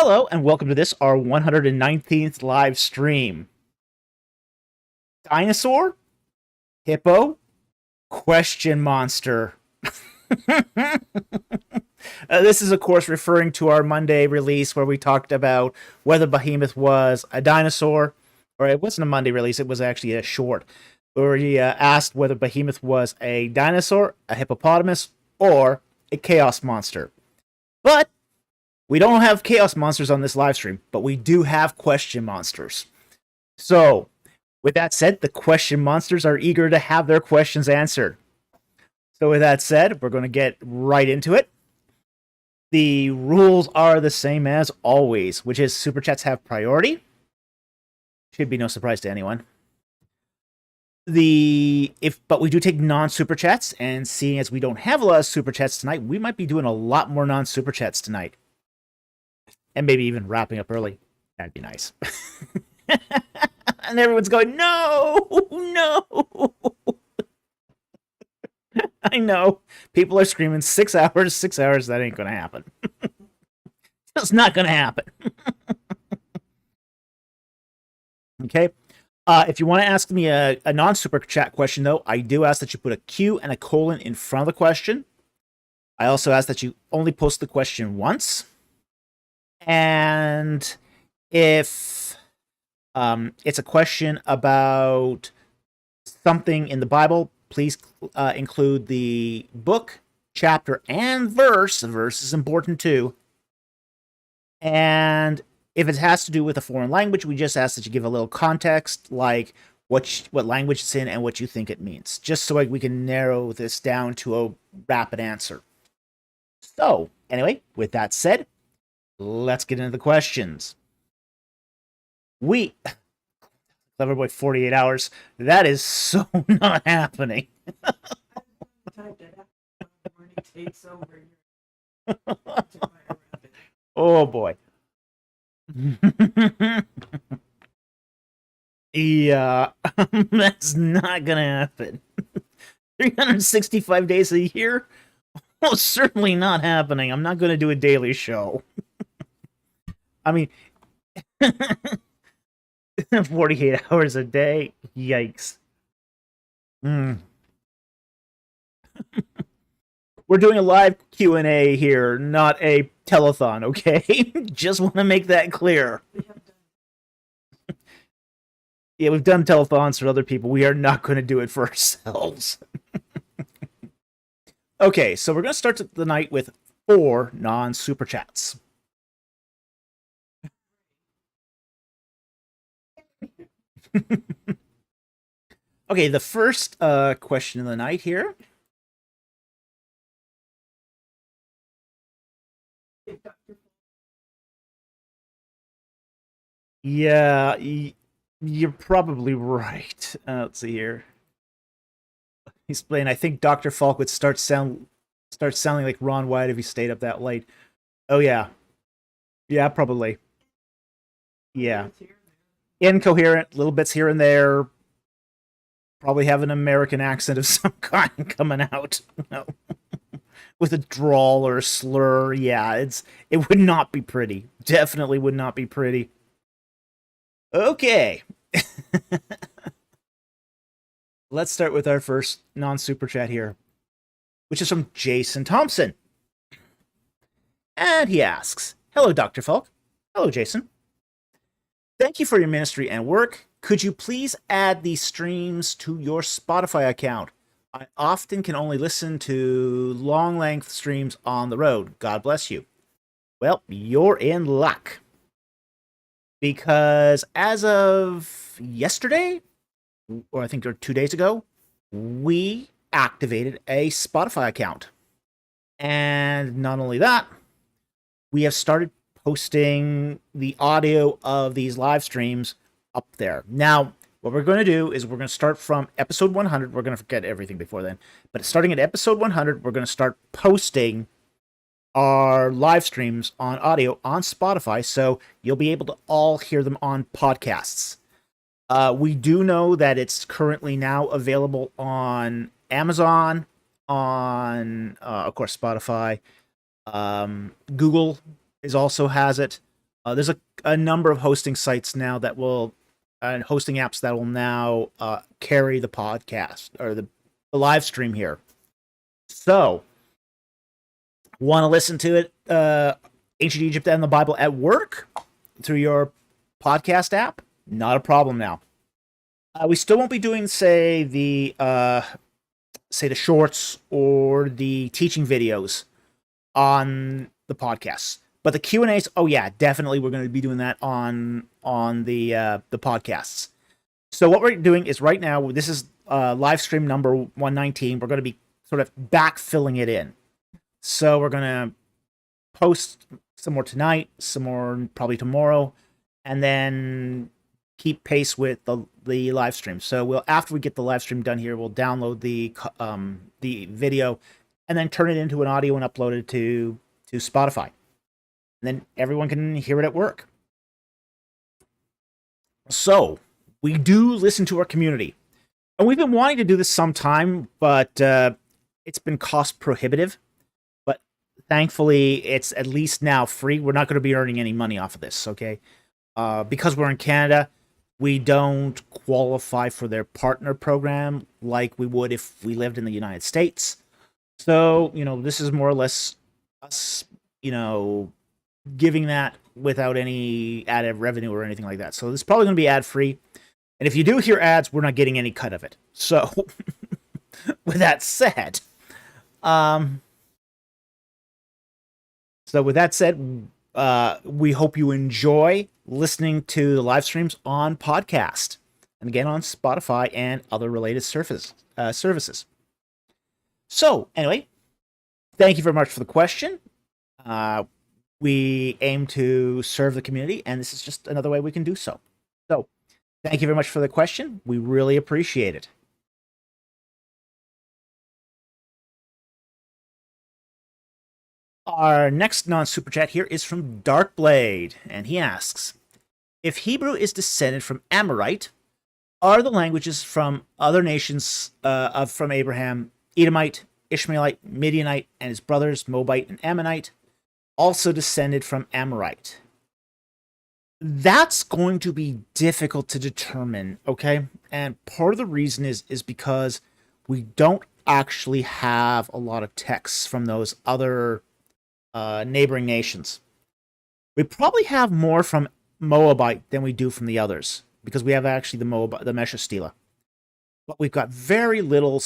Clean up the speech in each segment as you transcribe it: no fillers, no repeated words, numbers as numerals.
Hello, and welcome to this, our 119th live stream. Dinosaur? Hippo? Question monster. This is, of course, referring to our Monday release where we talked about whether Behemoth was a dinosaur, or it wasn't a Monday release, it was actually a short, where we asked whether Behemoth was a dinosaur, a hippopotamus, or a chaos monster. But we don't have chaos monsters on this live stream, but we do have question monsters. So, with that said, the question monsters are eager to have their questions answered. So with that said, we're going to get right into it. The rules are the same as always, which is super chats have priority. Should be no surprise to anyone. But we do take non-super chats, and seeing as we don't have a lot of super chats tonight, we might be doing a lot more non-super chats tonight. And maybe even wrapping up early. That'd be nice. And everyone's going, no, no. I know. People are screaming 6 hours, 6 hours. That ain't going to happen. It's not going to happen. Okay. If you want to ask me a non-super chat question, though, I do ask that you put a Q and a colon in front of the question. I also ask that you only post the question once. And if it's a question about something in the Bible, please include the book, chapter, and verse. The verse is important too. And if it has to do with a foreign language, we just ask that you give a little context, like what language it's in and what you think it means, just so we can narrow this down to a rapid answer. So, anyway, with that said, let's get into the questions. Clever boy, 48 hours. That is so not happening. Oh boy. Yeah, that's not gonna happen. 365 days a year? Well, certainly not happening. I'm not gonna do a daily show. I mean, 48 hours a day? Yikes. We're doing a live Q&A here, not a telethon, okay? Just want to make that clear. Yeah, we've done telethons for other people. We are not going to do it for ourselves. Okay, so we're going to start the night with 4 non-super chats. Okay, the first question of the night here. Yeah, you're probably right. Let's see here. He's playing. I think Dr. Falk would start sounding like Ron White if he stayed up that late. Oh yeah, yeah, probably. Yeah, incoherent, little bits here and there. Probably have an American accent of some kind coming out. No. With a drawl or a slur. Yeah, it would not be pretty. Definitely would not be pretty. Okay. Let's start with our first non-super chat here, which is from Jason Thompson. And he asks, hello, Dr. Falk. Hello, Jason. Thank you for your ministry and work. Could you please add these streams to your Spotify account? I often can only listen to long-length streams on the road. God bless you. Well, you're in luck. Because as of yesterday, or I think 2 days ago, we activated a Spotify account. And not only that, we have started posting the audio of these live streams up there. Now, what we're going to do is we're going to start from episode 100. We're going to forget everything before then. But starting at episode 100, we're going to start posting our live streams on audio on Spotify, so you'll be able to all hear them on podcasts. We do know that it's currently now available on Amazon, on, of course, Spotify. Google also has it. There's a number of hosting sites now that will, and hosting apps that will now carry the podcast or the live stream here. So, want to listen to it, Ancient Egypt and the Bible at work through your podcast app? Not a problem now. We still won't be doing, say the shorts or the teaching videos on the podcasts, but the Q&As, oh yeah, definitely we're going to be doing that on the podcasts. So what we're doing is right now, this is live stream number 119. We're going to be sort of backfilling it in. So we're going to post some more tonight, some more probably tomorrow, and then keep pace with the live stream. So we'll, after we get the live stream done here, we'll download the video and then turn it into an audio and upload it to Spotify. And then everyone can hear it at work. So we do listen to our community. And we've been wanting to do this sometime, but it's been cost prohibitive. But thankfully, it's at least now free. We're not going to be earning any money off of this, okay? Because we're in Canada, we don't qualify for their partner program like we would if we lived in the United States. So, this is more or less us, giving that without any added revenue or anything like that. So this is probably going to be ad-free. And if you do hear ads, we're not getting any cut of it. So, with that said, we hope you enjoy listening to the live streams on podcast, and again on Spotify and other related services. So, anyway, thank you very much for the question. We aim to serve the community, and this is just another way we can do so. So, thank you very much for the question. We really appreciate it. Our next non-super chat here is from Darkblade, and he asks, if Hebrew is descended from Amorite, are the languages from other nations from Abraham, Edomite, Ishmaelite, Midianite, and his brothers, Moabite and Ammonite, also descended from Amorite? That's going to be difficult to determine, okay? And part of the reason is because we don't actually have a lot of texts from those other neighboring nations. We probably have more from Moabite than we do from the others, because we have actually the Mesha Stela. But we've got very little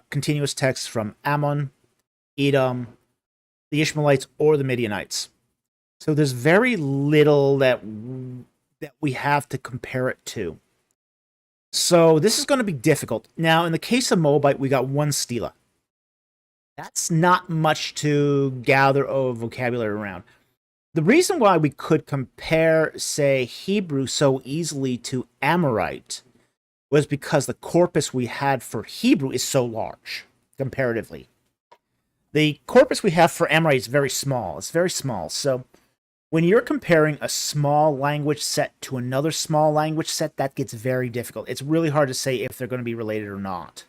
continuous text from Ammon, Edom, the Ishmaelites, or the Midianites. So there's very little that we have to compare it to. So this is going to be difficult. Now, in the case of Moabite, we got one stela. That's not much to gather vocabulary around. The reason why we could compare, say, Hebrew so easily to Amorite was because the corpus we had for Hebrew is so large, comparatively. The corpus we have for Amorite is very small. It's very small. So when you're comparing a small language set to another small language set, that gets very difficult. It's really hard to say if they're going to be related or not.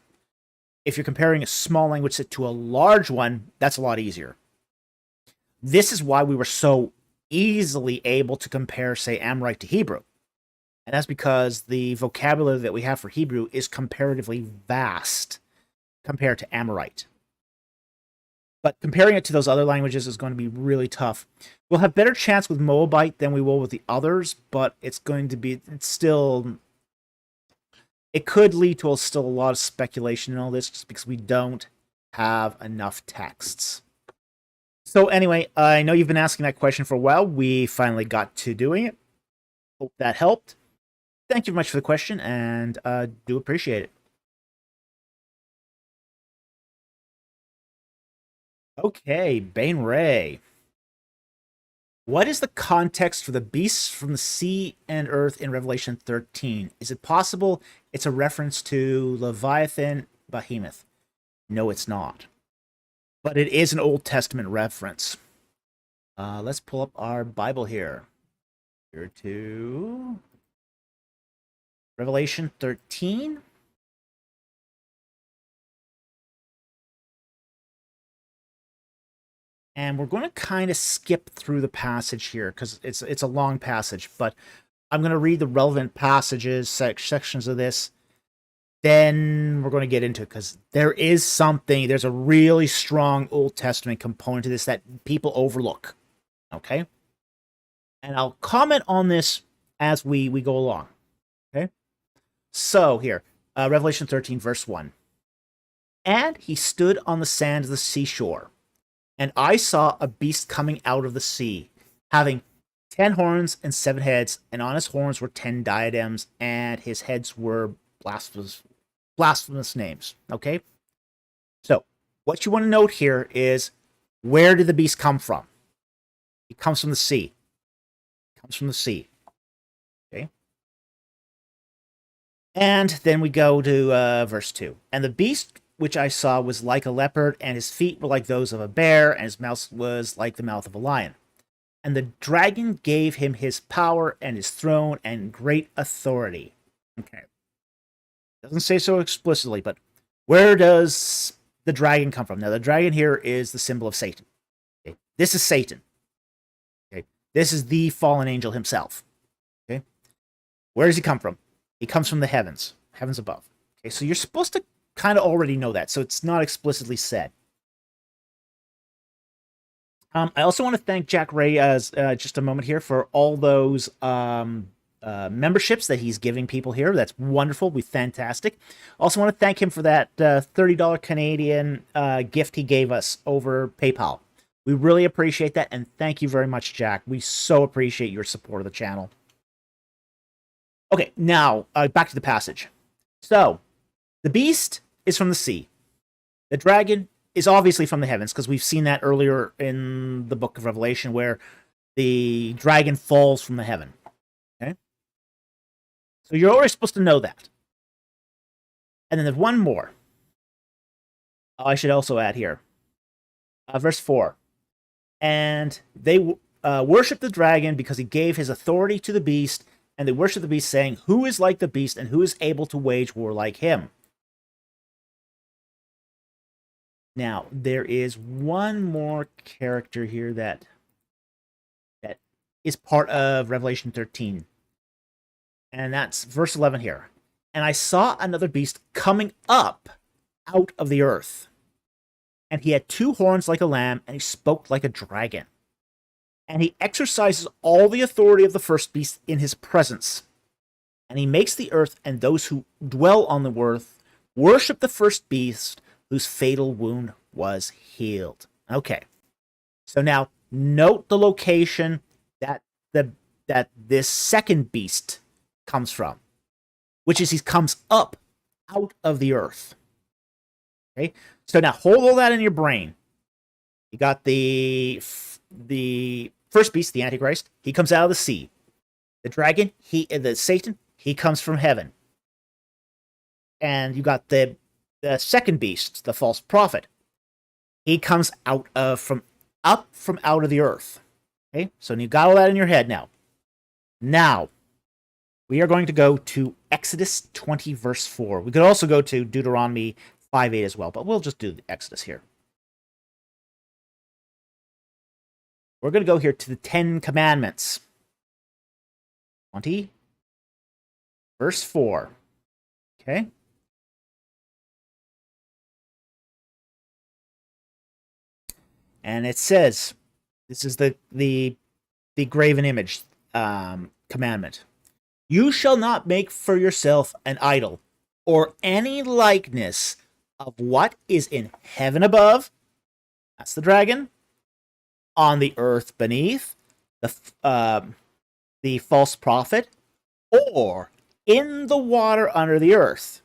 If you're comparing a small language set to a large one, that's a lot easier. This is why we were so easily able to compare, say, Amorite to Hebrew. And that's because the vocabulary that we have for Hebrew is comparatively vast compared to Amorite. But comparing it to those other languages is going to be really tough. We'll have better chance with Moabite than we will with the others, but it could lead to still a lot of speculation in all this, just because we don't have enough texts. So anyway, I know you've been asking that question for a while. We finally got to doing it. Hope that helped. Thank you very much for the question, and do appreciate it. Okay, Bane Ray. What is the context for the beasts from the sea and earth in Revelation 13? Is it possible it's a reference to Leviathan, Behemoth? No, it's not. But it is an Old Testament reference. Let's pull up our Bible here. Here to Revelation 13. And we're going to kind of skip through the passage here because it's a long passage, but I'm going to read the relevant passages, sections of this. Then we're going to get into it because there's a really strong Old Testament component to this that people overlook. Okay? And I'll comment on this as we go along. Okay? So here, Revelation 13, verse 1. And he stood on the sand of the seashore, and I saw a beast coming out of the sea, having 10 horns and 7 heads, and on his horns were 10 diadems, and his heads were blasphemous names. Okay? So, what you want to note here is, where did the beast come from? It comes from the sea. It comes from the sea. Okay? And then we go to verse 2. And the beast which I saw was like a leopard, and his feet were like those of a bear, and his mouth was like the mouth of a lion. And the dragon gave him his power and his throne and great authority. Okay. Doesn't say so explicitly, but where does the dragon come from? Now, the dragon here is the symbol of Satan. Okay. This is Satan. Okay. This is the fallen angel himself. Okay. Where does he come from? He comes from the heavens above. Okay, so you're supposed to kind of already know that, so it's not explicitly said. I also want to thank Jack Ray as just a moment here for all those memberships that he's giving people here. That's wonderful. Fantastic. Also want to thank him for that $30 Canadian gift he gave us over PayPal. We really appreciate that, and thank you very much, Jack. We so appreciate your support of the channel. Okay, now back to the passage. So, the beast is from the sea. The dragon is obviously from the heavens, because we've seen that earlier in the book of Revelation, where the dragon falls from the heaven. Okay? So you're already supposed to know that. And then there's one more. I should also add here. Verse 4. And they worship the dragon because he gave his authority to the beast, and they worship the beast, saying, who is like the beast, and who is able to wage war like him? Now, there is one more character here that is part of Revelation 13. And that's verse 11 here. And I saw another beast coming up out of the earth. And he had 2 horns like a lamb, and he spoke like a dragon. And he exercises all the authority of the first beast in his presence. And he makes the earth and those who dwell on the earth worship the first beast, whose fatal wound was healed. Okay. So now note the location that this second beast comes from, which is he comes up out of the earth. Okay. So now hold all that in your brain. You got the first beast, the Antichrist. He comes out of the sea. The dragon, the Satan, he comes from heaven. And you got the second beast, the false prophet. He comes out from out of the earth. Okay, so you got all that in your head now. Now, we are going to go to Exodus 20, verse 4. We could also go to Deuteronomy 5:8 as well, but we'll just do the Exodus here. We're going to go here to the 10 Commandments. 20, verse 4. Okay. And it says, this is the graven image commandment. You shall not make for yourself an idol, or any likeness of what is in heaven above, that's the dragon, on the earth beneath, the false prophet, or in the water under the earth,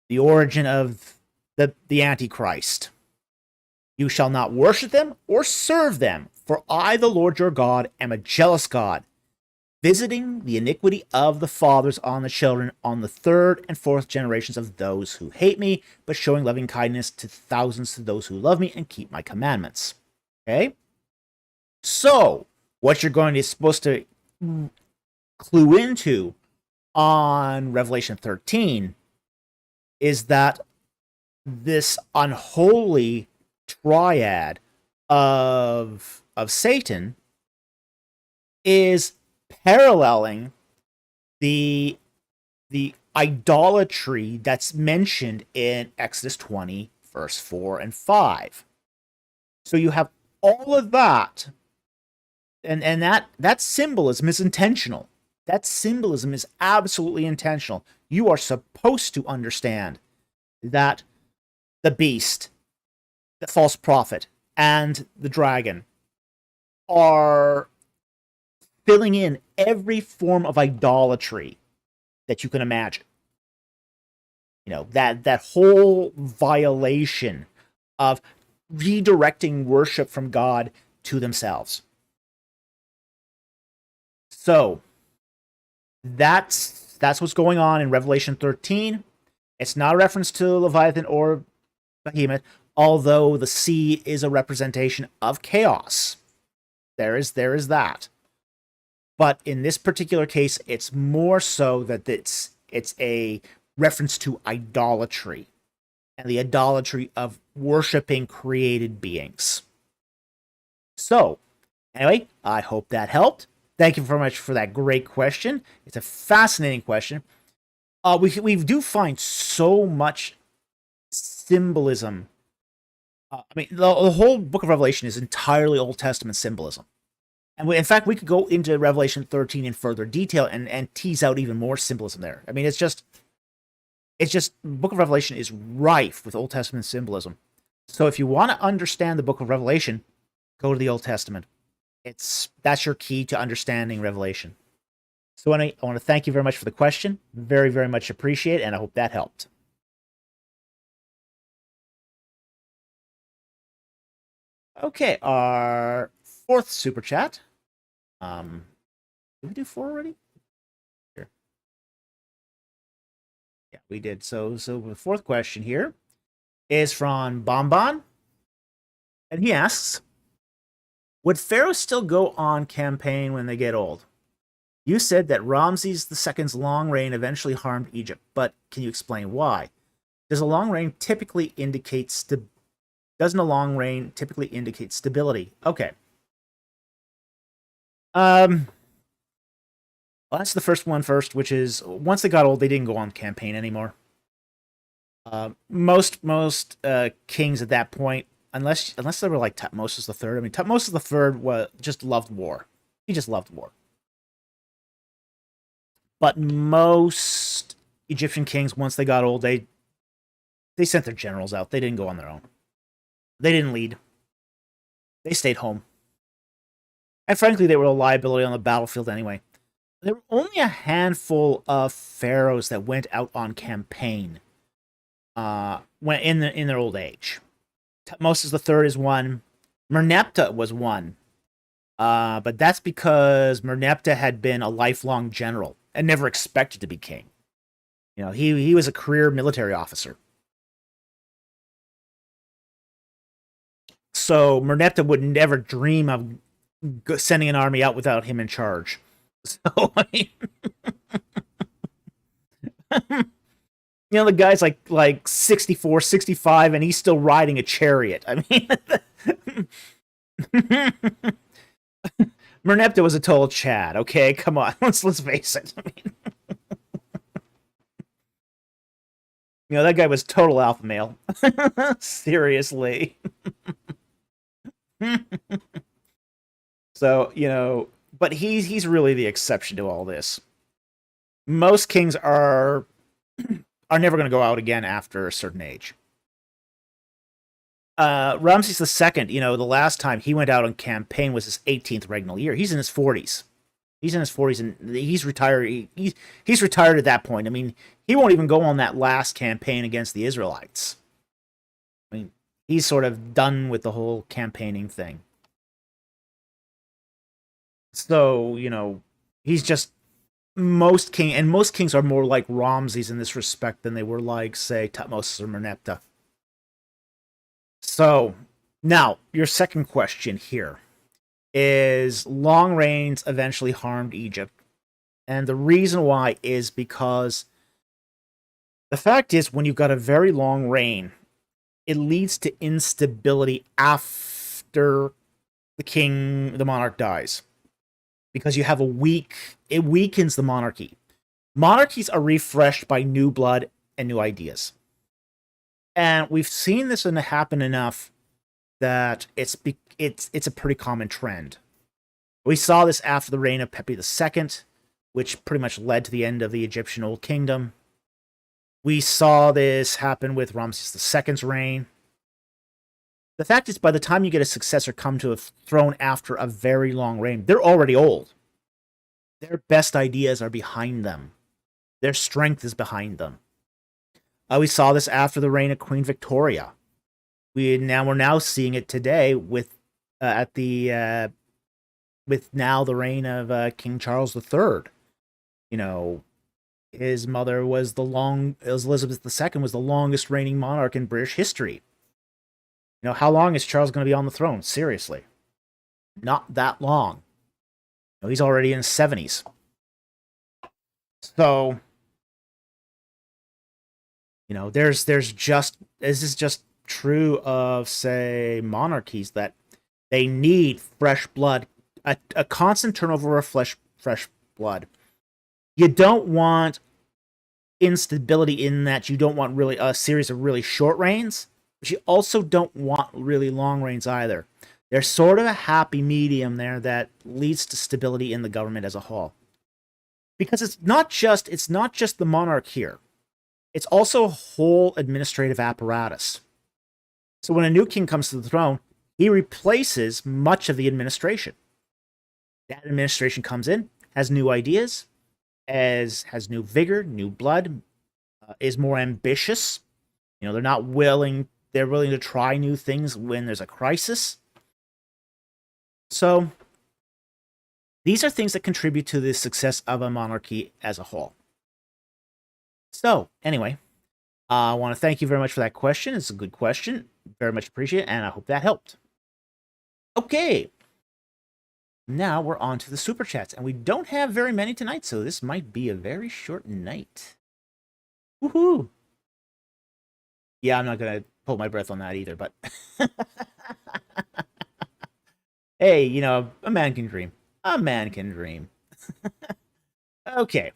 the origin of the Antichrist. You shall not worship them or serve them, for I, the Lord your God, am a jealous God, visiting the iniquity of the fathers on the children, on the 3rd and 4th generations of those who hate me, but showing loving kindness to thousands to those who love me and keep my commandments. Okay? So, what you're supposed to clue into on Revelation 13 is that this unholy triad of Satan is paralleling the idolatry that's mentioned in Exodus 20, verse 4 and 5. So you have all of that, and that symbolism is intentional. That symbolism is absolutely intentional. You are supposed to understand that the beast, the false prophet, and the dragon are filling in every form of idolatry that you can imagine. That whole violation of redirecting worship from God to themselves. So that's what's going on in Revelation 13. It's not a reference to Leviathan or Behemoth, although the sea is a representation of chaos. There is that. But in this particular case, it's more so that it's a reference to idolatry and the idolatry of worshiping created beings. So, anyway, I hope that helped. Thank you very much for that great question. It's a fascinating question. We do find so much symbolism. The whole book of Revelation is entirely Old Testament symbolism. And in fact, we could go into Revelation 13 in further detail and tease out even more symbolism there. I mean, it's just the book of Revelation is rife with Old Testament symbolism. So if you want to understand the book of Revelation, go to the Old Testament. That's your key to understanding Revelation. So I want to thank you very much for the question. Very, very much appreciate it, and I hope that helped. Okay, our fourth super chat. Did we do 4 already? Here. Yeah, we did. So the fourth question here is from Bonbon, and he asks, would pharaohs still go on campaign when they get old? You said that Ramses II's long reign eventually harmed Egypt, but can you explain why? Doesn't a long reign typically indicate stability? Okay. Well, that's the first one first, which is once they got old, they didn't go on campaign anymore. Most kings at that point, unless they were like Tutmosis III. I mean, Tutmosis III just loved war. He just loved war. But most Egyptian kings, once they got old, they sent their generals out. They didn't go on their own. They didn't lead. They stayed home. And frankly, they were a liability on the battlefield anyway. There were only a handful of pharaohs that went out on campaign when in their old age. Tutmosis III is one. Merneptah was one. But that's because Merneptah had been a lifelong general and never expected to be king. He was a career military officer. So Merneptah would never dream of sending an army out without him in charge. So, I mean, the guy's like 64, 65, and he's still riding a chariot. I mean, Merneptah was a total Chad, okay? Come on, let's face it. I mean, that guy was total alpha male. Seriously. So, but he's really the exception to all this. Most kings are never going to go out again after a certain age. Ramses II, the last time he went out on campaign was his 18th regnal year. He's in his 40s. And he's retired. He's retired at that point. I mean, he won't even go on that last campaign against the Israelites. I mean, he's sort of done with the whole campaigning thing. So, he's just most kings are more like Ramses in this respect than they were like, say, Tutmosis or Merneptah. So, now, your second question here is long reigns eventually harmed Egypt. And the reason why is because the fact is, when you've got a very long reign, it leads to instability after after the monarch dies. Because you have it weakens the monarchy. Monarchies are refreshed by new blood and new ideas. And we've seen this happen enough that it's a pretty common trend. We saw this after the reign of Pepi II, which pretty much led to the end of the Egyptian Old Kingdom. We saw this happen with Ramses II's reign. The fact is, by the time you get a successor come to a throne after a very long reign, they're already old. Their best ideas are behind them. Their strength is behind them. We saw this after the reign of Queen Victoria. We're now seeing it today with now the reign of King Charles III. You know, his mother was Elizabeth II was the longest reigning monarch in British history. You know, how long is Charles going to be on the throne? Seriously. Not that long. You know, he's already in his 70s. So, you know, this is just true of, say, monarchies, that they need fresh blood, a constant turnover of fresh blood. You don't want instability in that you don't want really a series of really short reigns, but you also don't want really long reigns either. There's sort of a happy medium there that leads to stability in the government as a whole. Because it's not just the monarch here. It's also a whole administrative apparatus. So when a new king comes to the throne, he replaces much of the administration. That administration comes in, has new ideas, has new vigor, new blood, is more ambitious. You know, they're willing to try new things when there's a crisis. So these are things that contribute to the success of a monarchy as a whole. So, anyway, I want to thank you very much for that question. It's a good question. Very much appreciate it, and I hope that helped. Okay. Now we're on to the super chats, and we don't have very many tonight, so this might be a very short night. Woohoo! Yeah, I'm not going to hold my breath on that either, but... Hey, you know, a man can dream. A man can dream. Okay.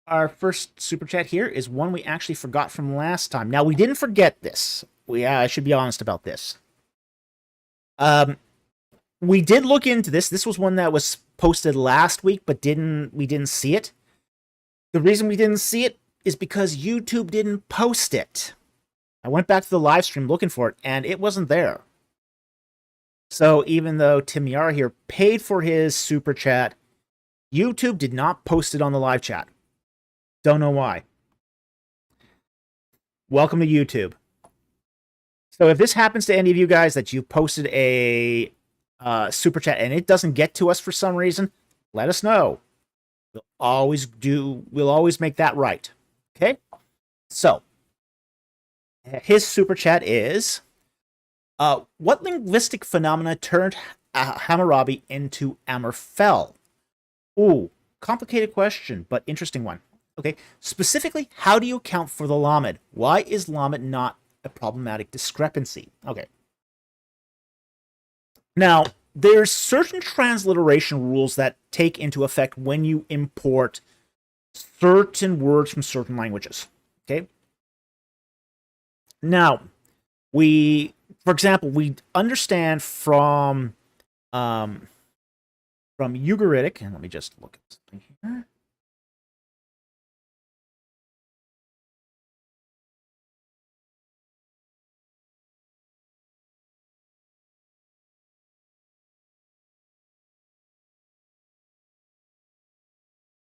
Our first super chat here is one we actually forgot from last time. Now, we didn't forget this. I should be honest about this. We did look into this. This was one that was posted last week, but we didn't see it. The reason we didn't see it is because YouTube didn't post it. I went back to the live stream looking for it, and it wasn't there. So even though Tim Yara here paid for his super chat, YouTube did not post it on the live chat. Don't know why. Welcome to YouTube. So if this happens to any of you guys that you posted a super chat and it doesn't get to us for some reason, let us know. We'll always make that right. Okay? So his super chat is, what linguistic phenomena turned Hammurabi into Amorphel? Ooh, complicated question, but interesting one. Okay, specifically, how do you account for the Lamed? Why is Lamed not a problematic discrepancy? Okay. Now, there's certain transliteration rules that take into effect when you import certain words from certain languages. Okay? Now, for example, we understand from Ugaritic, and let me just look at something here.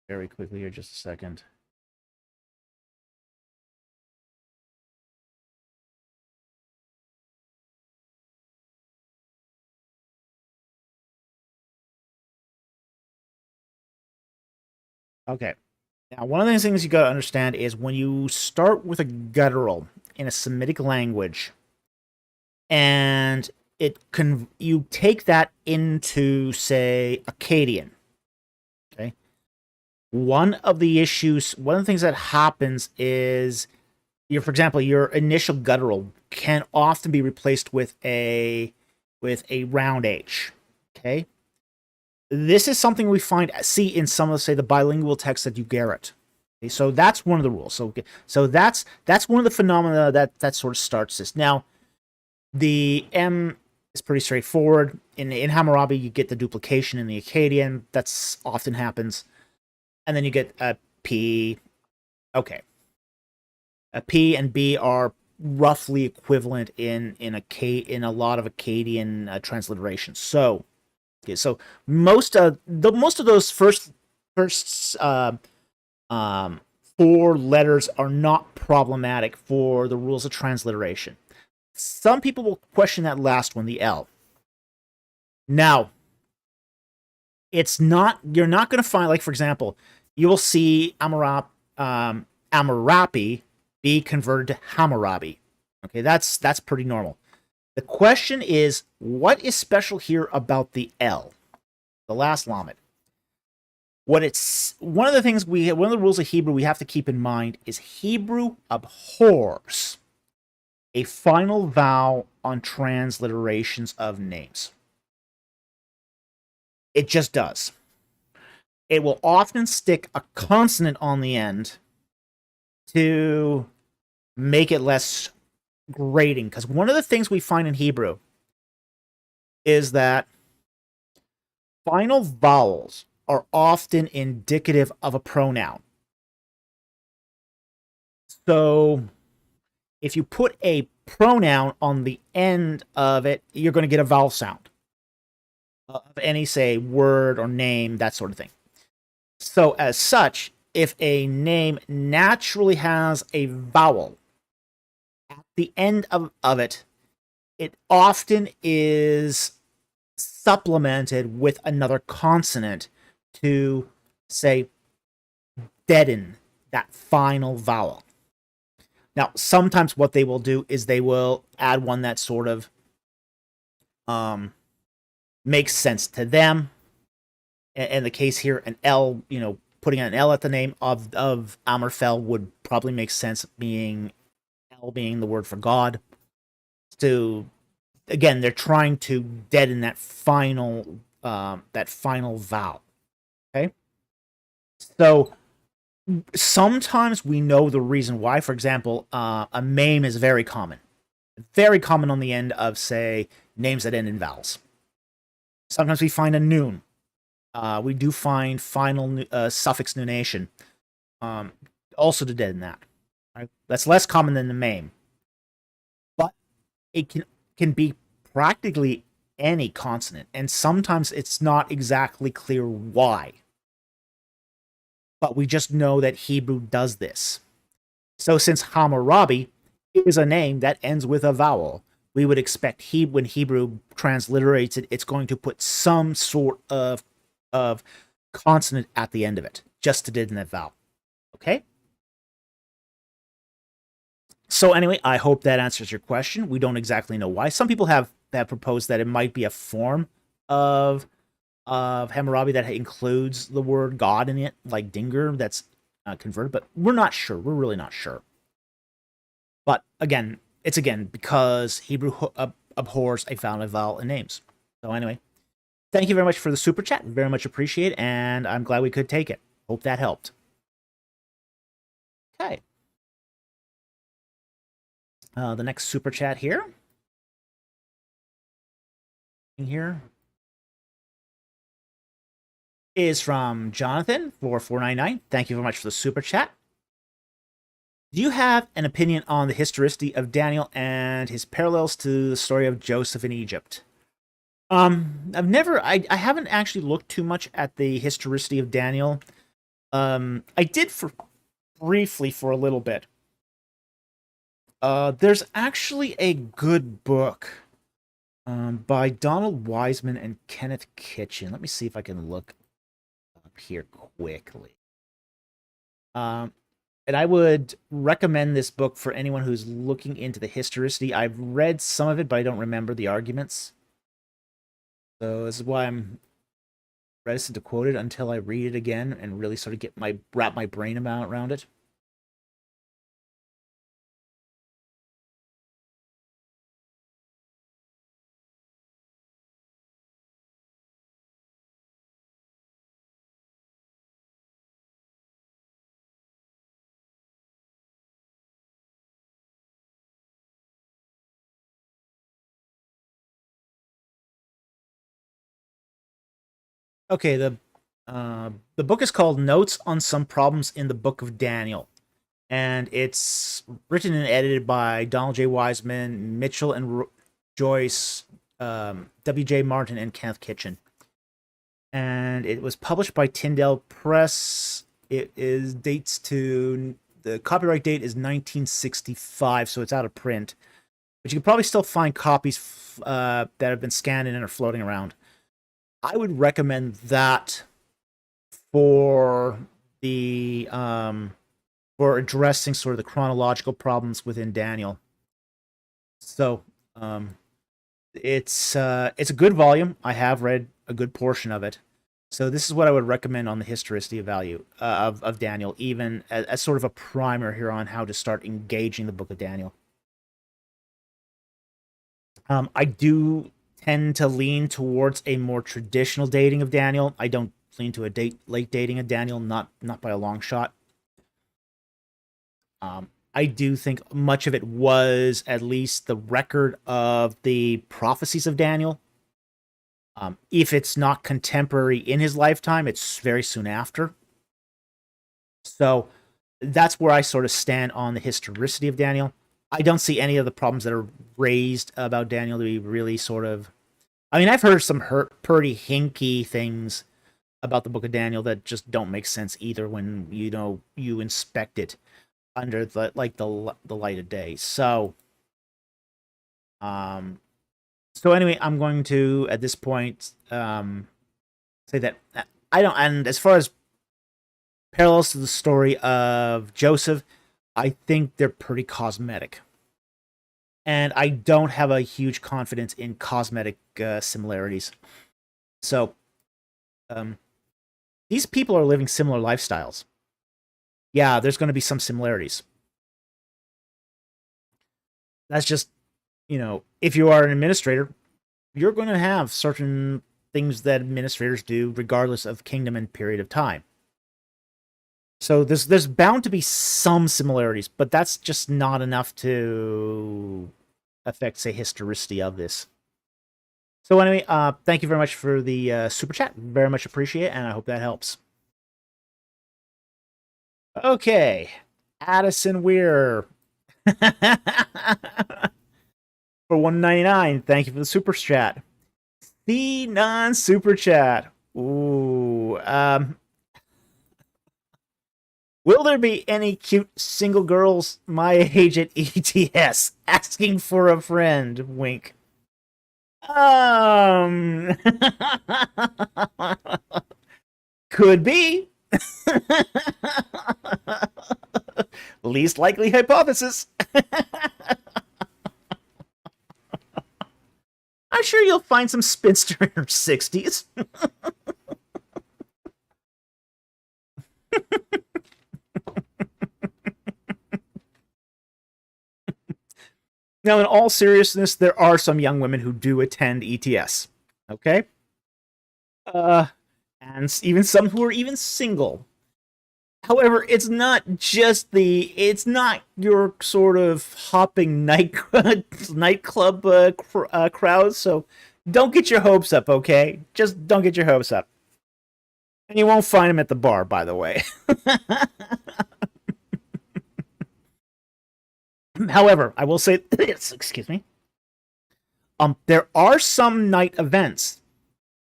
Very quickly here, just a second. Okay. Now, one of the things you got to understand is when you start with a guttural in a Semitic language, and you take that into, say, Akkadian. Okay. One of the things that happens is, for example, your initial guttural can often be replaced with a with a round H. Okay? This is something we see in some of, say, the bilingual texts that you garret. Okay, so that's one of the rules. So that's one of the phenomena that sort of starts this. Now, the M is pretty straightforward. In Hammurabi, you get the duplication in the Akkadian. That's often happens. And then you get a P. Okay. A P and B are roughly equivalent in a lot of Akkadian transliterations. So, okay, so most of those first 4 letters are not problematic for the rules of transliteration. Some people will question that last one, the L. Now, it's not, you're not going to find, like, for example, you will see Amurapi be converted to Hammurabi. Okay, that's pretty normal. The question is, what is special here about the L, the last Lamed? One of the rules of Hebrew we have to keep in mind is Hebrew abhors a final vowel on transliterations of names. It just does. It will often stick a consonant on the end to make it less grating. Because one of the things we find in Hebrew is that final vowels are often indicative of a pronoun. So if you put a pronoun on the end of it, you're going to get a vowel sound of any, say, word or name, that sort of thing. So as such, if a name naturally has a vowel at the end of it, it often is supplemented with another consonant to, say, deaden that final vowel. Now, sometimes what they will do is they will add one that sort of makes sense to them. In the case here, an L, putting an L at the name of Amorphel would probably make sense, being L being the word for God. To, again, they're trying to deaden that final vowel. Okay, so sometimes we know the reason why. For example, a meme is very common on the end of, say, names that end in vowels. Sometimes we find a noon. We do find final suffix nunation, also to deaden that. Right? That's less common than the meme, but it can be practically any consonant, and sometimes it's not exactly clear why. But we just know that Hebrew does this. So since Hammurabi is a name that ends with a vowel, we would expect when Hebrew transliterates it, it's going to put some sort of consonant at the end of it, just to deaden that vowel. Okay? So anyway, I hope that answers your question. We don't exactly know why. Some people have proposed that it might be a form of Hammurabi that includes the word God in it, like Dinger, that's converted, but we're not sure. We're really not sure. But again, it's because Hebrew abhors a found vowel in names. So anyway, thank you very much for the super chat. Very much appreciate, and I'm glad we could take it. Hope that helped. Okay. The next super chat here is from Jonathan for 499. Thank you very much for the super chat. Do you have an opinion on the historicity of Daniel and his parallels to the story of Joseph in Egypt? I haven't actually looked too much at the historicity of Daniel. I did briefly for a little bit. There's actually a good book by Donald Wiseman and Kenneth Kitchen. Let me see if I can look up here quickly. And I would recommend this book for anyone who's looking into the historicity. I've read some of it, but I don't remember the arguments. So this is why I'm reticent to quote it until I read it again and really sort of wrap my brain around it. Okay, the book is called Notes on Some Problems in the Book of Daniel, and it's written and edited by Donald J. Wiseman, Mitchell and Joyce, W.J. Martin, and Kenneth Kitchen. And it was published by Tyndale Press. It is dates to the copyright date is 1965, so it's out of print. But you can probably still find copies that have been scanned in and are floating around. I would recommend that for the for addressing sort of the chronological problems within Daniel. So it's a good volume. I have read a good portion of it. So this is what I would recommend on the historicity of value of Daniel, even as sort of a primer here on how to start engaging the book of Daniel. I do tend to lean towards a more traditional dating of Daniel. I don't lean to a late dating of Daniel, not by a long shot. I do think much of it was at least the record of the prophecies of Daniel. If it's not contemporary in his lifetime, it's very soon after. So that's where I sort of stand on the historicity of Daniel. I don't see any of the problems that are raised about Daniel to be really sort of... I mean, I've heard some pretty hinky things about the book of Daniel that just don't make sense either when, you inspect it under the light of day. So anyway, I'm going to, at this point, say that I don't... And as far as parallels to the story of Joseph, I think they're pretty cosmetic. And I don't have a huge confidence in cosmetic similarities. So, these people are living similar lifestyles. Yeah, there's going to be some similarities. That's just, if you are an administrator, you're going to have certain things that administrators do regardless of kingdom and period of time. So there's bound to be some similarities, but that's just not enough to affect, say, historicity of this. So anyway, thank you very much for the super chat. Very much appreciate it, and I hope that helps. Okay, Addison Weir. For $1.99, thank you for the super chat. The non-super chat. Ooh, will there be any cute single girls my age at ETS asking for a friend? Wink. Could be. Least likely hypothesis. I'm sure you'll find some spinster in her 60s. Now, in all seriousness, there are some young women who do attend ETS. Okay? And even some who are even single. However, it's not your sort of hopping nightclub crowd, so don't get your hopes up, okay? Just don't get your hopes up. And you won't find them at the bar, by the way. However, I will say this, excuse me. There are some night events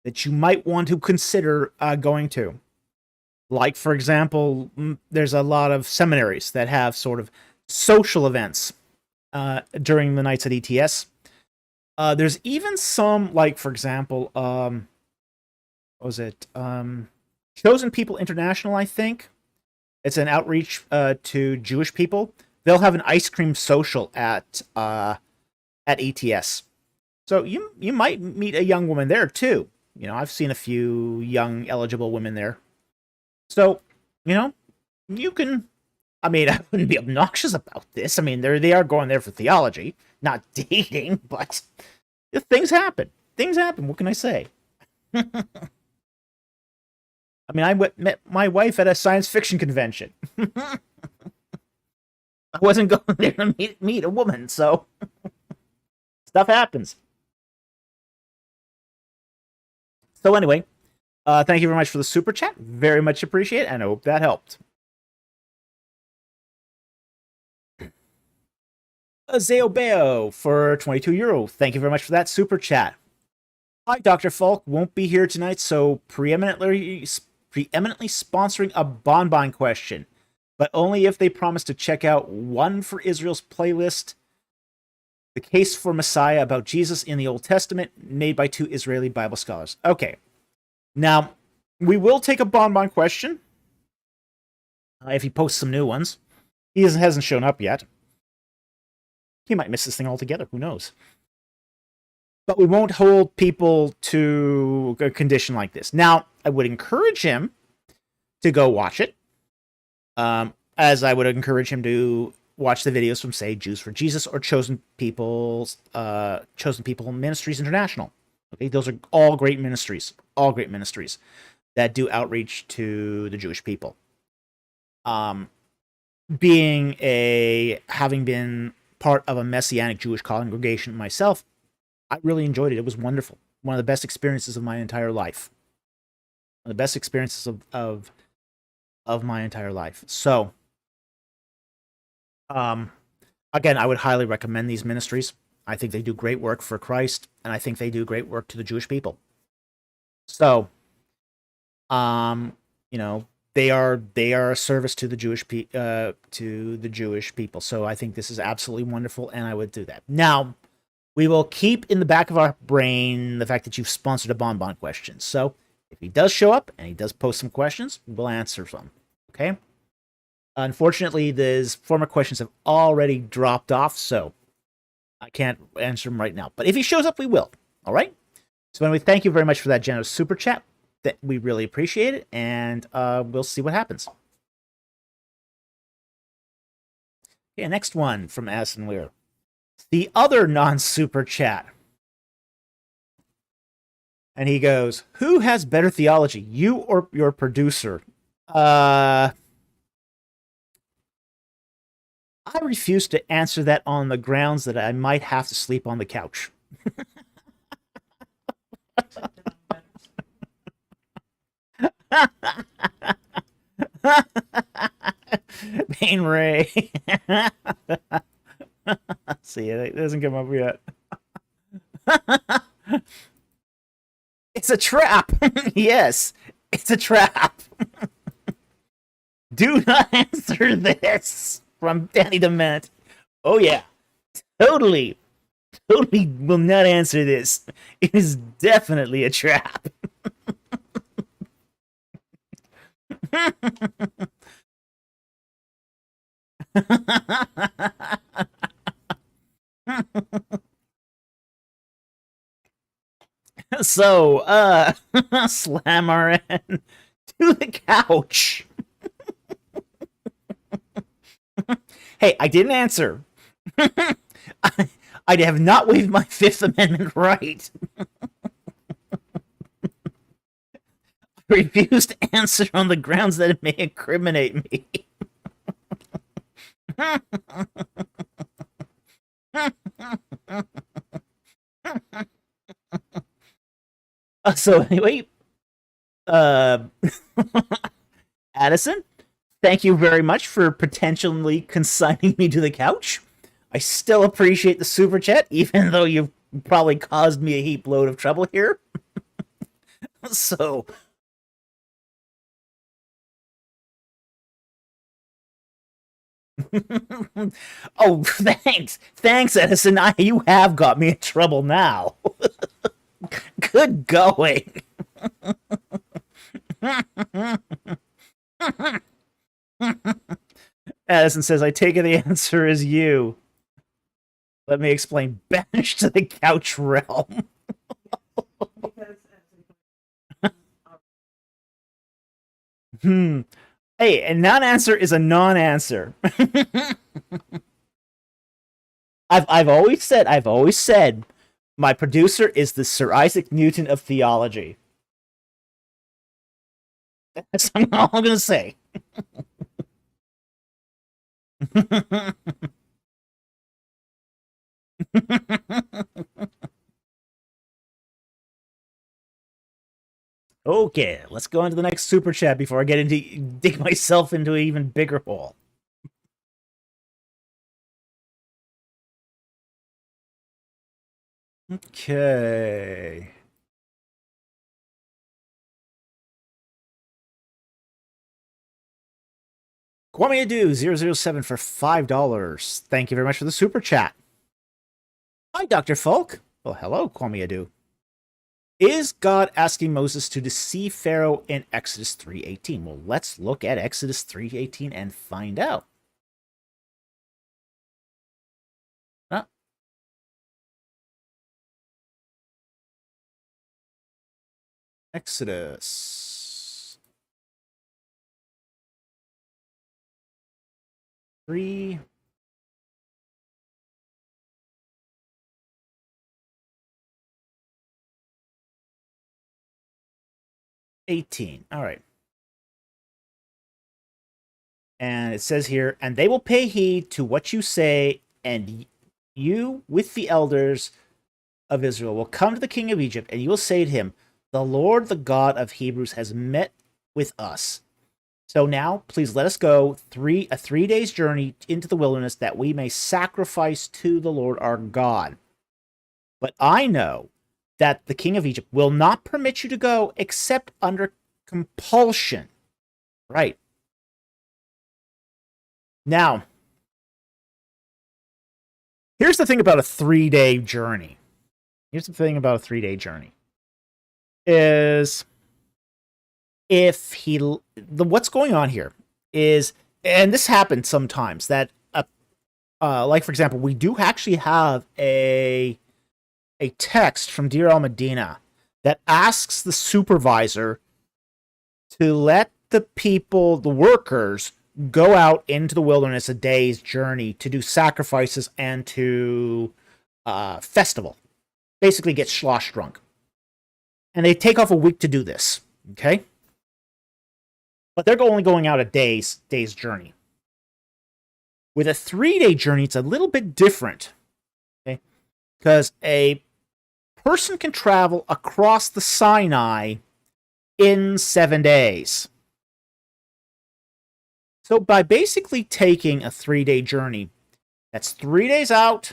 that you might want to consider going to. Like, for example, there's a lot of seminaries that have sort of social events during the nights at ETS. There's even some, like, for example, what was it? Chosen People International, I think. It's an outreach to Jewish people. They'll have an ice cream social at ETS. So you might meet a young woman there, too. I've seen a few young, eligible women there. So, you can... I mean, I wouldn't be obnoxious about this. I mean, they are going there for theology, not dating, but things happen. Things happen. What can I say? I mean, I met my wife at a science fiction convention. I wasn't going there to meet a woman, so stuff happens. So anyway, Thank you very much for the super chat. Very much appreciate it, and I hope that helped. Zaobeo for €22. Thank you very much for that super chat. Hi, Dr. Falk won't be here tonight, so preeminently sponsoring a bonbon question, but only if they promise to check out One for Israel's playlist, The Case for Messiah about Jesus in the Old Testament, made by 2 Israeli Bible scholars. Okay. Now, we will take a bonbon question if he posts some new ones. He hasn't shown up yet. He might miss this thing altogether. Who knows? But we won't hold people to a condition like this. Now, I would encourage him to go watch it, as I would encourage him to watch the videos from, say, Jews for Jesus or Chosen People Ministries International. Okay, those are all great ministries that do outreach to the Jewish people. Having been part of a Messianic Jewish congregation myself, I really enjoyed it. It was wonderful. One of the best experiences of my entire life. One of the best experiences of my entire life. So, again, I would highly recommend these ministries. I think they do great work for Christ, and I think they do great work to the Jewish people. So, they are a service to the Jewish people. So I think this is absolutely wonderful, and I would do that. Now, we will keep in the back of our brain the fact that you've sponsored a bonbon question. So if he does show up and he does post some questions, we'll answer some. Okay. Unfortunately, these former questions have already dropped off, so I can't answer them right now. But if he shows up, we will. All right. So anyway, thank you very much for that generous super chat. That we really appreciate it, and we'll see what happens. Okay, next one from Addison Weir. The other non-super chat. And he goes, who has better theology, you or your producer? I refuse to answer that on the grounds that I might have to sleep on the couch. Bane Ray. See, it doesn't come up yet. It's a trap. Yes, it's a trap. Do not answer this from Danny Dement. Oh yeah, totally will not answer this. It is definitely a trap. So, slam RN to the couch. Hey, I didn't answer. I have not waived my Fifth Amendment right. I refuse to answer on the grounds that it may incriminate me. So anyway, Addison, thank you very much for potentially consigning me to the couch. I still appreciate the super chat, even though you've probably caused me a heap load of trouble here. So, oh, thanks, Edison. You have got me in trouble now. Good going. Addison says, I take it the answer is you. Let me explain. Banished to the couch realm. Hey, a non-answer is a non-answer. I've always said my producer is the Sir Isaac Newton of theology. That's all I'm gonna say. Okay, let's go on to the next super chat before I dig myself into an even bigger hole. Okay. Kwame Adu 007 for $5. Thank you very much for the super chat. Hi, Dr. Folk. Well, hello, Kwame Adu. Is God asking Moses to deceive Pharaoh in Exodus 3:18? Well, let's look at Exodus 3:18 and find out. Huh? Exodus 3. All right. And it says here, and they will pay heed to what you say, and you with the elders of Israel will come to the king of Egypt, and you will say to him, the Lord, the God of Hebrews, has met with us. So now, please let us go a 3 days journey into the wilderness that we may sacrifice to the Lord our God. But I know that the king of Egypt will not permit you to go except under compulsion. Right. Now, here's the thing about a 3-day journey. Is what's going on here is, and this happens sometimes, that like for example, we do actually have a text from Deir al-Medina that asks the supervisor to let the workers, go out into the wilderness a day's journey to do sacrifices and to festival. Basically get slosh drunk. And they take off a week to do this. Okay? But they're only going out a day's journey. With a 3-day journey, it's a little bit different. Okay? Because a person can travel across the Sinai in 7 days. So by basically taking a 3-day journey, that's 3 days out,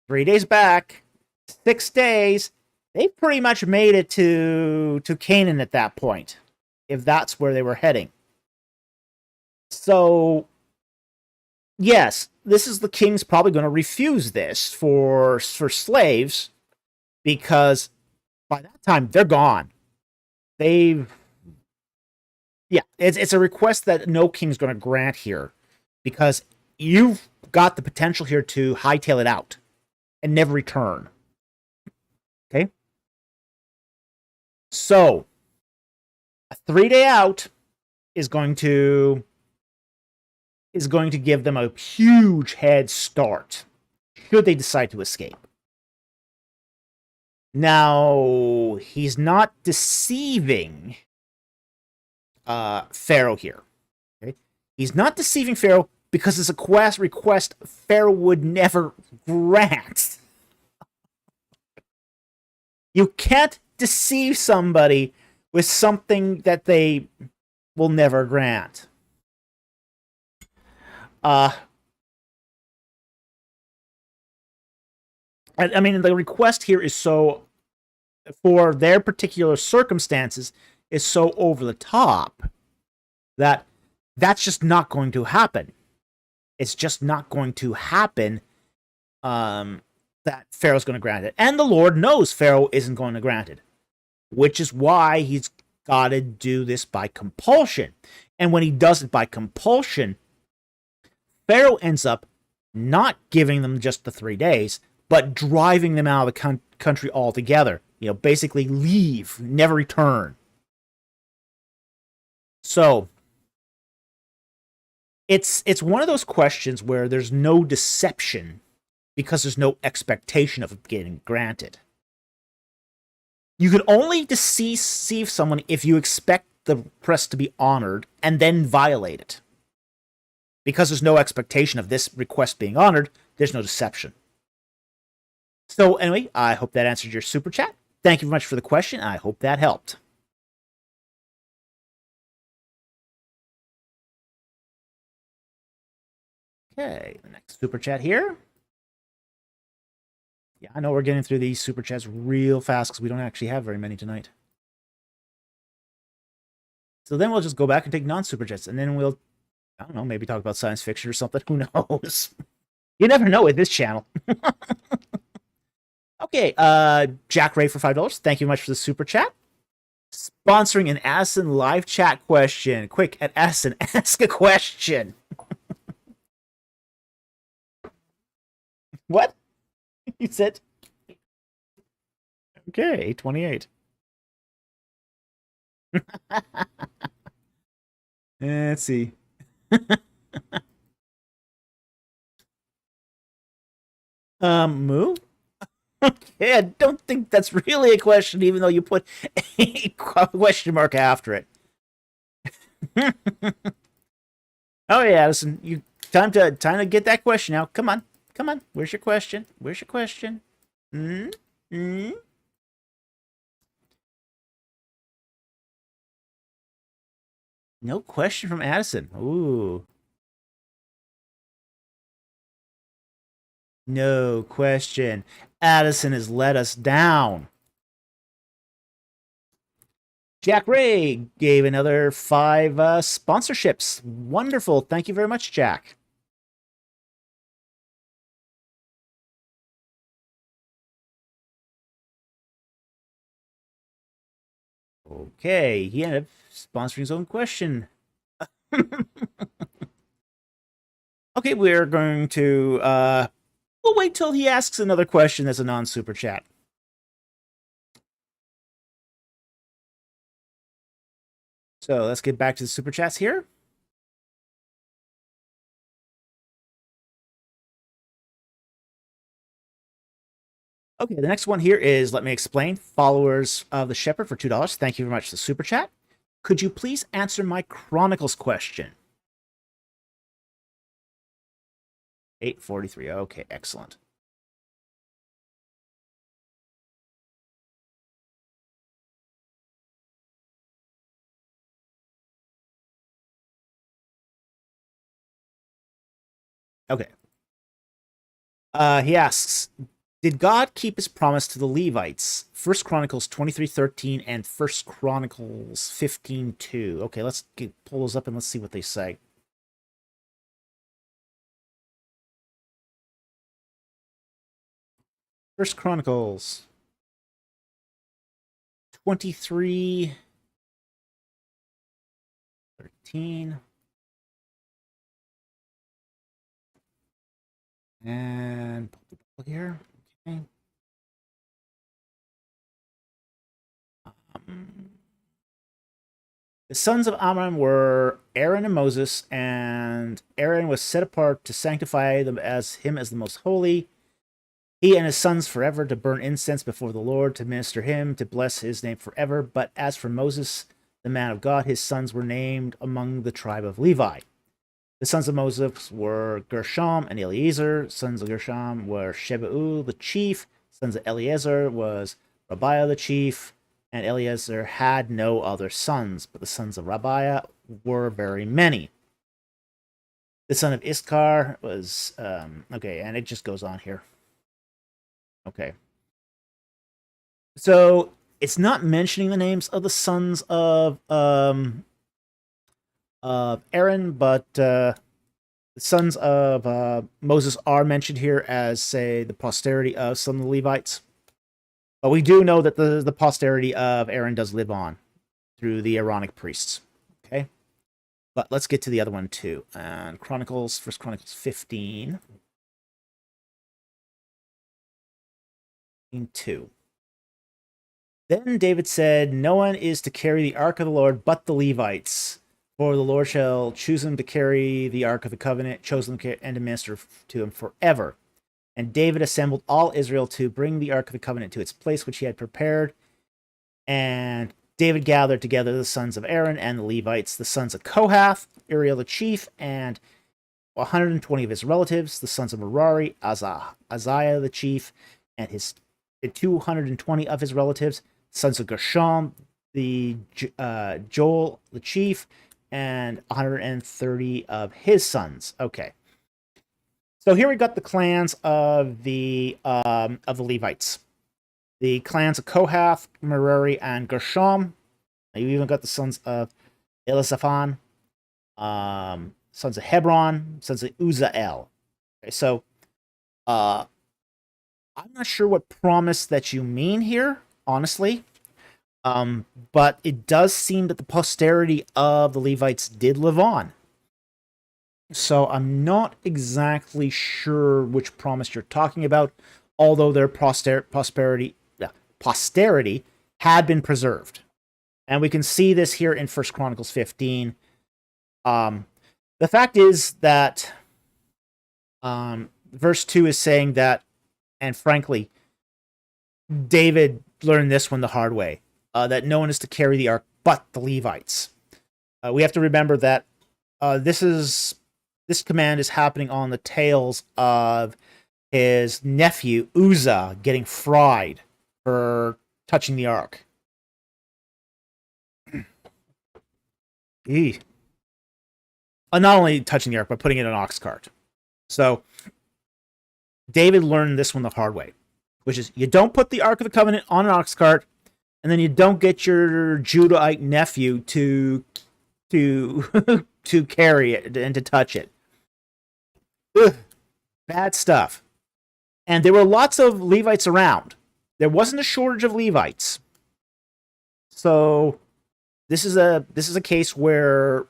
3 days back, 6 days, they pretty much made it to Canaan at that point, if that's where they were heading. So, yes, the king's probably going to refuse this for slaves, because by that time, they're gone. It's a request that no king's going to grant here, because you've got the potential here to hightail it out and never return. Okay? So, a 3-day out is going to give them a huge head start should they decide to escape. Now, he's not deceiving Pharaoh here. Okay? He's not deceiving Pharaoh because it's a request Pharaoh would never grant. You can't deceive somebody with something that they will never grant. I mean, the request here is so, for their particular circumstances, is so over the top that that's just not going to happen. It's just not going to happen that Pharaoh's going to grant it. And the Lord knows Pharaoh isn't going to grant it, which is why he's got to do this by compulsion. And when he does it by compulsion, Pharaoh ends up not giving them just the 3 days, but driving them out of the country altogether. You know, basically leave, never return. So, it's one of those questions where there's no deception because there's no expectation of it getting granted. You can only deceive someone if you expect the request to be honored and then violate it. Because there's no expectation of this request being honored, there's no deception. So anyway, I hope that answered your super chat. thank you very much for the question. I hope that helped. Okay, the next super chat here. Yeah, I know we're getting through these super chats real fast because we don't actually have very many tonight. So then we'll just go back and take non-super chats, and then we'll, I don't know, maybe talk about science fiction or something. Who knows? You never know with this channel. Okay, Jack Ray for $5. Thank you much for the super chat. Sponsoring an Addison live chat question. Quick, at Addison, ask a question. What? You said? Okay, 28. Let's see. Move? Okay, I don't think that's really a question, even though you put a question mark after it. Oh yeah, Addison, you time to get that question out. Come on. Come on. Where's your question? Where's your question? Hmm? No question from Addison. Ooh. No question. Addison has let us down. Jack Ray gave another 5 sponsorships. Wonderful. Thank you very much, Jack. Okay, he ended up sponsoring his own question. Okay, we're going to we'll wait till he asks another question that's a non-super chat. So let's get back to the super chats here. Okay, the next one here is Let Me Explain. Followers of the Shepherd for $2. Thank you very much for the super chat. Could you please answer my Chronicles question? 843. Okay, excellent. Okay. He asks, did God keep his promise to the Levites? 1 Chronicles 23:13 and 1 Chronicles 15:2. Okay, let's pull those up and let's see what they say. First Chronicles 23:13 and here. Okay. The sons of Amram were Aaron and Moses, and Aaron was set apart to sanctify them as the most holy. He and his sons forever to burn incense before the Lord, to minister him, to bless his name forever. But as for Moses, the man of God, his sons were named among the tribe of Levi. The sons of Moses were Gershom and Eleazar. Sons of Gershom were Shebuel the chief. Sons of Eleazar was Rabiah the chief. And Eleazar had no other sons, but the sons of Rabiah were very many. The son of Issachar was, okay, and it just goes on here. Okay. So it's not mentioning the names of the sons of Aaron, but the sons of Moses are mentioned here as, say, the posterity of some of the Levites. But we do know that the posterity of Aaron does live on through the Aaronic priests. Okay? But let's get to the other one too. And Chronicles, 1 Chronicles 15. 2. Then David said, no one is to carry the ark of the Lord but the Levites. For the Lord shall choose them to carry the ark of the covenant, chose them and to minister to him forever. And David assembled all Israel to bring the ark of the covenant to its place, which he had prepared. And David gathered together the sons of Aaron and the Levites, the sons of Kohath, Uriel the chief, and 120 of his relatives, the sons of Merari, Azariah the chief, and his 220 of his relatives, sons of Gershom, the Joel, the chief, and 130 of his sons. Okay. So here we got the clans of the Levites. The clans of Kohath, Merari, and Gershom. You even got the sons of Elisaphan, sons of Hebron, sons of Uzael. Okay, so I'm not sure what promise that you mean here, honestly. But it does seem that the posterity of the Levites did live on. So I'm not exactly sure which promise you're talking about, although their posterity had been preserved. And we can see this here in 1 Chronicles 15. The fact is that verse 2 is saying that, and frankly, David learned this one the hard way, that no one is to carry the ark but the Levites. We have to remember that this command is happening on the tails of his nephew Uzzah getting fried for touching the ark. Not only touching the ark, but putting it in an ox cart. So David learned this one the hard way, which is you don't put the Ark of the Covenant on an ox cart, and then you don't get your Judahite nephew to carry it and to touch it. Ugh, bad stuff. And there were lots of Levites around. There wasn't a shortage of Levites. So this is a case where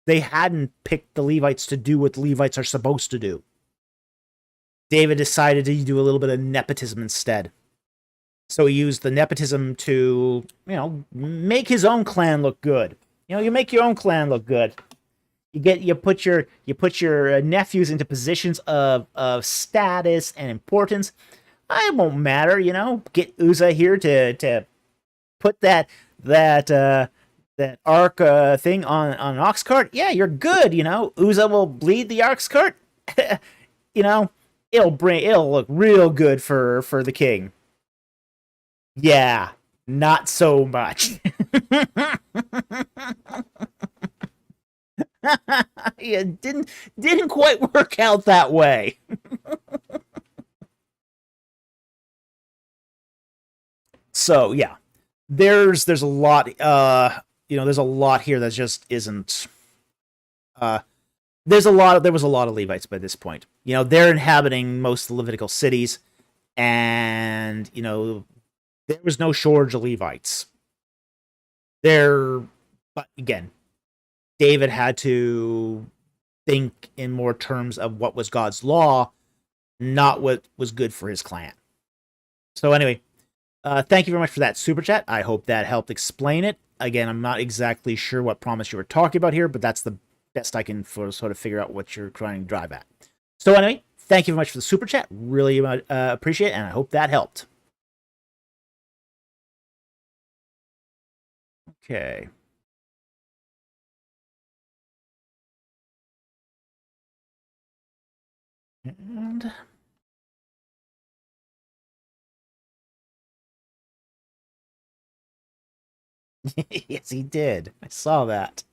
they hadn't picked the Levites to do what the Levites are supposed to do. David decided to do a little bit of nepotism instead. So he used the nepotism to, make his own clan look good. You make your own clan look good. You put your nephews into positions of status and importance. It won't matter, Get Uzzah here to put that ark thing on an ox cart. Yeah, you're good. Uzzah will bleed the ox cart. It'll look real good for the king. Yeah, not so much. It didn't quite work out that way. So yeah, there's a lot there's a lot here that just isn't there was a lot of Levites by this point. They're inhabiting most of the Levitical cities, and there was no shortage of Levites. But again, David had to think in more terms of what was God's law, not what was good for his clan. So anyway, thank you very much for that super chat. I hope that helped explain it. Again, I'm not exactly sure what promise you were talking about here, but that's the best I can sort of figure out what you're trying to drive at. So anyway, thank you very much for the super chat. Really appreciate it, and I hope that helped. Okay. And yes, he did. I saw that.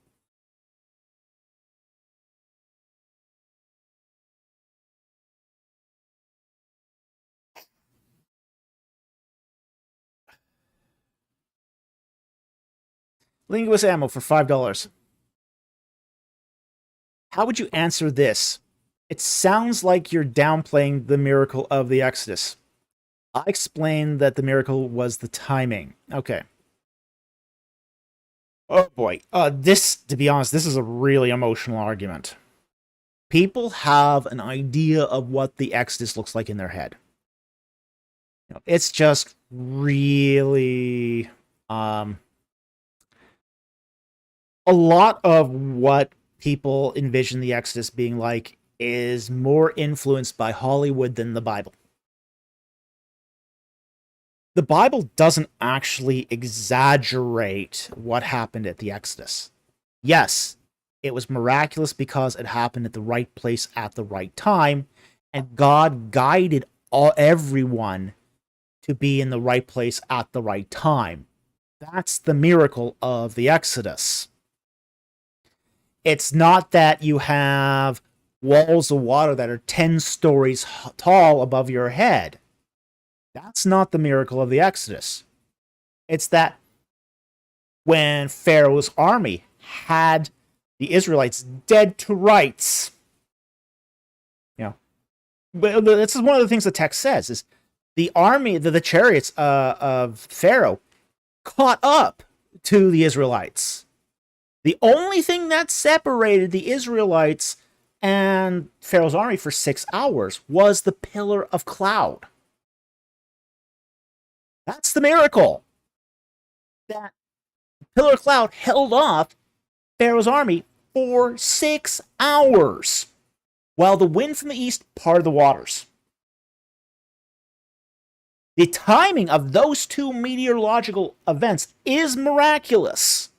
Linguist ammo for $5. How would you answer this? It sounds like you're downplaying the miracle of the Exodus. I explained that the miracle was the timing. Okay. Oh boy. To be honest, this is a really emotional argument. People have an idea of what the Exodus looks like in their head. It's just really a lot of what people envision the Exodus being like is more influenced by Hollywood than the Bible. The Bible doesn't actually exaggerate what happened at the Exodus. Yes, it was miraculous because it happened at the right place at the right time, and God guided everyone to be in the right place at the right time. That's the miracle of the Exodus. It's not that you have walls of water that are 10 stories tall above your head. That's not the miracle of the Exodus. It's that when Pharaoh's army had the Israelites dead to rights, but this is one of the things the text says, is the army, the chariots of Pharaoh caught up to the Israelites. The only thing that separated the Israelites and Pharaoh's army for 6 hours was the pillar of cloud. That's the miracle. That pillar of cloud held off Pharaoh's army for 6 hours, while the wind from the east parted the waters. The timing of those two meteorological events is miraculous.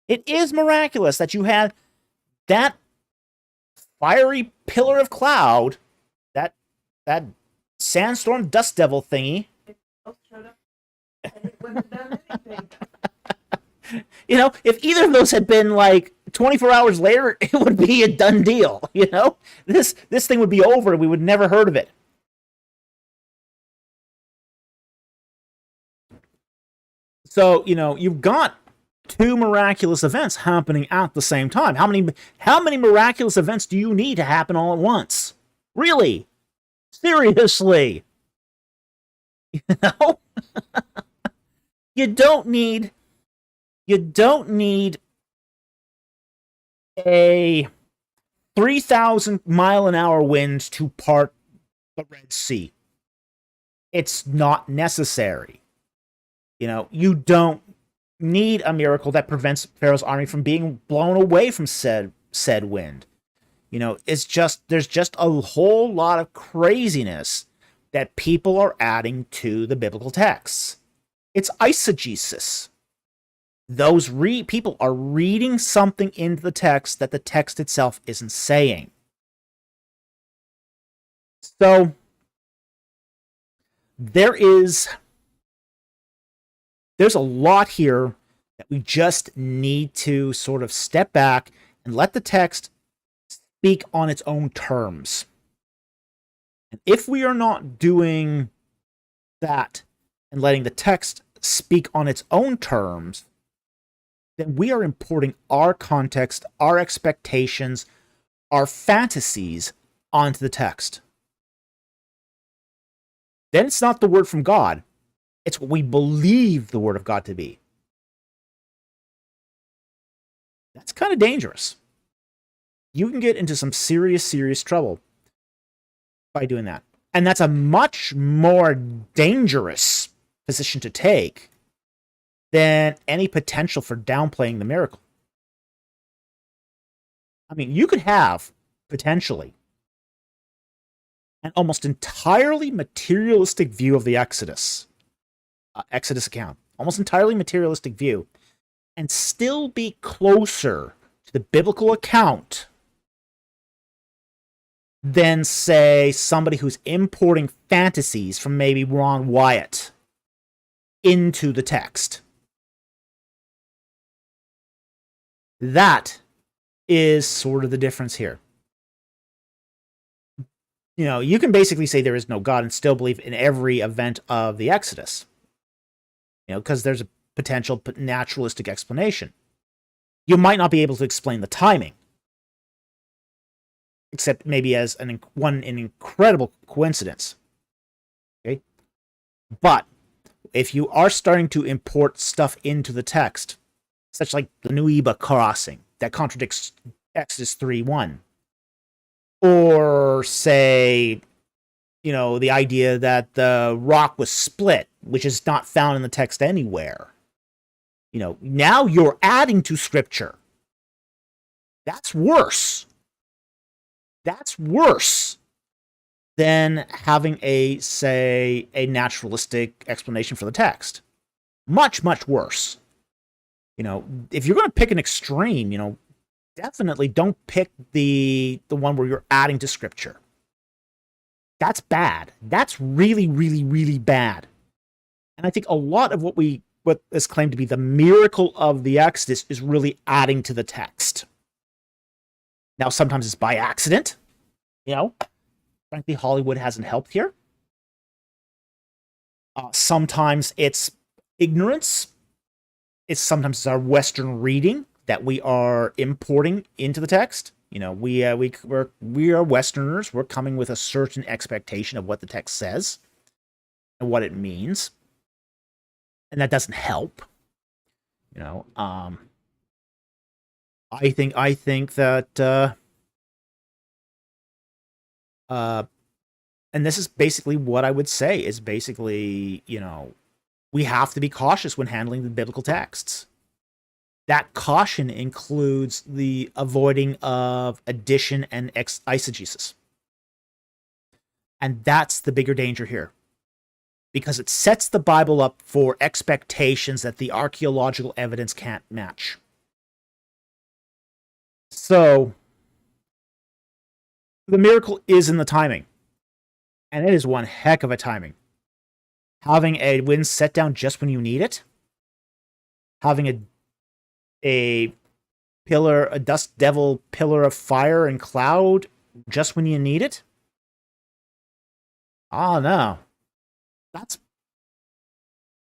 It is miraculous that you had that fiery pillar of cloud, that sandstorm dust devil thingy. If either of those had been like 24 hours later, it would be a done deal. This thing would be over and we would never heard of it. So, you've got two miraculous events happening at the same time. How many miraculous events do you need to happen all at once? Really? Seriously? You don't need a 3,000 mile an hour wind to part the Red Sea. It's not necessary. You don't need a miracle that prevents Pharaoh's army from being blown away from said wind. There's just a whole lot of craziness that people are adding to the biblical texts. It's eisegesis. Those people are reading something into the text that the text itself isn't saying. So there's a lot here that we just need to sort of step back and let the text speak on its own terms. And if we are not doing that and letting the text speak on its own terms, then we are importing our context, our expectations, our fantasies onto the text. Then it's not the word from God. It's what we believe the word of God to be. That's kind of dangerous. You can get into some serious, serious trouble by doing that. And that's a much more dangerous position to take than any potential for downplaying the miracle. I mean, you could have, potentially, an almost entirely materialistic view of the Exodus account, almost entirely materialistic view, and still be closer to the biblical account than, say, somebody who's importing fantasies from maybe Ron Wyatt into the text. That is sort of the difference here. You can basically say there is no God and still believe in every event of the Exodus. Because there's a potential naturalistic explanation. You might not be able to explain the timing, except maybe as an incredible coincidence. Okay? But if you are starting to import stuff into the text, such like the Nueba crossing that contradicts Exodus 3:1, or say, the idea that the rock was split, which is not found in the text anywhere. Now you're adding to Scripture. That's worse. That's worse than having a naturalistic explanation for the text. Much, much worse. If you're going to pick an extreme, definitely don't pick the one where you're adding to Scripture. That's bad. That's really, really, really bad. And I think a lot of what is claimed to be the miracle of the Exodus is really adding to the text. Now, sometimes it's by accident. Frankly, Hollywood hasn't helped here. Sometimes it's ignorance. Sometimes it's our Western reading that we are importing into the text. We are Westerners. We're coming with a certain expectation of what the text says and what it means, and that doesn't help. I think that and this is basically what I would say is basically, we have to be cautious when handling the biblical texts. That caution includes the avoiding of addition and exegesis. And that's the bigger danger here. Because it sets the Bible up for expectations that the archaeological evidence can't match. So, the miracle is in the timing. And it is one heck of a timing. Having a wind set down just when you need it. Having a dust devil pillar of fire and cloud just when you need it. Oh no.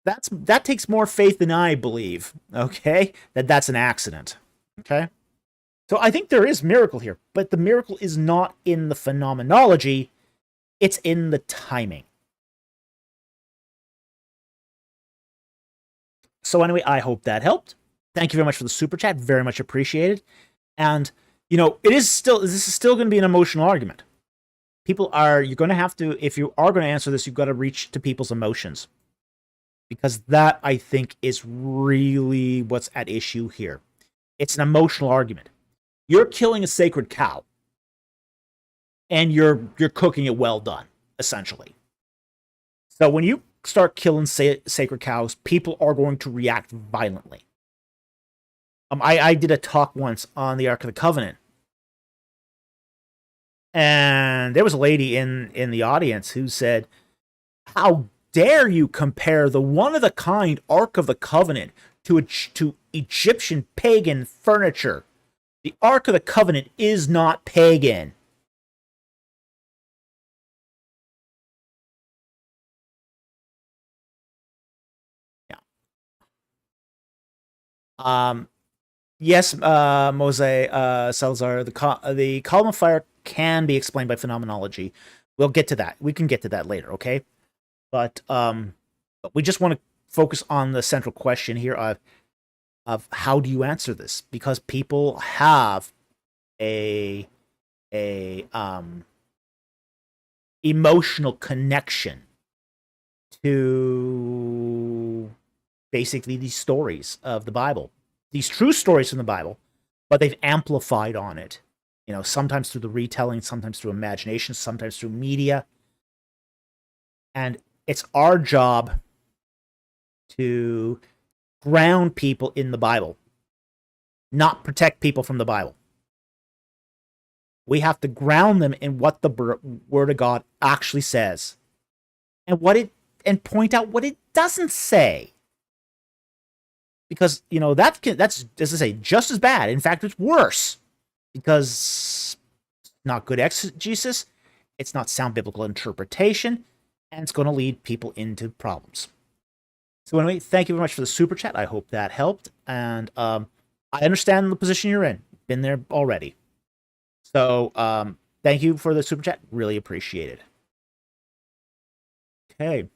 That takes more faith than I believe, okay? That's an accident. Okay? So I think there is miracle here, but the miracle is not in the phenomenology, it's in the timing. So anyway, I hope that helped. Thank you very much for the super chat. Very much appreciated. And, this is still going to be an emotional argument. You're going to have to, if you are going to answer this, you've got to reach to people's emotions. Because that, I think, is really what's at issue here. It's an emotional argument. You're killing a sacred cow. And you're cooking it well done, essentially. So when you start killing sacred cows, people are going to react violently. I did a talk once on the Ark of the Covenant, and there was a lady in the audience who said, "How dare you compare the one-of-the-kind Ark of the Covenant to Egyptian pagan furniture? The Ark of the Covenant is not pagan." Yeah. Yes, Mose Salazar, the column of fire can be explained by phenomenology. We'll get to that. We can get to that later, okay? But we just want to focus on the central question here of how do you answer this? Because people have a emotional connection to basically these stories of the Bible. These true stories from the Bible, but they've amplified on it. Sometimes through the retelling, sometimes through imagination, sometimes through media. And it's our job to ground people in the Bible, not protect people from the Bible. We have to ground them in what the Word of God actually says, and point out what it doesn't say. Because, that's, as I say, just as bad. In fact, it's worse. Because it's not good exegesis, it's not sound biblical interpretation, and it's going to lead people into problems. So anyway, thank you very much for the super chat. I hope that helped. And I understand the position you're in. Been there already. So thank you for the super chat. Really appreciate it. Okay.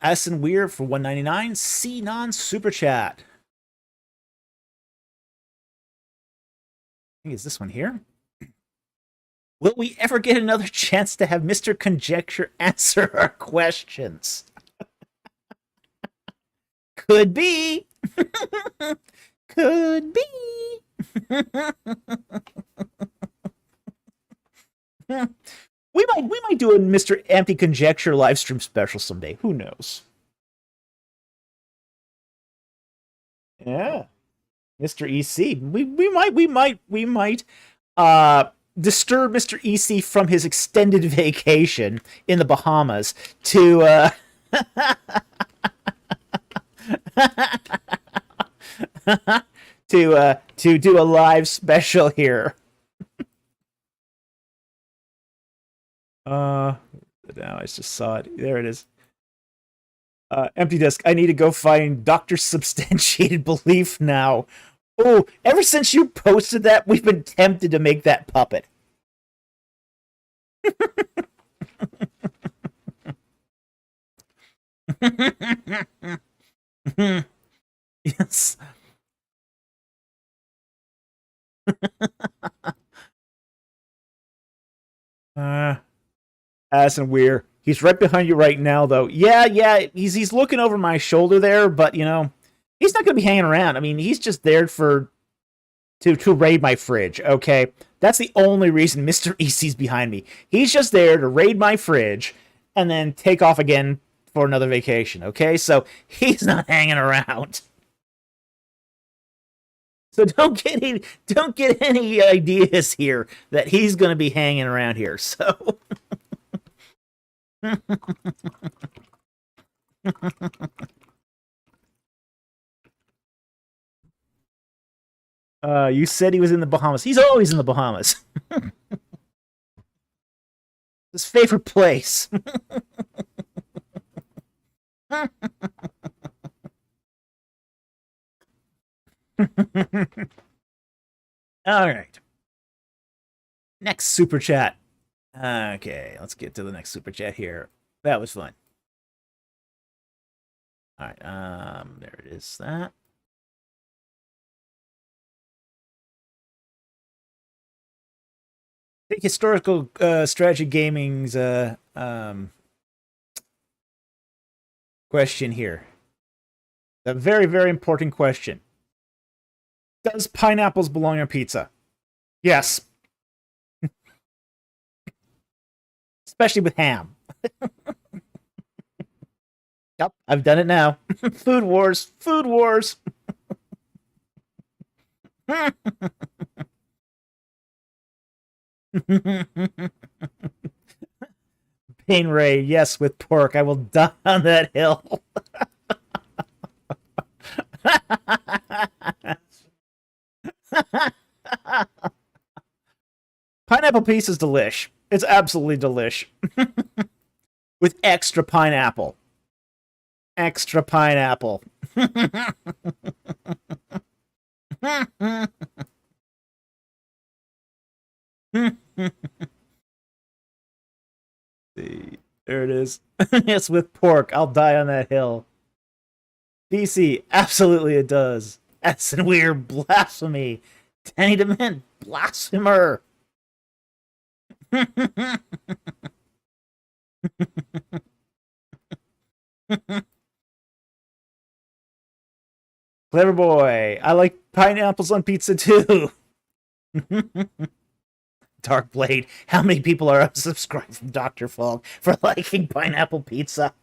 Addison Weir for $1.99. C non-super chat. I think it's this one here. Will we ever get another chance to have Mr. Conjecture answer our questions? Could be. Could be. We might do a Mr. Empty Conjecture live stream special someday. Who knows? Yeah. Mr. EC. We might disturb Mr. EC from his extended vacation in the Bahamas to do a live special here. Now I just saw it. There it is. Empty disk. I need to go find Dr. Substantiated Belief now. Oh, ever since you posted that, we've been tempted to make that puppet. Yes. Addison Weir. He's right behind you right now, though. Yeah. He's looking over my shoulder there, but you know, he's not going to be hanging around. I mean, he's just there to raid my fridge. Okay, that's the only reason Mr. EC's behind me. He's just there to raid my fridge and then take off again for another vacation. Okay, so he's not hanging around. So don't get any ideas here that he's going to be hanging around here. So. You said he was in the Bahamas. He's always in the Bahamas. His favorite place. All right. Next super chat. Okay, let's get to the next super chat here. That was fun. All right, there it is. That. I think historical strategy gaming's question here. A very, very important question. Does pineapples belong on pizza? Yes. Especially with ham. Yep, I've done it now. Food wars. Food wars. Pain Ray, yes, with pork. I will die on that hill. Pineapple piece is delish. It's absolutely delish. With extra pineapple. Extra pineapple. See, there it is. Yes, with pork. I'll die on that hill. BC, absolutely it does. That's a weird blasphemy. Danny DeMint, blasphemer. Clever boy. I like pineapples on pizza too. Dark Blade. How many people are unsubscribed from Dr. Falk for liking pineapple pizza?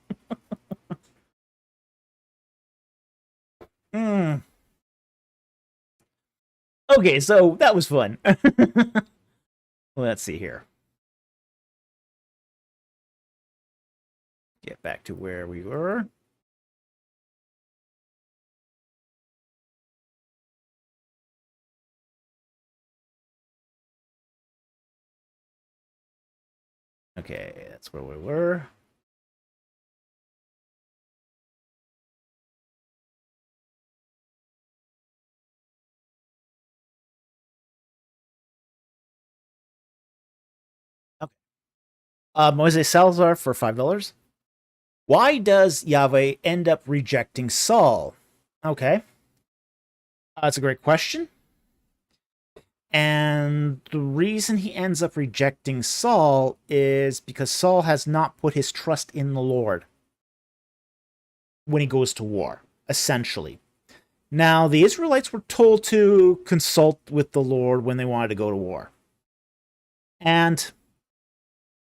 Okay, so that was fun. Let's see here. Get back to where we were. Okay, that's where we were. Okay. Moise Salazar for $5. Why does Yahweh end up rejecting Saul? Okay. That's a great question. And the reason he ends up rejecting Saul is because Saul has not put his trust in the Lord when he goes to war, essentially. Now, the Israelites were told to consult with the Lord when they wanted to go to war. And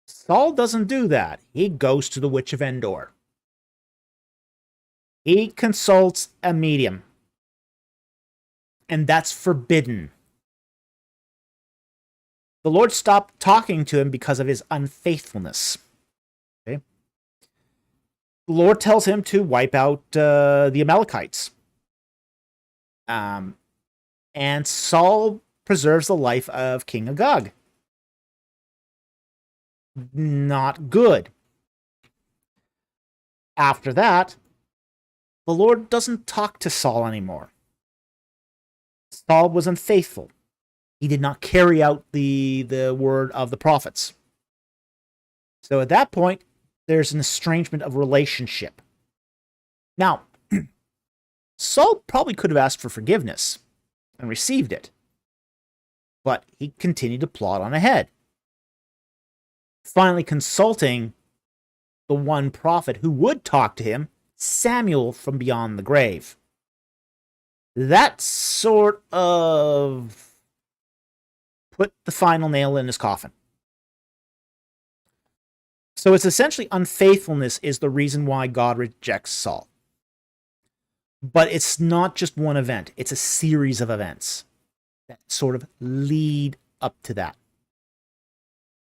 Saul doesn't do that. He goes to the Witch of Endor. He consults a medium. and that's forbidden. The Lord stopped talking to him because of his unfaithfulness. Okay? The Lord tells him to wipe out the Amalekites. And Saul preserves the life of King Agag. Not good. After that, the Lord doesn't talk to Saul anymore. Saul was unfaithful. He did not carry out the word of the prophets. So at that point, there's an estrangement of relationship. Now, Saul probably could have asked for forgiveness and received it, but he continued to plod on ahead, finally consulting the one prophet who would talk to him, Samuel from beyond the grave. That sort of put the final nail in his coffin. So it's essentially unfaithfulness is the reason why God rejects Saul. But it's not just one event. It's a series of events that sort of lead up to that.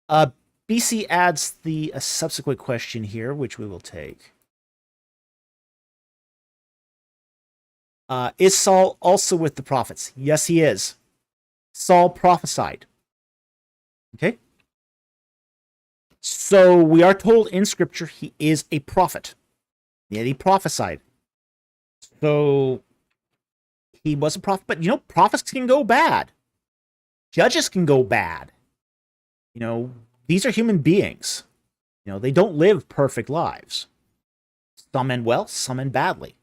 BC adds a subsequent question here, which we will take. Is Saul also with the prophets? Yes, he is. Saul prophesied. Okay? So we are told in Scripture he is a prophet. Yet he prophesied. So he was a prophet. But, prophets can go bad. Judges can go bad. These are human beings. They don't live perfect lives. Some end well, some end badly.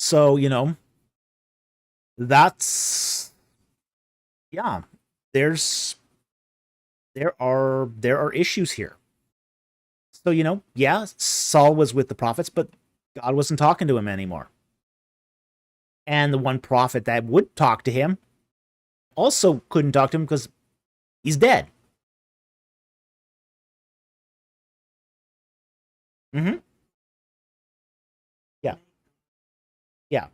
So, that's, yeah, there are issues here. So, yeah, Saul was with the prophets, but God wasn't talking to him anymore. And the one prophet that would talk to him also couldn't talk to him because he's dead. Mm-hmm. Yeah. Yeah.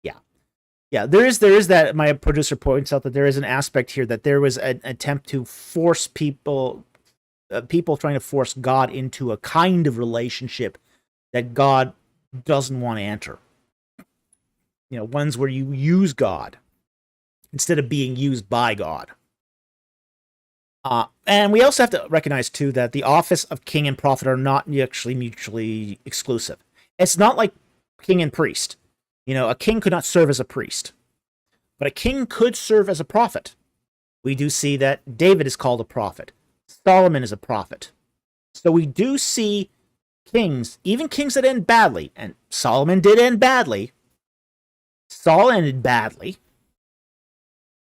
Yeah. Yeah. There is that. My producer points out that there is an aspect here that there was an attempt to force people trying to force God into a kind of relationship that God doesn't want to enter. Ones where you use God instead of being used by God. And we also have to recognize, too, that the office of king and prophet are not actually mutually exclusive. It's not like king and priest. A king could not serve as a priest, but a king could serve as a prophet. We do see that David is called a prophet. Solomon is a prophet. So we do see kings, even kings that end badly, and Solomon did end badly. Saul ended badly.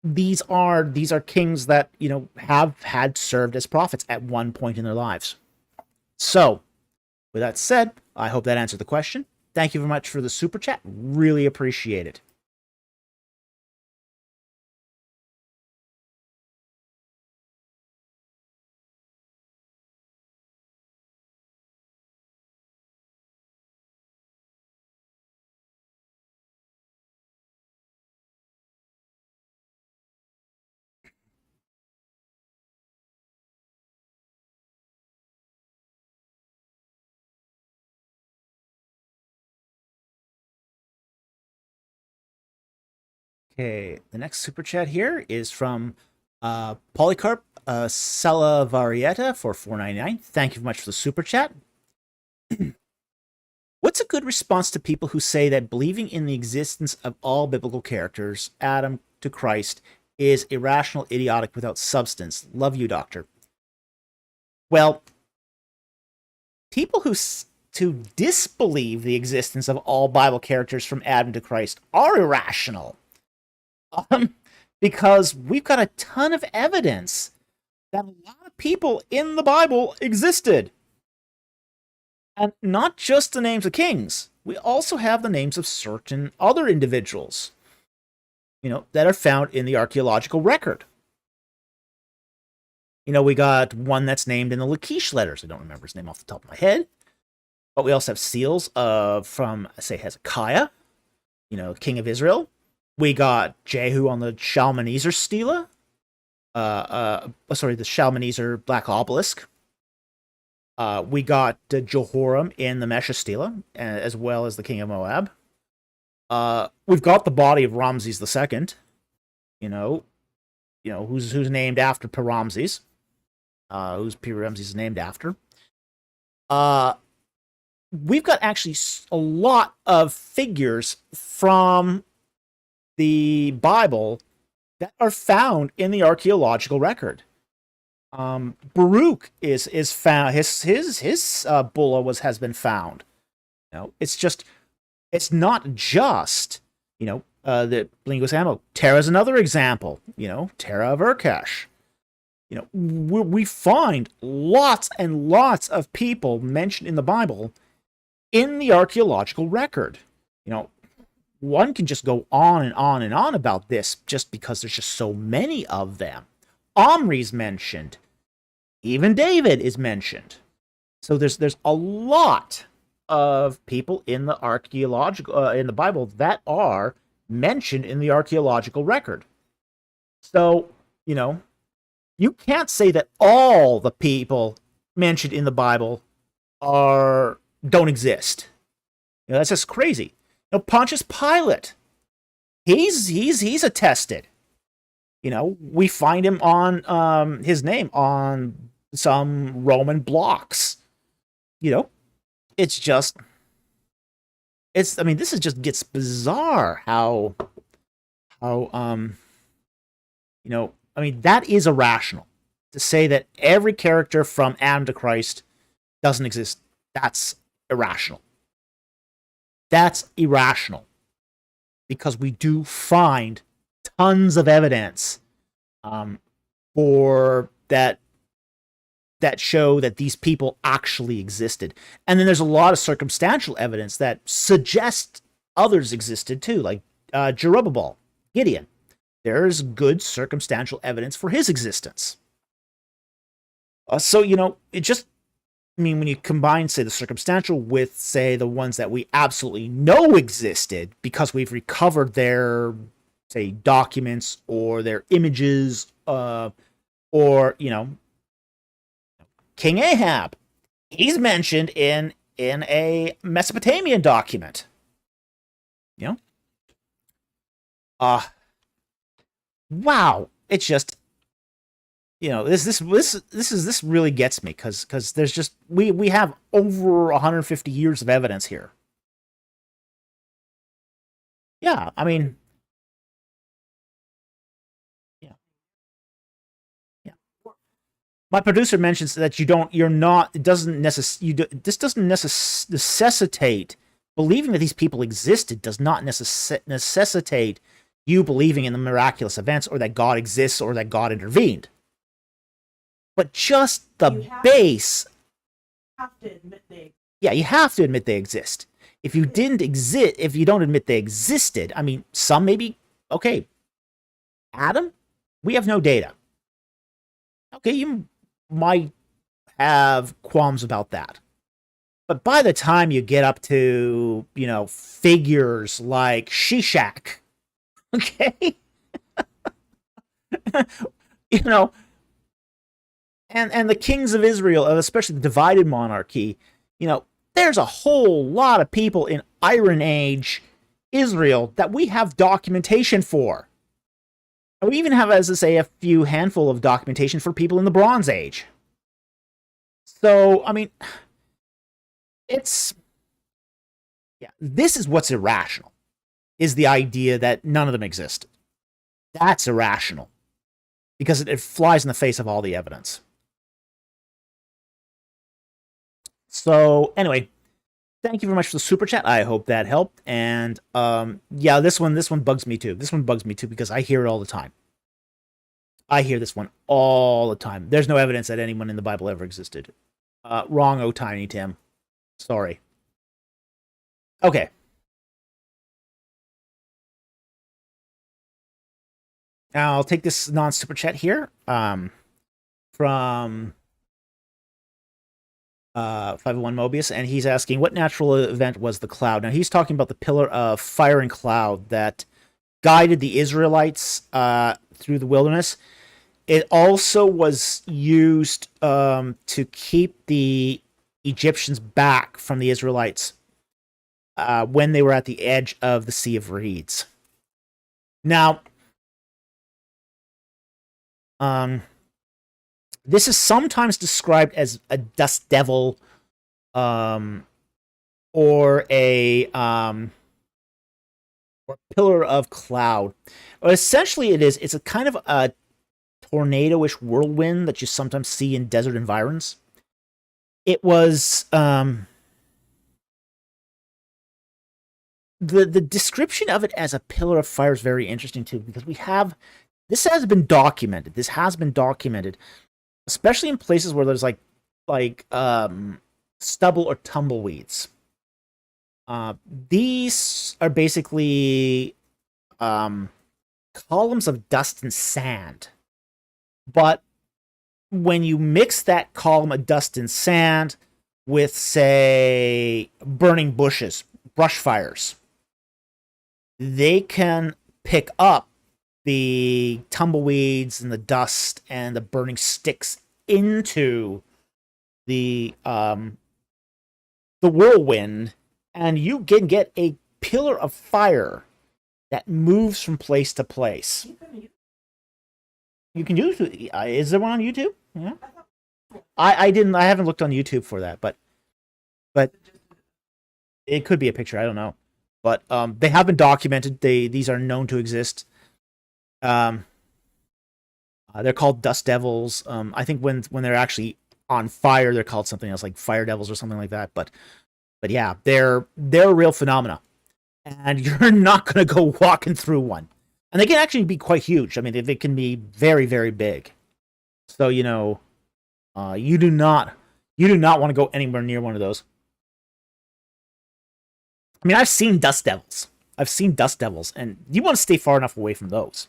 These are kings that, have had served as prophets at one point in their lives. So, with that said, I hope that answered the question. Thank you very much for the super chat. Really appreciate it. Okay, the next super chat here is from Polycarp Salavarieta for $4.99. Thank you very much for the super chat. What's a good response to people who say that believing in the existence of all biblical characters, Adam to Christ, is irrational, idiotic, without substance? Love you, Doctor. Well, people who disbelieve the existence of all Bible characters from Adam to Christ are irrational. Because we've got a ton of evidence that a lot of people in the Bible existed. And not just the names of kings. We also have the names of certain other individuals, that are found in the archaeological record. We got one that's named in the Lachish letters. I don't remember his name off the top of my head. But we also have seals from, say, Hezekiah, king of Israel. We got Jehu on the Shalmaneser stela. The Shalmaneser black obelisk. We got Jehoram in the Mesha stela, as well as the king of Moab. We've got the body of Ramses II. Who's named after Ramses. Who's Ramses is named after. We've got actually a lot of figures from the Bible that are found in the archaeological record. Baruch is found. His bulla has been found. It's not just the linguistic ammo. Terah's another example. Terah of Urkesh. We find lots and lots of people mentioned in the Bible in the archaeological record. One can just go on and on and on about this just because there's just so many of them. Omri's mentioned. Even David is mentioned. So there's a lot of people in the archaeological in the Bible that are mentioned in the archaeological record. So, you can't say that all the people mentioned in the Bible don't exist. That's just crazy. Pontius Pilate, he's attested. We find him on his name on some Roman blocks. This gets bizarre how that is irrational. To say that every character from Adam to Christ doesn't exist, that's irrational. That's irrational. Because we do find tons of evidence for that show that these people actually existed. And then there's a lot of circumstantial evidence that suggests others existed too, like Jerubbaal, Gideon. There's good circumstantial evidence for his existence. When you combine, say, the circumstantial with, say, the ones that we absolutely know existed because we've recovered their, say, documents or their images, or, King Ahab. He's mentioned in a Mesopotamian document. Wow. It's just, this really gets me because there's just we have over 150 years of evidence here. Yeah, yeah, yeah. My producer mentions that this doesn't necessitate believing that these people existed does not necessitate you believing in the miraculous events or that God exists or that God intervened. But just the base. You have to admit they exist. If you don't admit they existed, some maybe, okay, Adam, we have no data. Okay, you might have qualms about that. But by the time you get up to, figures like Shishak, okay, and the kings of Israel, especially the divided monarchy, there's a whole lot of people in Iron Age Israel that we have documentation for. And we even have, as I say, a handful of documentation for people in the Bronze Age. So, this is what's irrational, is the idea that none of them exist. That's irrational. Because it flies in the face of all the evidence. So, anyway, thank you very much for the super chat. I hope that helped. And, this one bugs me too. This one bugs me too because I hear it all the time. I hear this one all the time. There's no evidence that anyone in the Bible ever existed. Wrong, oh Tiny Tim. Sorry. Okay. Now I'll take this non-super chat here. From 501 Mobius, and he's asking what natural event was the cloud. Now he's talking about the pillar of fire and cloud that guided the Israelites through the wilderness. It also was used to keep the Egyptians back from the Israelites when they were at the edge of the Sea of Reeds. Now, this is sometimes described as a dust devil, or a pillar of cloud. But essentially, it's a kind of a tornado-ish whirlwind that you sometimes see in desert environs. It was the description of it as a pillar of fire is very interesting too, because this has been documented. This has been documented, especially in places where there's like stubble or tumbleweeds. These are basically columns of dust and sand. But when you mix that column of dust and sand with, say, burning bushes, brush fires, they can pick up the tumbleweeds and the dust and the burning sticks into the whirlwind, and you can get a pillar of fire that moves from place to place. You can do it. Is there one on YouTube? Yeah. I haven't looked on YouTube for that, but it could be a picture. I don't know. But they have been documented. These are known to exist. They're called dust devils. I think when they're actually on fire, they're called something else, like fire devils or something like that. But yeah, they're a real phenomena, and you're not going to go walking through one. And they can actually be quite huge. I mean, they can be very, very big. So, you do not want to go anywhere near one of those. I mean, I've seen dust devils, and you want to stay far enough away from those.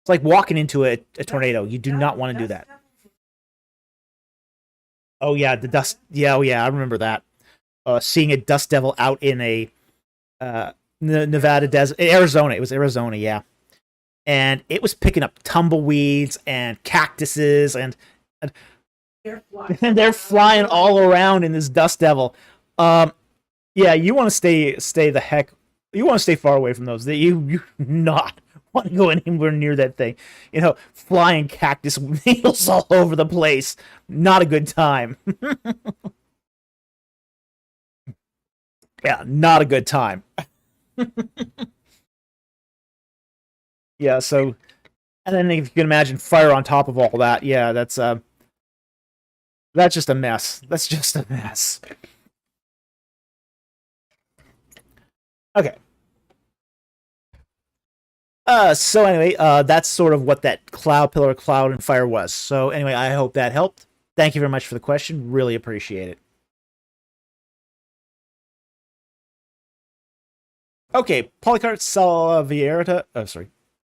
It's like walking into a tornado. You do not want to do that. Oh yeah, the dust. Yeah, oh yeah, I remember that. Seeing a dust devil out in a Nevada desert, Arizona. It was Arizona, yeah. And it was picking up tumbleweeds and cactuses, and they're flying all around in this dust devil. Yeah, you want to stay the heck. You want to stay far away from those. You not want to go anywhere near that thing. Flying cactus needles all over the place. Not a good time. Yeah, not a good time. Yeah, so, and then if you can imagine fire on top of all that, yeah, that's just a mess. That's just a mess. Okay. So anyway, that's sort of what that pillar of cloud and fire was. So anyway, I hope that helped. Thank you very much for the question. Really appreciate it. Okay, Polycart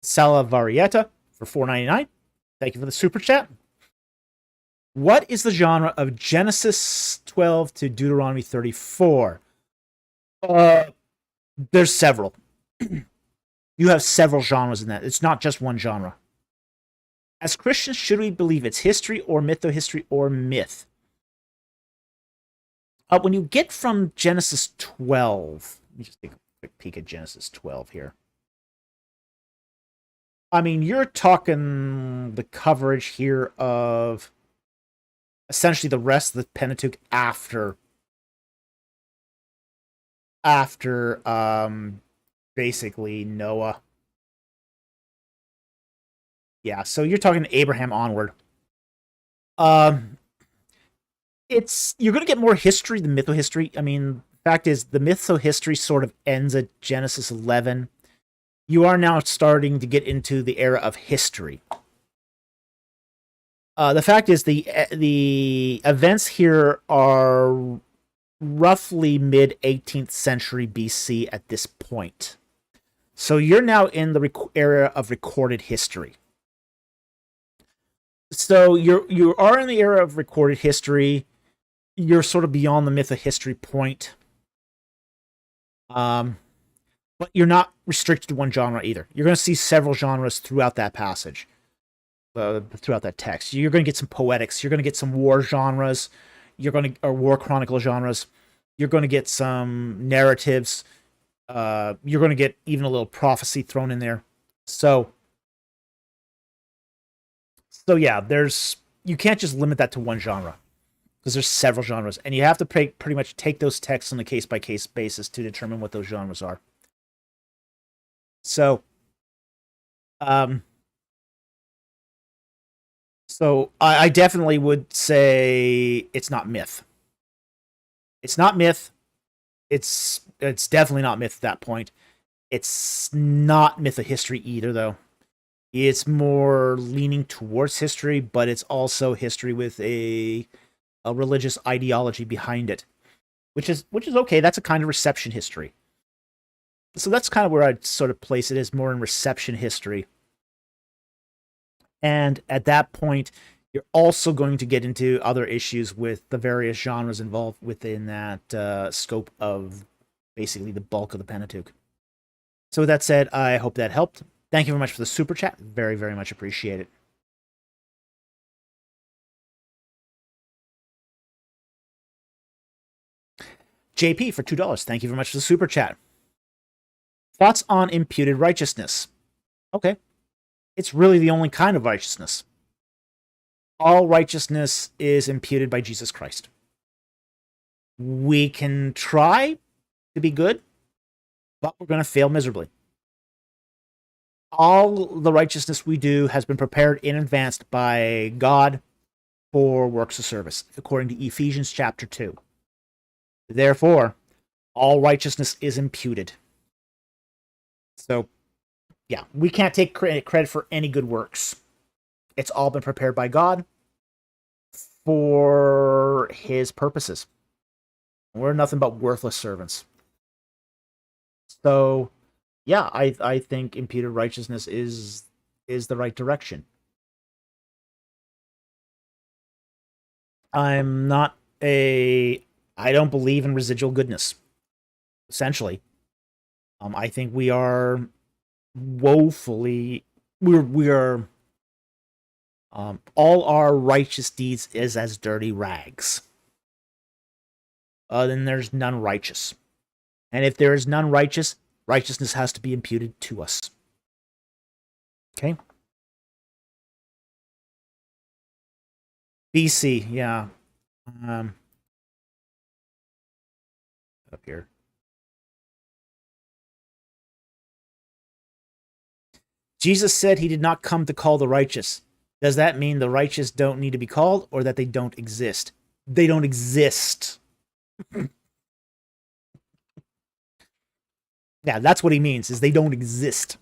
Salavarieta for $4.99. Thank you for the super chat. What is the genre of Genesis 12 to Deuteronomy 34? There's several. You have several genres in that. It's not just one genre. As Christians, should we believe it's history or mytho-history or myth? When you get from Genesis 12, let me just take a quick peek at Genesis 12 here. I mean, you're talking the coverage here of essentially the rest of the Pentateuch after basically Noah. Yeah, so you're talking Abraham onward. You're going to get more history than mytho-history. I mean, the fact is, the mytho-history sort of ends at Genesis 11. You are now starting to get into the era of history. The fact is, the events here are roughly mid-18th century BC at this point. So you're now in the era of recorded history. So you are in the era of recorded history. you're sort of beyond the myth of history point. But you're not restricted to one genre either. You're going to see several genres throughout that passage, throughout that text. You're going to get some poetics. You're going to get some war genres. Or war chronicle genres. You're going to get some narratives. You're going to get even a little prophecy thrown in there. So yeah, you can't just limit that to one genre because there's several genres, and you have to pretty much take those texts on a case by case basis to determine what those genres are. So, I definitely would say it's not myth. It's not myth. It's definitely not myth at that point. It's not myth of history either, though. It's more leaning towards history, but it's also history with a religious ideology behind it, which is okay. That's a kind of reception history. So that's kind of where I'd sort of place it, as more in reception history. And at that point, you're also going to get into other issues with the various genres involved within that scope of basically the bulk of the Pentateuch. So with that said, I hope that helped. Thank you very much for the super chat. Very, very much appreciate it. JP for $2. Thank you very much for the super chat. Thoughts on imputed righteousness? Okay. It's really the only kind of righteousness. All righteousness is imputed by Jesus Christ. We can try to be good, but we're going to fail miserably. All the righteousness we do has been prepared in advance by God for works of service, according to Ephesians chapter 2. Therefore, all righteousness is imputed. So, yeah, we can't take credit for any good works. It's all been prepared by God for his purposes. We're nothing but worthless servants. So, yeah, I think imputed righteousness is the right direction. I don't believe in residual goodness. Essentially, I think we are woefully we are all our righteous deeds is as dirty rags. Then there's none righteous, and if there is none righteous, righteousness has to be imputed to us. Okay. BC, yeah. Up here. Jesus said he did not come to call the righteous. Does that mean the righteous don't need to be called, or that they don't exist? They don't exist. Yeah, that's what he means, is they don't exist.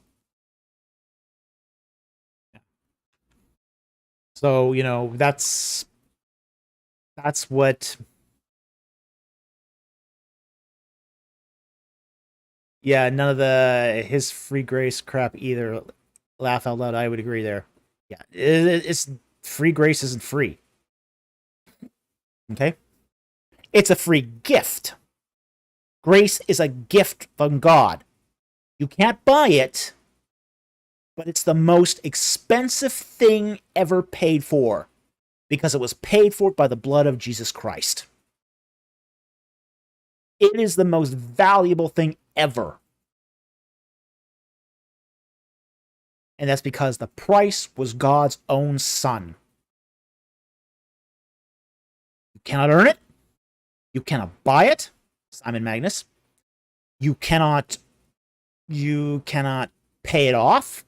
So, that's what... Yeah, none of his free grace crap either. Laugh out loud, I would agree there. Yeah, it's free grace isn't free. Okay? It's a free gift. Grace is a gift from God. You can't buy it, but it's the most expensive thing ever paid for, because it was paid for by the blood of Jesus Christ. It is the most valuable thing ever. And that's because the price was God's own Son. You cannot earn it. You cannot buy it. Simon Magnus. You cannot pay it off.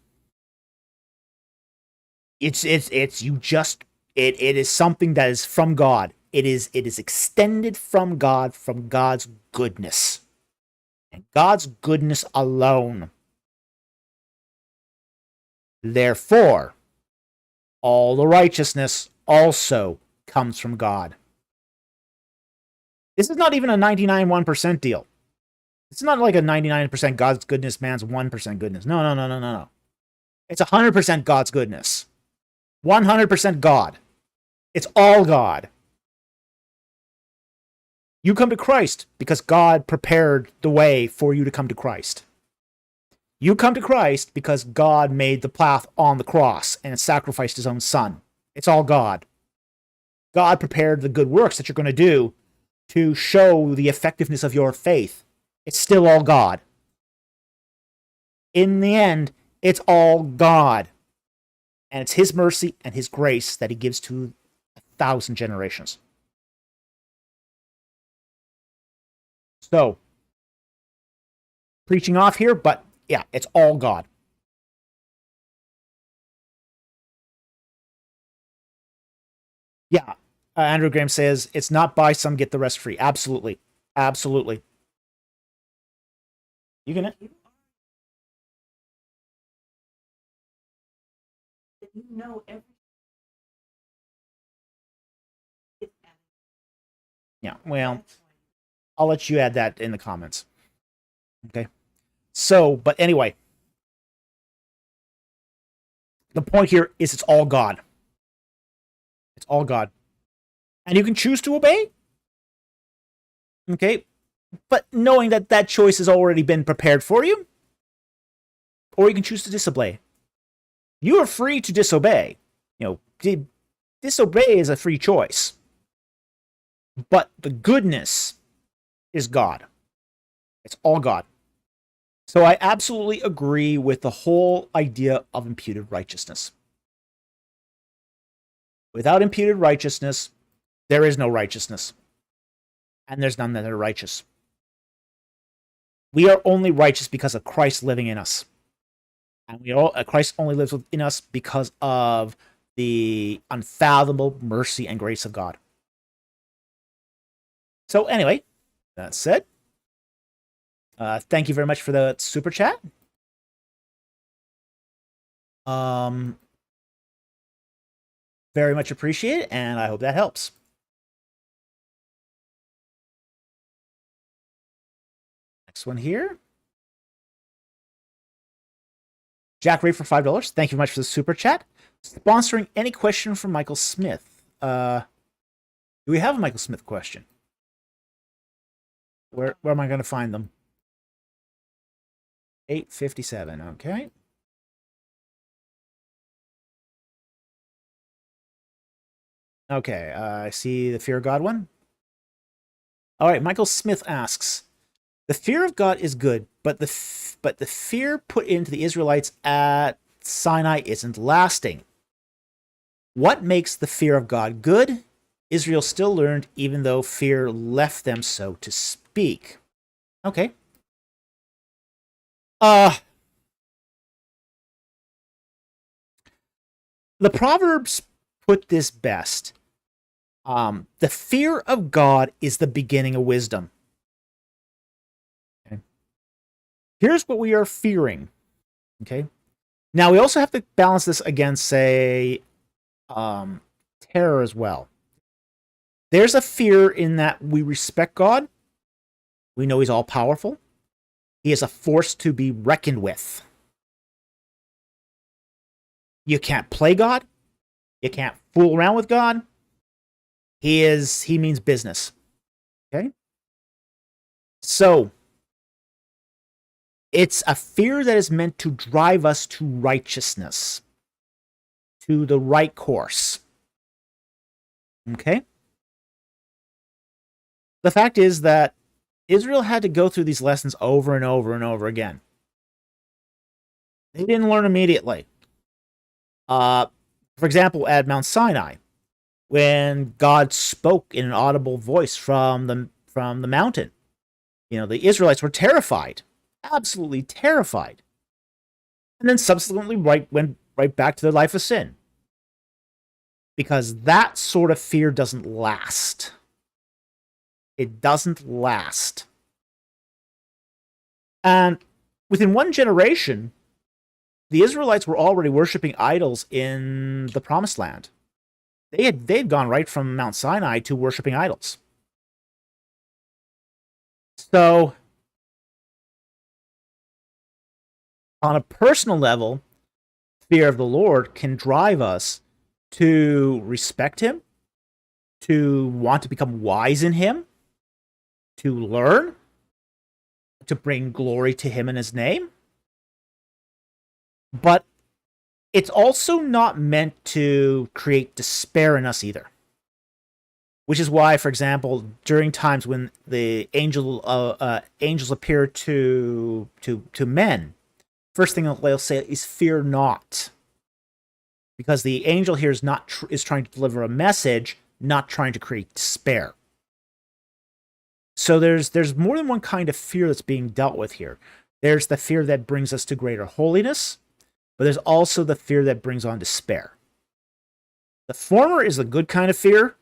It is something that is from God. It is extended from God, from God's goodness. And God's goodness alone. Therefore, all the righteousness also comes from God. This is not even a 99.1% deal. It's not like a 99% God's goodness, man's 1% goodness. No. It's 100% God's goodness. 100% God. It's all God. You come to Christ because God prepared the way for you to come to Christ. You come to Christ because God made the path on the cross and sacrificed his own son. It's all God. God prepared the good works that you're going to do to show the effectiveness of your faith. It's still all God. In the end, it's all God. And it's his mercy and his grace that he gives to 1,000 generations. So, preaching off here, but yeah, it's all God. Yeah, Andrew Graham says, it's not buy some, get the rest free. Absolutely. Absolutely. You can... Yeah, well, I'll let you add that in the comments. Okay. So, but anyway, the point here is it's all God. It's all God. And you can choose to obey. Okay. But knowing that that choice has already been prepared for you. Or you can choose to disobey. You are free to disobey. You know, disobey is a free choice. But the goodness is God. It's all God. So I absolutely agree with the whole idea of imputed righteousness. Without imputed righteousness, there is no righteousness. And there's none that are righteous. We are only righteous because of Christ living in us. And Christ only lives within us because of the unfathomable mercy and grace of God. So anyway, that said, thank you very much for the super chat. Very much appreciated, and I hope that helps. Next one here. Jack Ray for $5. Thank you very much for the super chat. Sponsoring any question from Michael Smith. Do we have a Michael Smith question? Where am I going to find them? 857. Okay. Okay. I see the fear of God one. All right. Michael Smith asks, the fear of God is good, but the fear put into the Israelites at Sinai isn't lasting. What makes the fear of God good? Israel still learned, even though fear left them, so to speak. Okay. The Proverbs put this best. The fear of God is the beginning of wisdom. Okay. Here's what we are fearing. Okay. Now we also have to balance this against, say, terror as well. There's a fear in that we respect God. We know he's all powerful. He is a force to be reckoned with. You can't play God. You can't fool around with God. He means business. Okay? So, it's a fear that is meant to drive us to righteousness, to the right course. Okay? The fact is that Israel had to go through these lessons over and over and over again. They didn't learn immediately. For example, at Mount Sinai, when God spoke in an audible voice from the mountain, the Israelites were terrified, absolutely terrified, and then subsequently went right back to their life of sin, because that sort of fear doesn't last. It doesn't last. And within one generation, the Israelites were already worshiping idols in the Promised Land. They'd gone right from Mount Sinai to worshiping idols. So, on a personal level, fear of the Lord can drive us to respect him, to want to become wise in him, to learn, to bring glory to him and his name. But it's also not meant to create despair in us either. Which is why, for example, during times when the angels appear to men, first thing they'll say is "Fear not," because the angel here is trying to deliver a message, not trying to create despair. So there's more than one kind of fear that's being dealt with here. There's the fear that brings us to greater holiness, but there's also the fear that brings on despair. The former is the good kind of fear.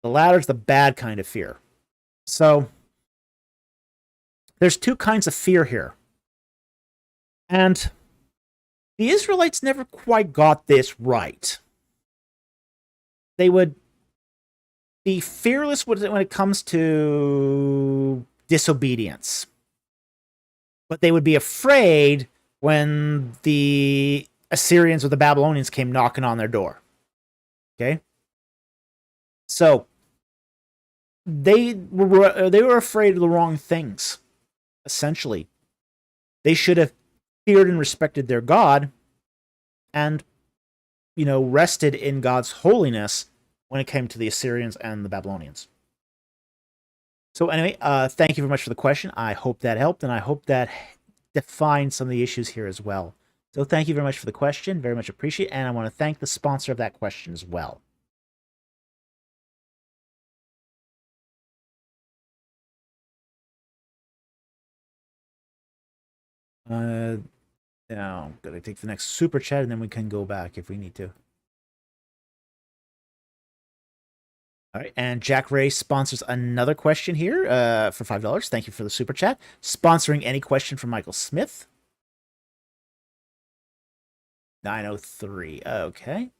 The latter is the bad kind of fear. So there's two kinds of fear here. And the Israelites never quite got this right. They would be fearless when it comes to disobedience. But they would be afraid when the Assyrians or the Babylonians came knocking on their door. Okay? So they were afraid of the wrong things, essentially. They should have feared and respected their God and, rested in God's holiness when it came to the Assyrians and the Babylonians. So anyway, thank you very much for the question. I hope that helped, and I hope that defined some of the issues here as well. So thank you very much for the question. Very much appreciate it, and I want to thank the sponsor of that question as well. Now I'm gonna take the next super chat and then we can go back if we need to. All right, and Jack Ray sponsors another question here for $5. Thank you for the super chat. Sponsoring any question from Michael Smith. 903. Okay.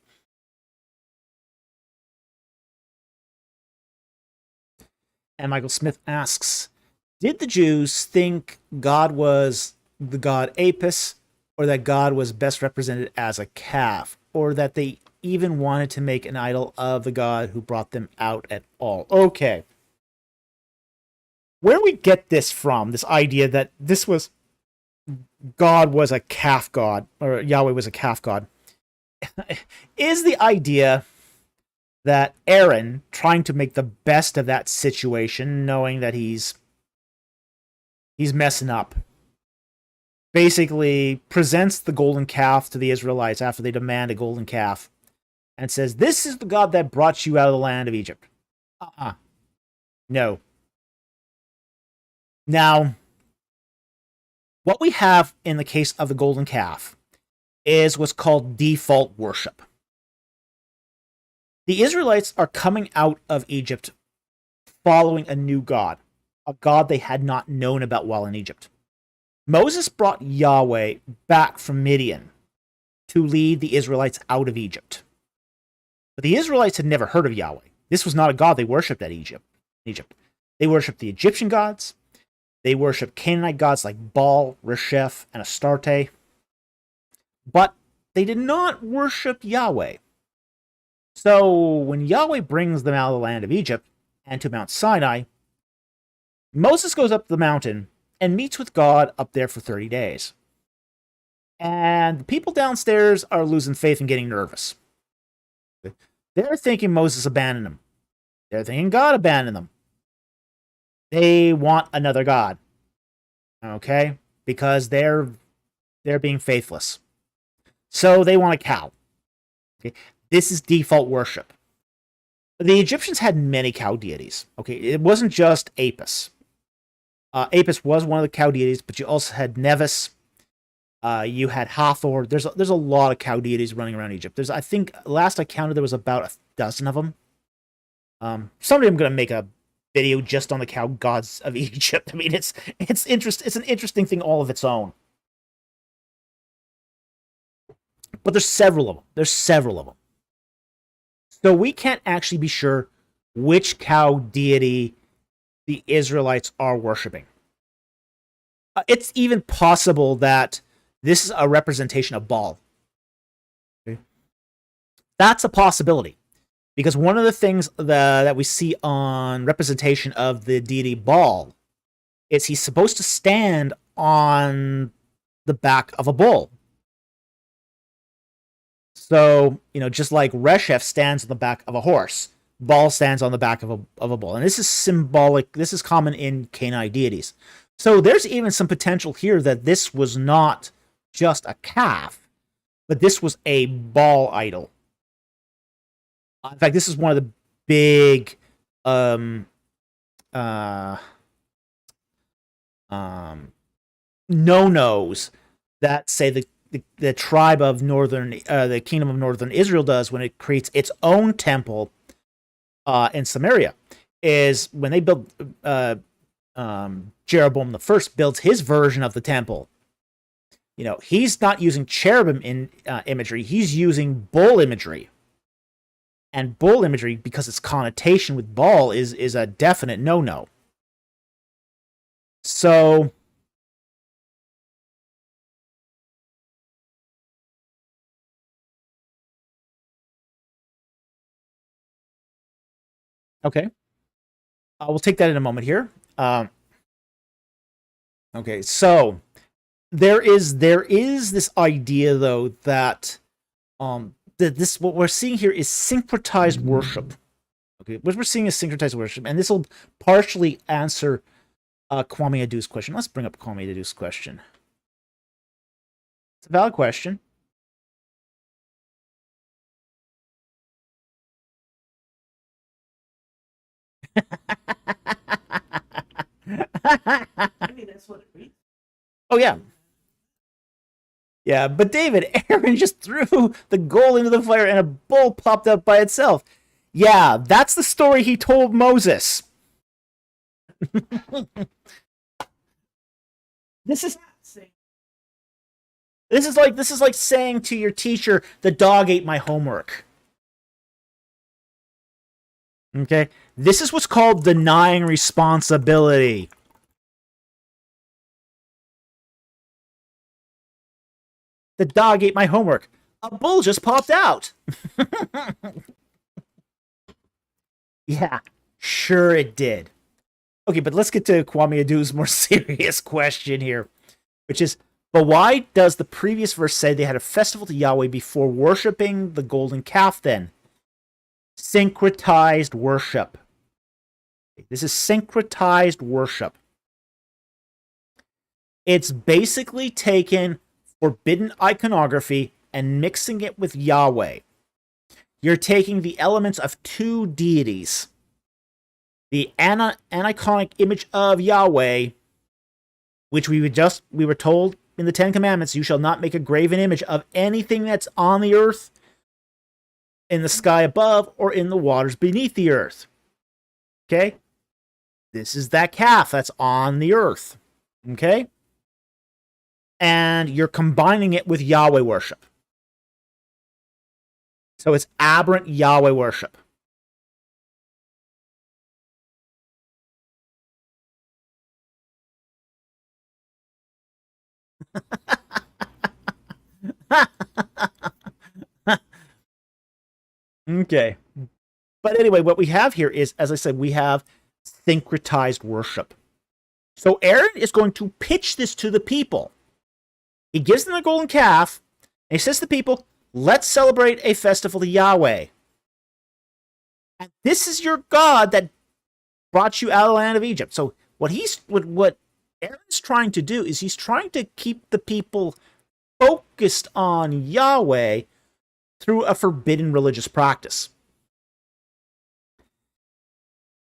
And Michael Smith asks, did the Jews think God was the god Apis, or that God was best represented as a calf, or that they even wanted to make an idol of the God who brought them out at all? Okay. Where we get this from, this idea that God was a calf god, or Yahweh was a calf god, is the idea that Aaron, trying to make the best of that situation, knowing that he's messing up, basically presents the golden calf to the Israelites after they demand a golden calf and says, this is the God that brought you out of the land of Egypt. No. Now, what we have in the case of the golden calf is what's called default worship. The Israelites are coming out of Egypt following a new God, a God they had not known about while in Egypt. Moses brought Yahweh back from Midian to lead the Israelites out of Egypt. But the Israelites had never heard of Yahweh. This was not a God they worshipped at Egypt. They worshipped the Egyptian gods. They worshipped Canaanite gods like Baal, Resheph, and Astarte. But they did not worship Yahweh. So when Yahweh brings them out of the land of Egypt and to Mount Sinai, Moses goes up the mountain and meets with God up there for 30 days. And the people downstairs are losing faith and getting nervous. They're thinking Moses abandoned them. They're thinking God abandoned them. They want another God. Okay? Because they're being faithless. So they want a cow. Okay? This is default worship. The Egyptians had many cow deities. Okay? It wasn't just Apis. Apis was one of the cow deities, but you also had Nevis. You had Hathor. There's a lot of cow deities running around Egypt. I think last I counted there was about a dozen of them. Someday I'm going to make a video just on the cow gods of Egypt. I mean, it's an interesting thing all of its own. But there's several of them. So we can't actually be sure which cow deity the Israelites are worshiping. It's even possible that this is a representation of Baal. Okay. That's a possibility. Because one of the things that we see on representation of the deity Baal is he's supposed to stand on the back of a bull. So, just like Reshef stands on the back of a horse, Baal stands on the back of a bull. And this is symbolic. This is common in Canaanite deities. So there's even some potential here that this was not just a calf, but this was a Baal idol. In fact, this is one of the big no-nos that, say, the tribe of the kingdom of northern Israel does when it creates its own temple in Samaria, is when they build Jeroboam the First builds his version of the temple. He's not using cherubim in imagery; he's using bull imagery. And bull imagery, because its connotation with Baal, is a definite no-no. So, okay, we'll take that in a moment here. Okay, so there is this idea, though, that what we're seeing here is syncretized worship. Okay, what we're seeing is syncretized worship, and this will partially answer Kwame Adu's question. Let's bring up Kwame Adu's question. It's a valid question. That's what it means. Oh, yeah. Yeah, but David, Aaron just threw the gold into the fire and a bull popped up by itself. Yeah, that's the story he told Moses. This is like saying to your teacher, the dog ate my homework. Okay? This is what's called denying responsibility. The dog ate my homework. A bull just popped out. Yeah, sure it did. Okay, but let's get to Kwame Adu's more serious question here, which is, but why does the previous verse say they had a festival to Yahweh before worshipping the golden calf then? Syncretized worship. This is syncretized worship. It's basically taken forbidden iconography and mixing it with Yahweh. You're taking the elements of two deities. The aniconic image of Yahweh, which we were told in the Ten Commandments, you shall not make a graven image of anything that's on the earth, in the sky above, or in the waters beneath the earth. Okay? This is that calf that's on the earth. Okay? And you're combining it with Yahweh worship. So it's aberrant Yahweh worship. Okay. But anyway, what we have here is, as I said, we have syncretized worship. So Aaron is going to pitch this to the people. He gives them the golden calf, and he says to the people, let's celebrate a festival to Yahweh. And this is your God that brought you out of the land of Egypt. So what Aaron's trying to do is he's trying to keep the people focused on Yahweh through a forbidden religious practice.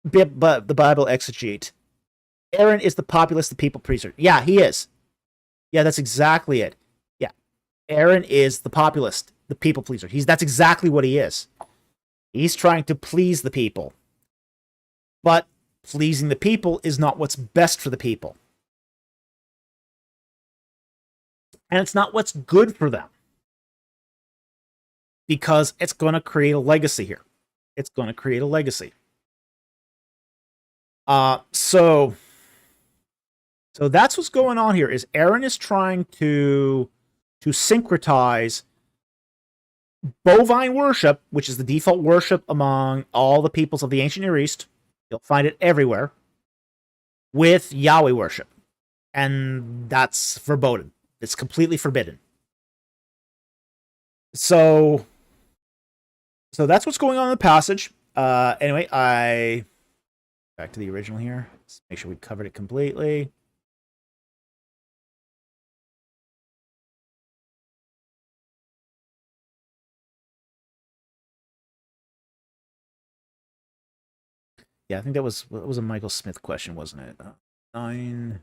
But the Bible exegete. Aaron is the populist, the people pleaser. Yeah, he is. Yeah, that's exactly it. Yeah. Aaron is the populist, the people pleaser. That's exactly what he is. He's trying to please the people. But pleasing the people is not what's best for the people. And it's not what's good for them. Because it's going to create a legacy here. It's going to create a legacy. So that's what's going on here. Is Aaron is trying to syncretize bovine worship, which is the default worship among all the peoples of the ancient Near East. You'll find it everywhere. with Yahweh worship. And that's verboten. It's completely forbidden. So that's what's going on in the passage. Anyway, back to the original here. Let's make sure we covered it completely. Yeah, I think that was a Michael Smith question, wasn't it? 9.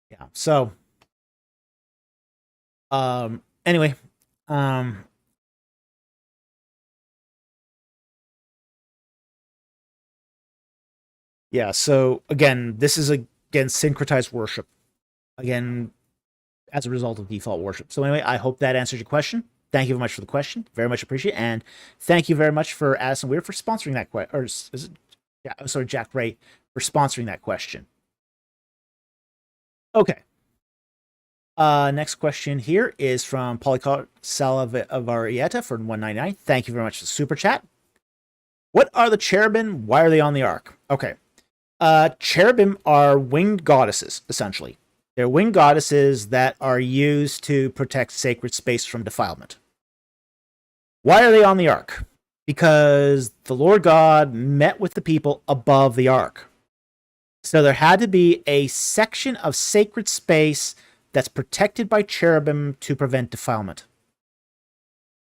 Yeah. So, anyway, yeah. So again, this is again syncretized worship. Again, as a result of default worship. So anyway, I hope that answers your question. Thank you very much for the question. Very much appreciate it. And thank you very much for Addison Weir for sponsoring that question. Or is it? Yeah, sorry, Jack Ray for sponsoring that question. Okay. Next question here is from Polycarp Salavarieta for 199. Thank you very much for the super chat. What are the cherubim? Why are they on the ark? Okay. Cherubim are winged goddesses, essentially. They're winged goddesses that are used to protect sacred space from defilement. Why are they on the ark? Because the Lord God met with the people above the ark. So there had to be a section of sacred space that's protected by cherubim to prevent defilement.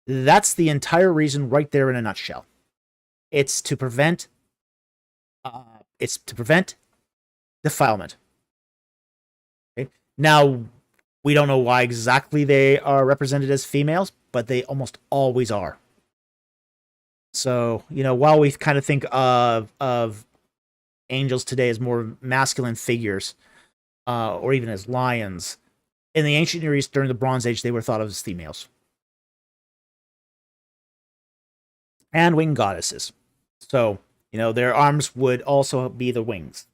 That's the entire reason right there in a nutshell. It's to prevent defilement. Okay? Now, we don't know why exactly they are represented as females, but they almost always are. So, while we kind of think of angels today as more masculine figures, or even as lions, in the ancient Near East during the Bronze Age, they were thought of as females. And winged goddesses. So, their arms would also be the wings.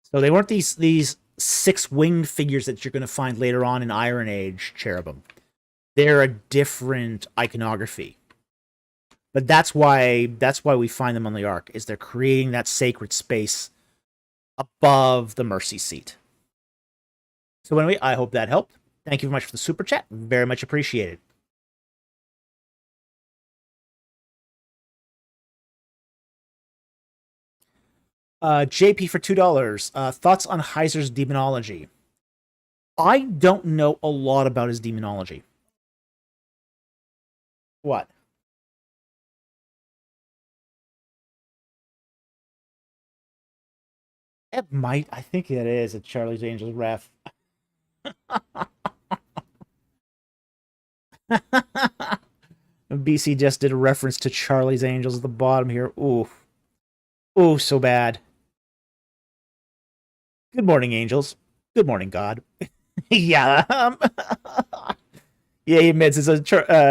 So they weren't these 6 winged figures that you're going to find later on in Iron Age cherubim. They're a different iconography. But that's why we find them on the ark, is they're creating that sacred space above the mercy seat. So anyway, I hope that helped. Thank you very much for the super chat. Very much appreciated. JP for $2. Thoughts on Heiser's demonology? I don't know a lot about his demonology. What? It might. I think it is a Charlie's Angels ref. BC just did a reference to Charlie's Angels at the bottom here. Ooh. Ooh, so bad. Good morning, angels. Good morning, God. Yeah. Yeah, he admits it's a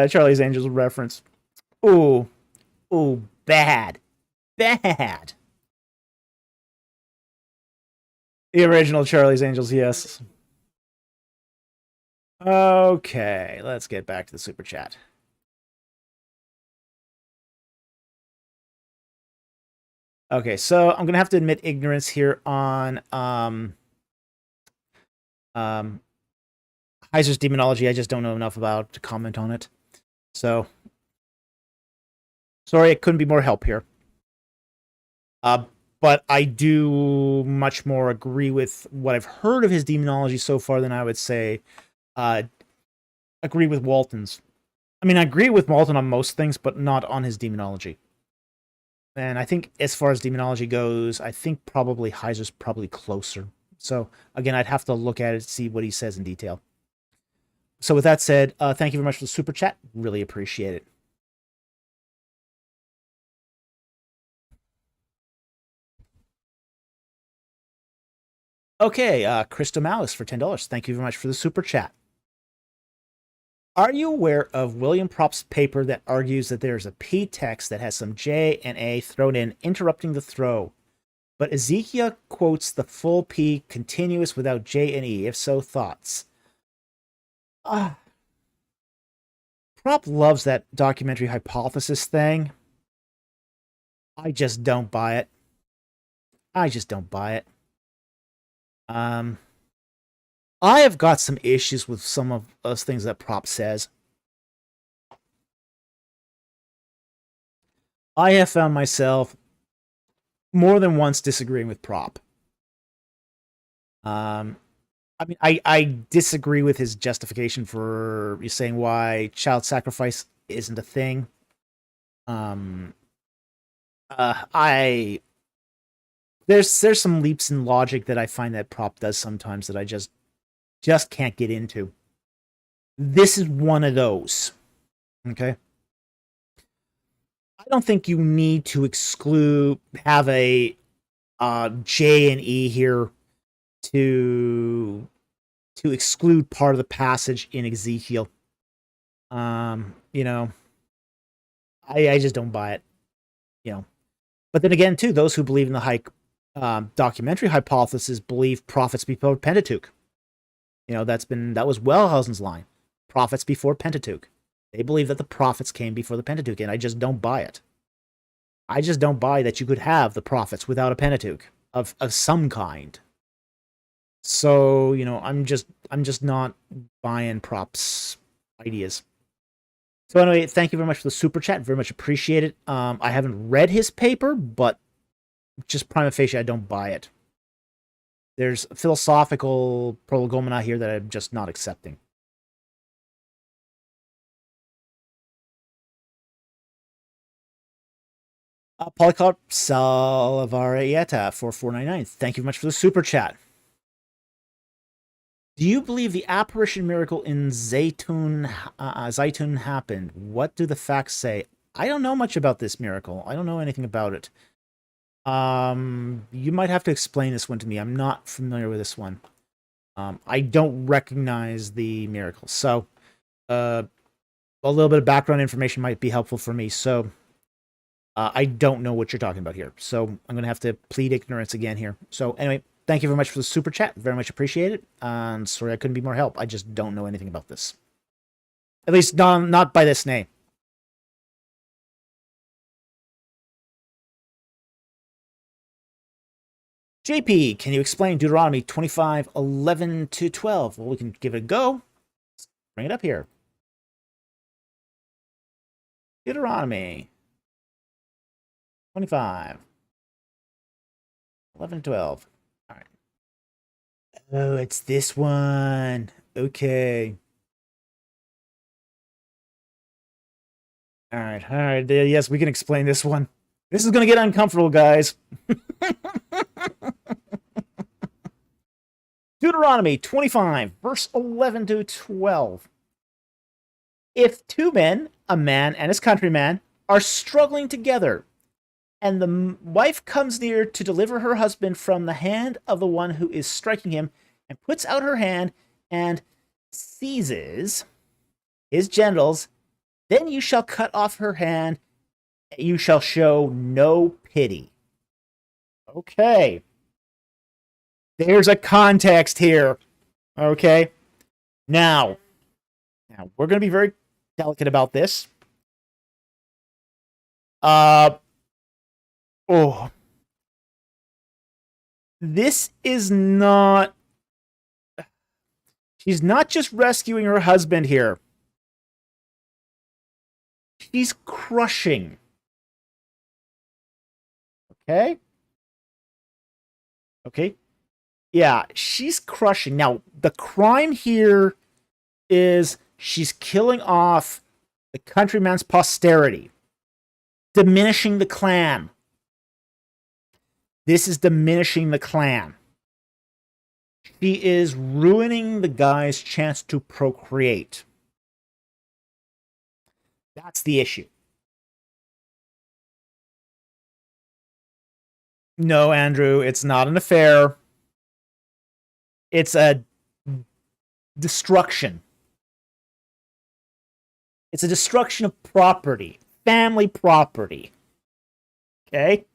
Charlie's Angels reference. Ooh. Ooh, bad. Bad. The original Charlie's Angels, yes. Okay, let's get back to the super chat. Okay, so I'm gonna have to admit ignorance here on Heiser's demonology. I just don't know enough about to comment on it. So sorry, it couldn't be more help here. But I do much more agree with what I've heard of his demonology so far than I would say agree with Walton's. I mean, I agree with Walton on most things, but not on his demonology. And I think as far as demonology goes, I think probably Heiser's probably closer. So again, I'd have to look at it to see what he says in detail. So with that said, thank you very much for the super chat. Really appreciate it. Okay, Krista Malice for $10. Thank you very much for the super chat. Are you aware of William Propst's paper that argues that there's a P text that has some J and A thrown in, interrupting the throw, but Ezekiel quotes the full P continuous without J and E? If so, thoughts? Prop loves that documentary hypothesis thing. I just don't buy it. I just don't buy it. I have got some issues with some of those things that Prop says. I have found myself more than once disagreeing with Prop. I mean, I disagree with his justification for saying why child sacrifice isn't a thing. I there's some leaps in logic that I find that Prop does sometimes that I just can't get into. This is one of those. Okay. I don't think you need to have a J and E here to exclude part of the passage in Ezekiel. You know, I just don't buy it. You know, but then again, too, those who believe in the documentary hypothesis believe prophets before Pentateuch. You know, that was Wellhausen's line. Prophets before Pentateuch. They believe that the prophets came before the Pentateuch, and I just don't buy it. I just don't buy that you could have the prophets without a Pentateuch of some kind. So, you know, I'm just not buying Prop's ideas. So anyway, thank you very much for the super chat. Very much appreciate it. I haven't read his paper, but just prima facie, I don't buy it. There's philosophical prolegomena here that I'm just not accepting. Polycarp Salvarieta for 499. Thank you very much for the super chat. Do you believe the apparition miracle in Zaytun happened? What do the facts say? I don't know much about this miracle. I don't know anything about it. You might have to explain this one to me. I'm not familiar with this one. I don't recognize the miracle. So, a little bit of background information might be helpful for me. So, I don't know what you're talking about here. So, I'm going to have to plead ignorance again here. So, anyway, thank you very much for the super chat. Very much appreciate it. And sorry I couldn't be more help. I just don't know anything about this. At least not by this name. JP, can you explain Deuteronomy 25:11-12? Well, we can give it a go. Let's bring it up here. Deuteronomy 25:11-12. All right. Oh, it's this one. Okay. All right. All right. Yes, we can explain this one. This is going to get uncomfortable, guys. Deuteronomy 25, verse 11-12. If two men, a man and his countryman, are struggling together, and the wife comes near to deliver her husband from the hand of the one who is striking him, and puts out her hand and seizes his genitals, then you shall cut off her hand. You shall show no pity. Okay. There's a context here. Okay. Now we're going to be very delicate about this. This is not. She's not just rescuing her husband here. She's crushing. Okay? Okay. Yeah, she's crushing. Now, the crime here is she's killing off the countryman's posterity, diminishing the clan. This is diminishing the clan. She is ruining the guy's chance to procreate. That's the issue. No, Andrew, it's not an affair. It's a destruction. It's a destruction of property, family property. Okay?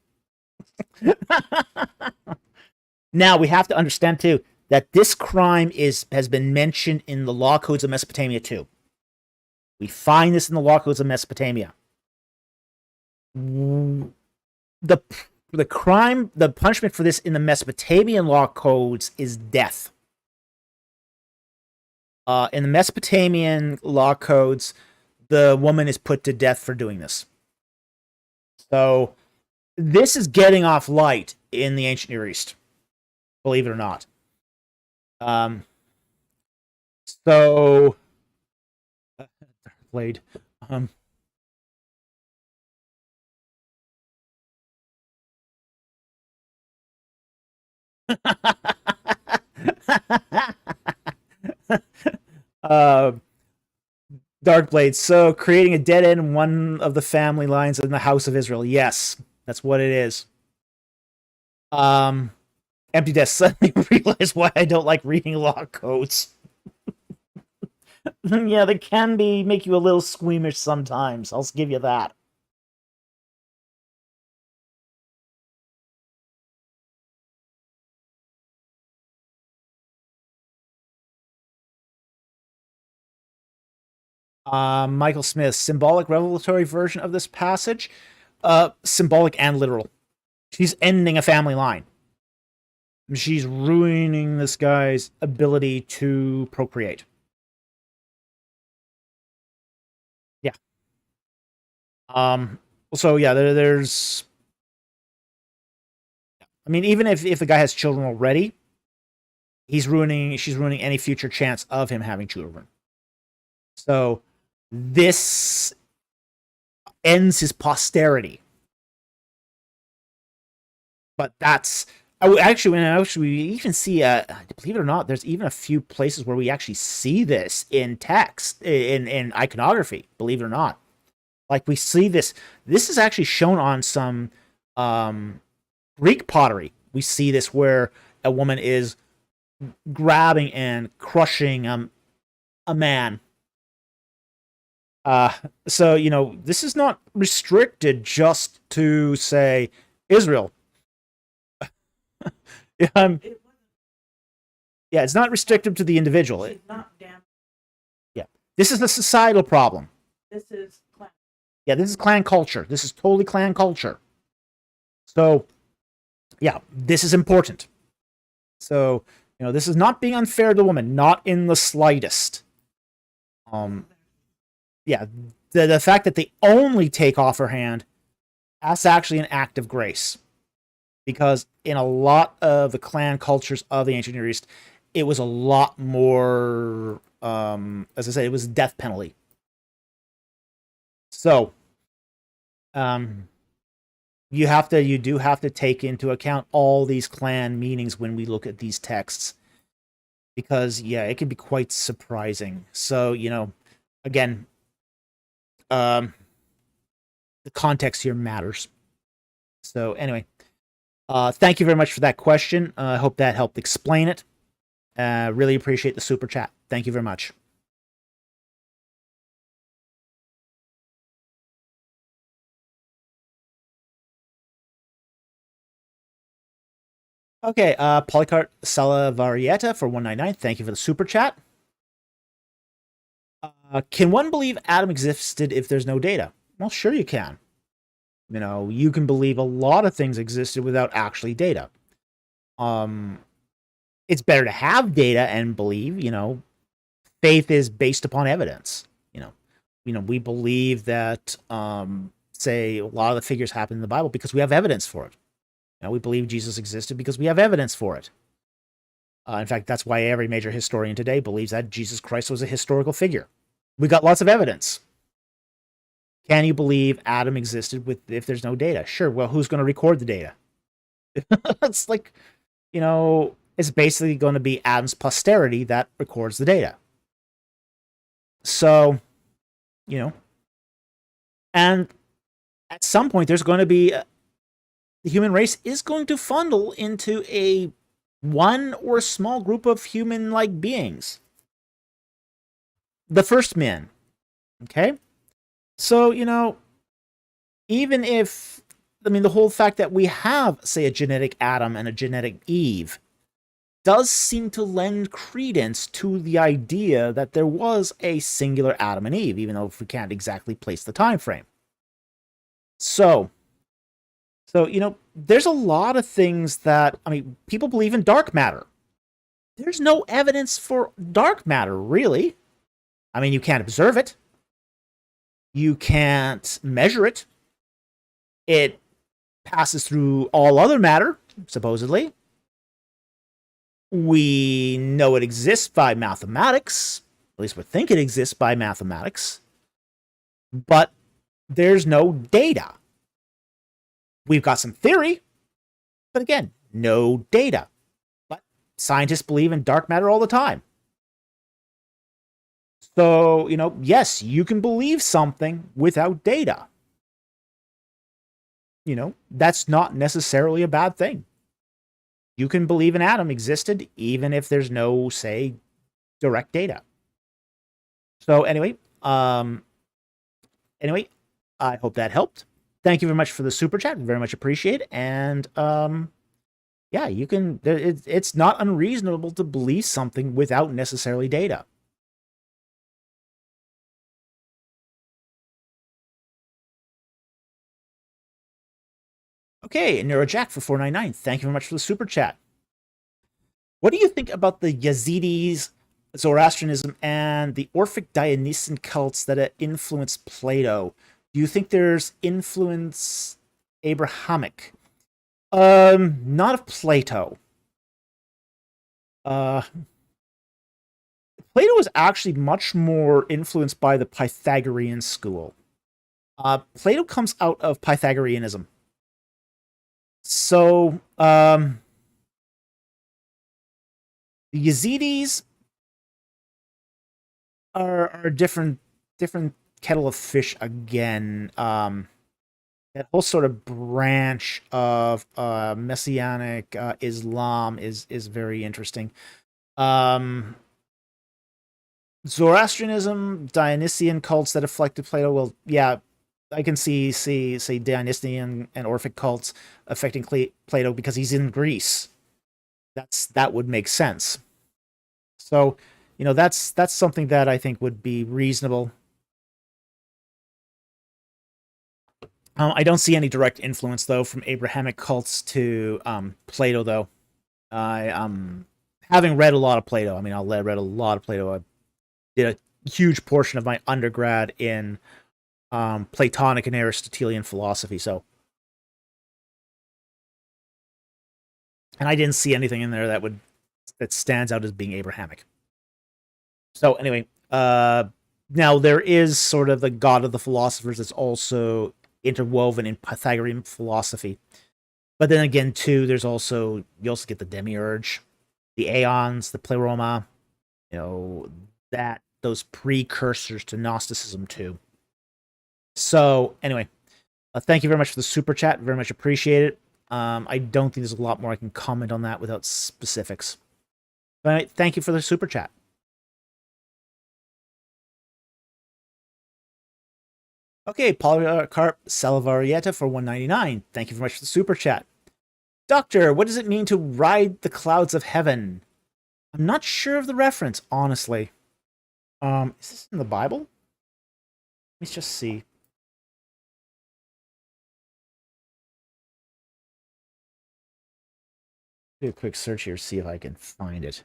Now, we have to understand, too, that this crime has been mentioned in the law codes of Mesopotamia, too. We find this in the law codes of Mesopotamia. the crime, the punishment for this in the Mesopotamian law codes is death. In the Mesopotamian law codes, the woman is put to death for doing this. So this is getting off light in the ancient Near East, believe it or not. So Blade. Darkblade. So creating a dead end in one of the family lines in the House of Israel. Yes, that's what it is. Empty desk. Suddenly realize why I don't like reading law codes. Yeah, they can make you a little squeamish sometimes. I'll give you that. Michael Smith, symbolic revelatory version of this passage. Symbolic and literal. She's ending a family line. She's ruining this guy's ability to procreate. Yeah. So yeah, there's. I mean, even if the guy has children already, she's ruining any future chance of him having children. So this ends his posterity. But that's actually we even see believe it or not, there's even a few places where we actually see this in text, in iconography, believe it or not. Like we see this is actually shown on some Greek pottery. We see this where a woman is grabbing and crushing a man. So, this is not restricted just to, say, Israel. Yeah, it's not restricted to the individual. Yeah, this is a societal problem. This is clan. Yeah, this is clan culture. This is totally clan culture. So, yeah, this is important. So, this is not being unfair to the woman, not in the slightest. Yeah, the fact that they only take off her hand, that's actually an act of grace. Because in a lot of the clan cultures of the ancient Near East, it was a lot more, as I say, it was a death penalty. So, you do have to take into account all these clan meanings when we look at these texts. Because, yeah, it can be quite surprising. So, again, the context here matters. So, anyway. Thank you very much for that question. I hope that helped explain it. Really appreciate the super chat. Thank you very much. Okay, Polycart Salavarieta for 199. Thank you for the super chat. Can one believe Adam existed if there's no data? Well, sure you can. You can believe a lot of things existed without actually data. It's better to have data and believe, faith is based upon evidence. We believe that, say, a lot of the figures happen in the Bible because we have evidence for it. We believe Jesus existed because we have evidence for it. In fact, that's why every major historian today believes that Jesus Christ was a historical figure. We got lots of evidence. Can you believe Adam existed if there's no data? Sure. Well, who's going to record the data? It's like, it's basically going to be Adam's posterity that records the data. So, and at some point there's going to be the human race is going to funnel into a one or small group of human-like beings. The first men. Okay? So, even if, the whole fact that we have, say, a genetic Adam and a genetic Eve does seem to lend credence to the idea that there was a singular Adam and Eve, even though we can't exactly place the time frame. So, So, there's a lot of things that, people believe in dark matter. There's no evidence for dark matter, really. You can't observe it. You can't measure it. It passes through all other matter, supposedly. We know it exists by mathematics. At least we think it exists by mathematics. But there's no data. We've got some theory, but again, no data. But scientists believe in dark matter all the time. So, yes, you can believe something without data. That's not necessarily a bad thing. You can believe an atom existed even if there's no, say, direct data. So anyway, I hope that helped. Thank you very much for the super chat. Very much appreciate it. And yeah, you can. It's not unreasonable to believe something without necessarily data. Okay, NeuroJack for 499. Thank you very much for the super chat. What do you think about the Yazidis, Zoroastrianism, and the Orphic Dionysian cults that influenced Plato? Do you think there's influence Abrahamic? Not of Plato. Plato was actually much more influenced by the Pythagorean school. Plato comes out of Pythagoreanism. So, the Yazidis are a different kettle of fish again. That whole sort of branch of Messianic Islam is very interesting. Zoroastrianism, Dionysian cults that affected Plato. Well, yeah, I can see Dionysian and Orphic cults affecting Plato because he's in Greece. That would make sense. So, that's something that I think would be reasonable. I don't see any direct influence though from Abrahamic cults to Plato though. Having read a lot of Plato. I read a lot of Plato. I did a huge portion of my undergrad in Platonic and Aristotelian philosophy. So, and I didn't see anything in there that stands out as being Abrahamic. So anyway, now there is sort of the god of the philosophers that's also interwoven in Pythagorean philosophy. But then again, too, you also get the demiurge, the aeons, the pleroma, those precursors to Gnosticism too. So anyway, thank you very much for the super chat. Very much appreciate it. I don't think there's a lot more I can comment on that without specifics. But anyway, thank you for the super chat. Okay, Polycarp Salvarietta for 199. Thank you very much for the super chat. Doctor, what does it mean to ride the clouds of heaven? I'm not sure of the reference, honestly. Is this in the Bible? Let's just see. Do a quick search here, see if I can find it.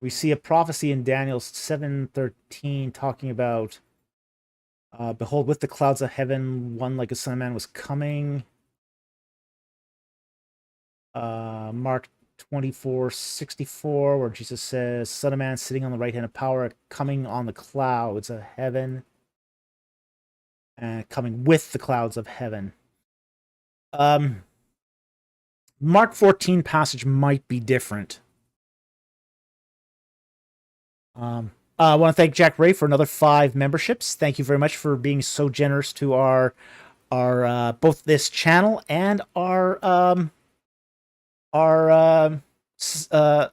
We see a prophecy in Daniel 7:13 talking about, behold, with the clouds of heaven, one like a son of man was coming. Mark 24:64, where Jesus says, Son of Man sitting on the right hand of power, coming on the clouds of heaven, and coming with the clouds of heaven. Mark 14 passage might be different. I want to thank Jack Ray for another 5 memberships. Thank you very much for being so generous to our both this channel and our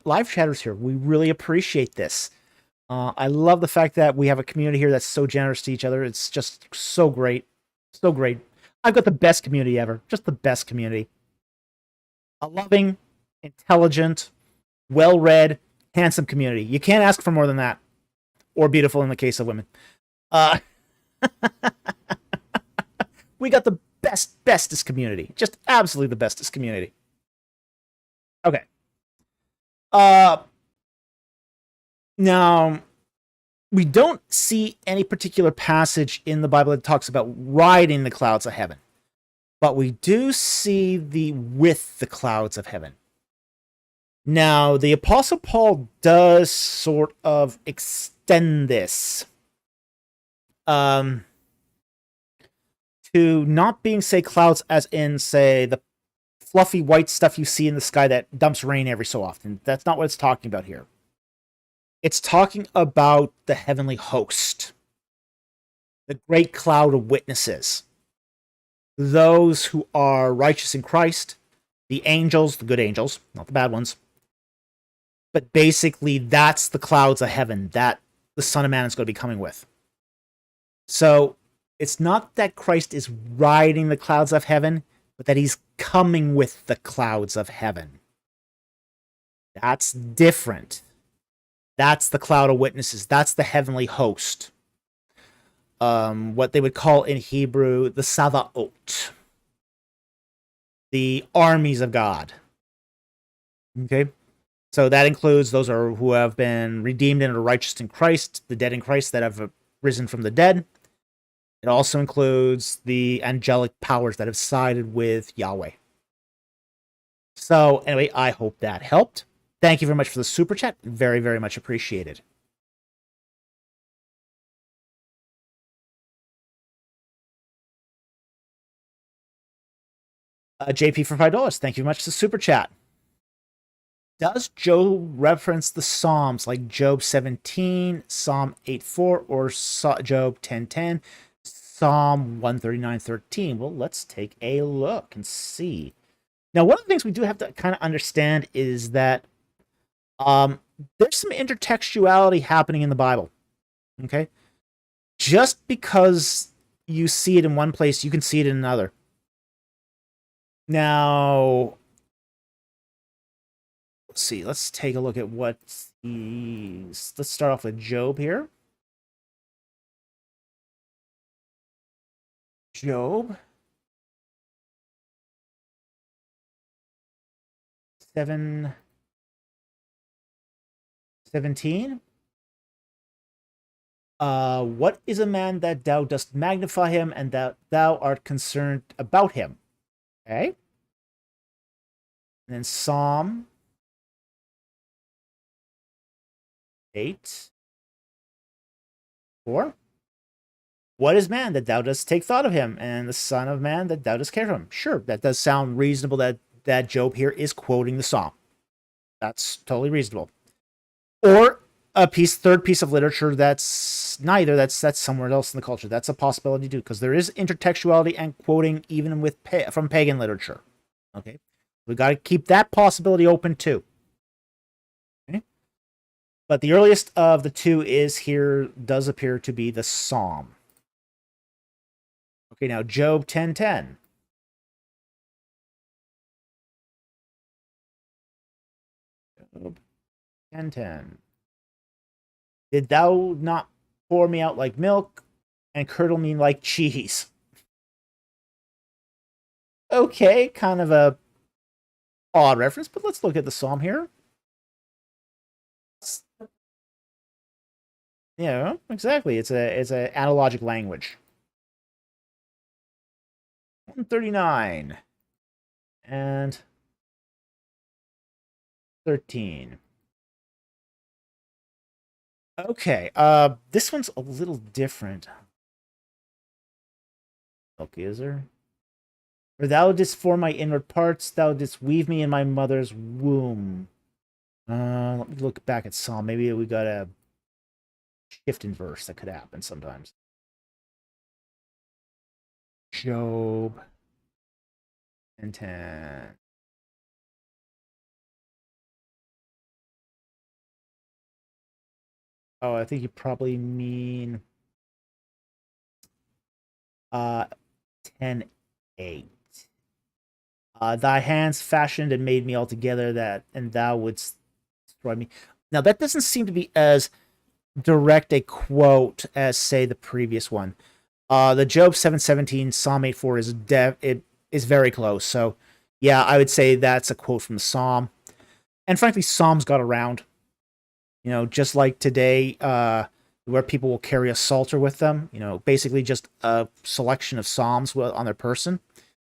live chatters here. We really appreciate this. I love the fact that we have a community here that's so generous to each other. It's just so great. So great. I've got the best community ever. Just the best community. A loving, intelligent, well-read, handsome community. You can't ask for more than that. Or beautiful in the case of women. Uh, we got the bestest community. Just absolutely the bestest community. Okay. Now, we don't see any particular passage in the Bible that talks about riding the clouds of heaven. But we do see the with the clouds of heaven. Now, the Apostle Paul does sort of extend this to not being, say, clouds as in, say, the fluffy white stuff you see in the sky that dumps rain every so often. That's not what it's talking about here. It's talking about the heavenly host, the great cloud of witnesses, those who are righteous in Christ, the angels, the good angels, not the bad ones. But basically, that's the clouds of heaven that the Son of Man is going to be coming with. So it's not that Christ is riding the clouds of heaven, but that he's coming with the clouds of heaven. That's different. That's the cloud of witnesses. That's the heavenly host. What they would call in Hebrew the Savaot. The armies of God. Okay? So that includes those who have been redeemed and are righteous in Christ, the dead in Christ that have risen from the dead. It also includes the angelic powers that have sided with Yahweh. So anyway, I hope that helped. Thank you very much for the super chat. Very, very much appreciated. JP for $5. Thank you very much for the super chat. Does Job reference the Psalms like Job 17, Psalm 8:4, or Job 10:10, Psalm 139:13? Well, let's take a look and see. Now, one of the things we do have to kind of understand is that there's some intertextuality happening in the Bible. Okay? Just because you see it in one place, you can see it in another. Now, let's see. Let's take a look at what let's start off with Job here. Job 7:17. What is a man that thou dost magnify him, and that thou art concerned about him? Okay. And then Psalm 8:4. What is man that thou dost take thought of him, and the son of man that thou dost care for him? Sure, that does sound reasonable that Job here is quoting the Psalm. That's totally reasonable. Or third piece of literature that's neither. That's somewhere else in the culture. That's a possibility too, because there is intertextuality and quoting even from pagan literature. Okay, we got to keep that possibility open too. Okay, but the earliest of the two does appear to be the Psalm. Okay, now Job 10:10. Job 10:10. Did thou not pour me out like milk and curdle me like cheese? Okay, kind of a odd reference, but let's look at the Psalm here. Yeah, exactly. It's a analogic language. 139 and 13. Okay, this one's a little different. Okay, is there? For thou didst form my inward parts, thou didst weave me in my mother's womb. Let me look back at Psalm. Maybe we got a shift in verse. That could happen sometimes. Job 10:10. Oh, I think you probably mean 10:8. Thy hands fashioned and made me altogether, and thou wouldst destroy me. Now, that doesn't seem to be as direct a quote as, say, the previous one. The Job 7:17, Psalm 8:4 it is very close. So, yeah, I would say that's a quote from the Psalm. And frankly, Psalms got around. Just like today, where people will carry a psalter with them. Basically just a selection of Psalms on their person.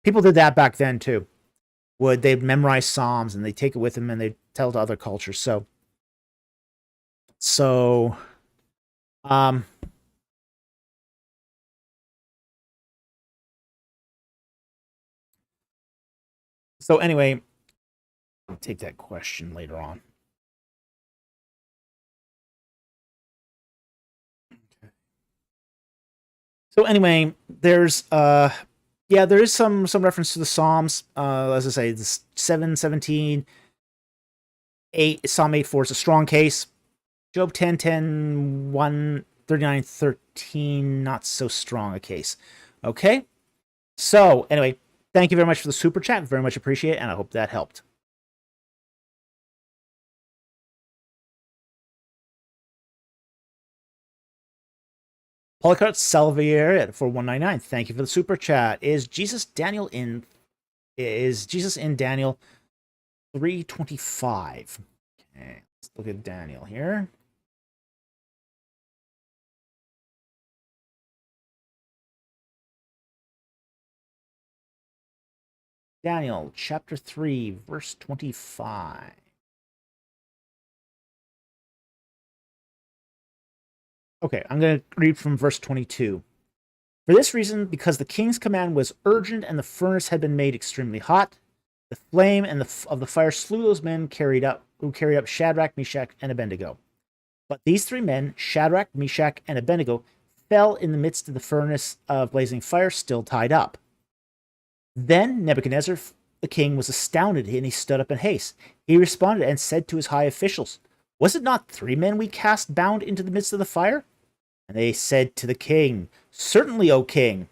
People did that back then too. They'd memorize Psalms and they take it with them and they tell it to other cultures. So, anyway, I'll take that question later on. So anyway, there is some reference to the Psalms. As I say, this 7:17, 8, Psalm 8:4 is a strong case. Job 10:10, 1, 39:13, not so strong a case. Okay? So, anyway, thank you very much for the super chat. Very much appreciate it, and I hope that helped. Polycarp Salvier at 4199. Thank you for the super chat. Is Jesus in Daniel 3:25? Okay, let's look at Daniel here. Daniel chapter 3, verse 25. Okay, I'm going to read from verse 22. For this reason, because the king's command was urgent and the furnace had been made extremely hot, the flame of the fire slew those men who carried up Shadrach, Meshach, and Abednego. But these three men, Shadrach, Meshach, and Abednego, fell in the midst of the furnace of blazing fire, still tied up. Then Nebuchadnezzar, the king, was astounded, and he stood up in haste. He responded and said to his high officials, Was it not 3 men we cast bound into the midst of the fire? And they said to the king, Certainly, O king.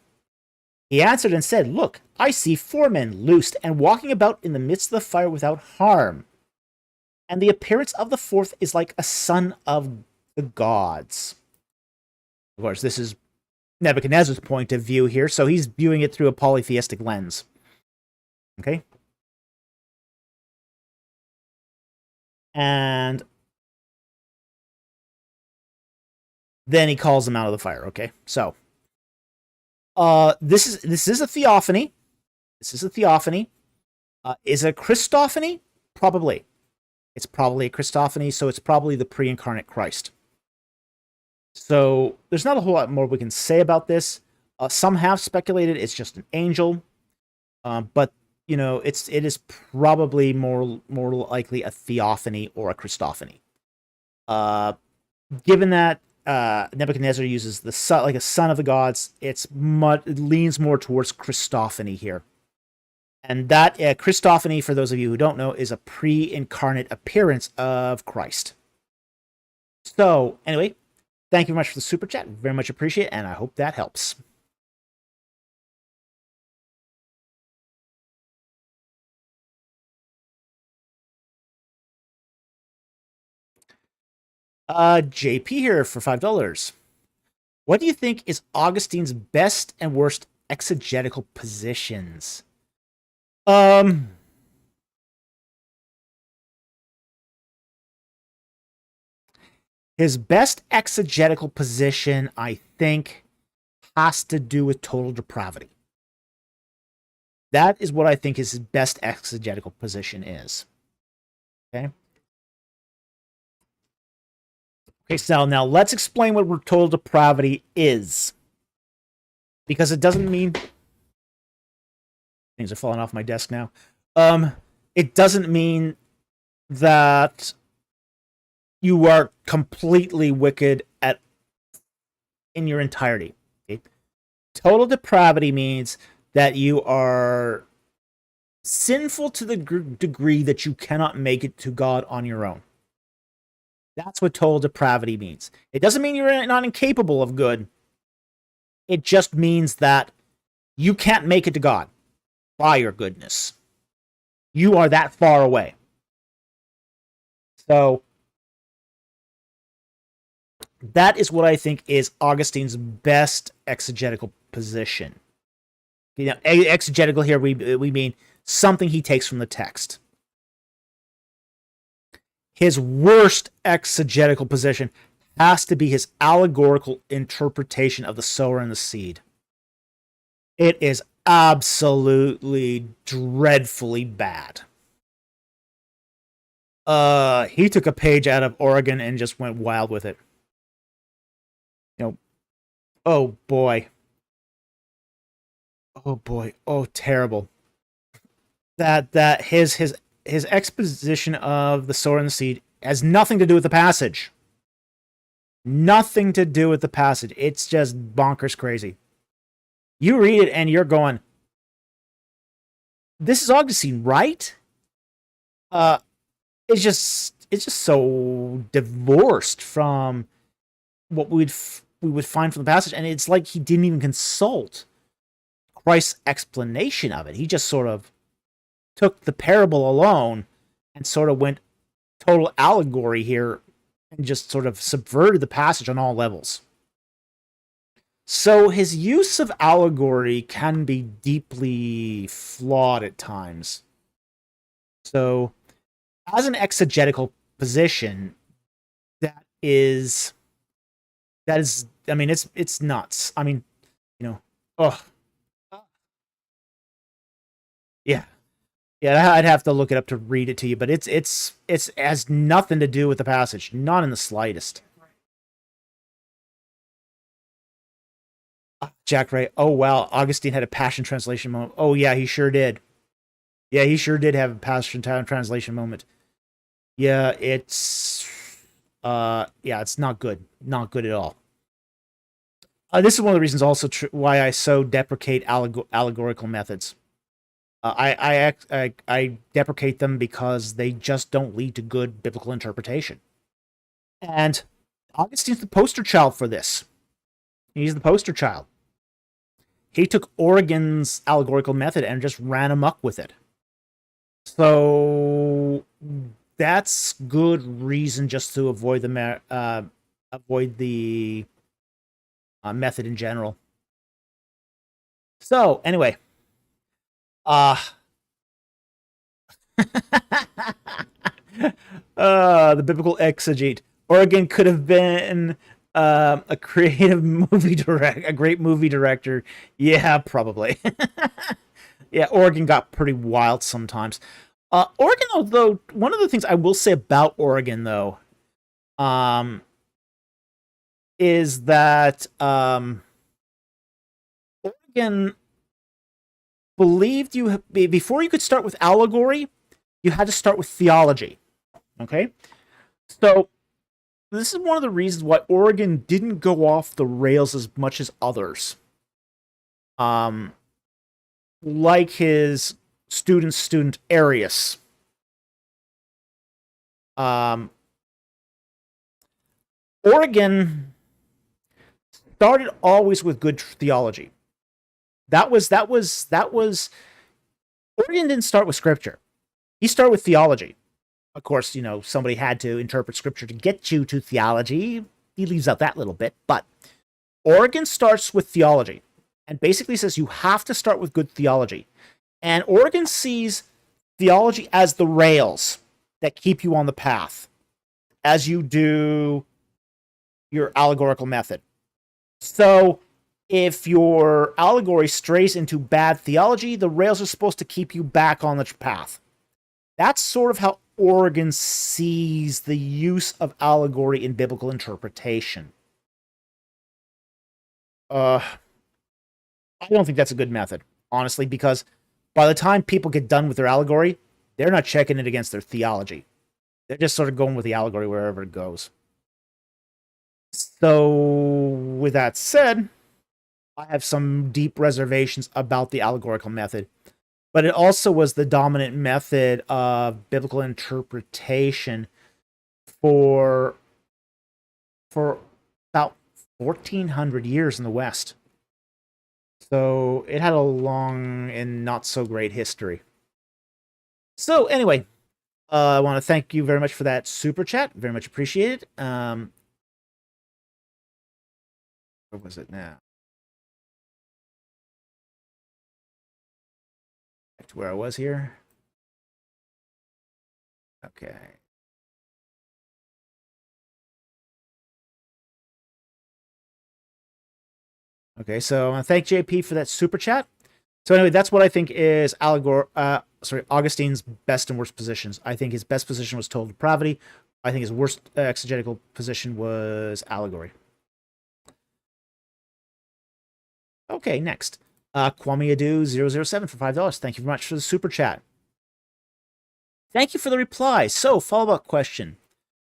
He answered and said, Look, I see 4 men loosed and walking about in the midst of the fire without harm. And the appearance of the 4th is like a son of the gods. Of course, this is Nebuchadnezzar's point of view here, so he's viewing it through a polytheistic lens. Okay? And then he calls them out of the fire, okay? So, this is a theophany. This is a theophany. Is it a Christophany? Probably. It's probably a Christophany, so it's probably the pre-incarnate Christ. So there's not a whole lot more we can say about this. Some have speculated it's just an angel, but it is probably more likely a theophany or a Christophany. Given that Nebuchadnezzar uses the son, like a son of the gods, it leans more towards Christophany here. And that Christophany, for those of you who don't know, is a pre-incarnate appearance of Christ. So, anyway, thank you very much for the super chat. Very much appreciate it, and I hope that helps. JP here for $5. What do you think is Augustine's best and worst exegetical positions? His best exegetical position, I think, has to do with total depravity. That is what I think his best exegetical position is. Okay. Okay, so now let's explain what total depravity is. Because it doesn't mean... Things are falling off my desk now. It doesn't mean that you are completely wicked in your entirety. Okay? Total depravity means that you are sinful to the degree that you cannot make it to God on your own. That's what total depravity means. It doesn't mean you're not incapable of good. It just means that you can't make it to God by your goodness. You are that far away. So that is what I think is Augustine's best exegetical position. You know, exegetical here we mean something he takes from the text. His worst exegetical position has to be his allegorical interpretation of the sower and the seed. It is absolutely dreadfully bad. He took a page out of Oregon and just went wild with it. You know, oh boy. Oh boy. Oh, terrible. That his exposition of the sower and the seed has nothing to do with the passage. Nothing to do with the passage. It's just bonkers crazy. You read it and you're going, this is Augustine, right? It's just so divorced from what we would find from the passage, and it's like he didn't even consult Christ's explanation of it. He just sort of took the parable alone and sort of went total allegory here and just sort of subverted the passage on all levels. So his use of allegory can be deeply flawed at times. So as an exegetical position, that is, I mean, it's nuts. I mean, you know, oh, yeah. Yeah, I'd have to look it up to read it to you, but it's has nothing to do with the passage, not in the slightest. Jack Ray. Oh wow, Augustine had a Passion Translation moment. Oh yeah, he sure did. Yeah, he sure did have a Passion Translation moment. Yeah, it's not good. Not good at all. This is one of the reasons also why I so deprecate allegorical methods. I deprecate them because they just don't lead to good biblical interpretation. And Augustine's the poster child for this. He's the poster child. He took Origen's allegorical method and just ran amok with it. So that's good reason just to avoid the method in general. So anyway, the biblical exegete. Origen could have been a creative a great movie director. Yeah, probably. Yeah, Origen got pretty wild sometimes. Origen, although one of the things I will say about Origen, though, is that Origen believed you before you could start with allegory, you had to start with theology. Okay, so this is one of the reasons why Origen didn't go off the rails as much as others. Like his student Arius. Origen started always with good theology. That was Origen didn't start with scripture. He started with theology. Of course, you know, somebody had to interpret scripture to get you to theology. He leaves out that little bit, but Origen starts with theology and basically says you have to start with good theology. And Origen sees theology as the rails that keep you on the path as you do your allegorical method. So if your allegory strays into bad theology, the rails are supposed to keep you back on the path. That's sort of how Origen sees the use of allegory in biblical interpretation. I don't think that's a good method, honestly, because by the time people get done with their allegory, they're not checking it against their theology. They're just sort of going with the allegory wherever it goes. So, with that said, I have some deep reservations about the allegorical method, but it also was the dominant method of biblical interpretation for about 1400 years in the West. So it had a long and not so great history. So anyway, I want to thank you very much for that super chat. Very much appreciated. What was it now? Back to where I was here. Okay. Okay, so I want to thank JP for that super chat. So anyway, that's what I think is Augustine's best and worst positions. I think his best position was total depravity. I think his worst exegetical position was allegory. Okay, next. Kwame Adu 007 for $5. Thank you very much for the super chat. Thank you for the reply. So, follow-up question.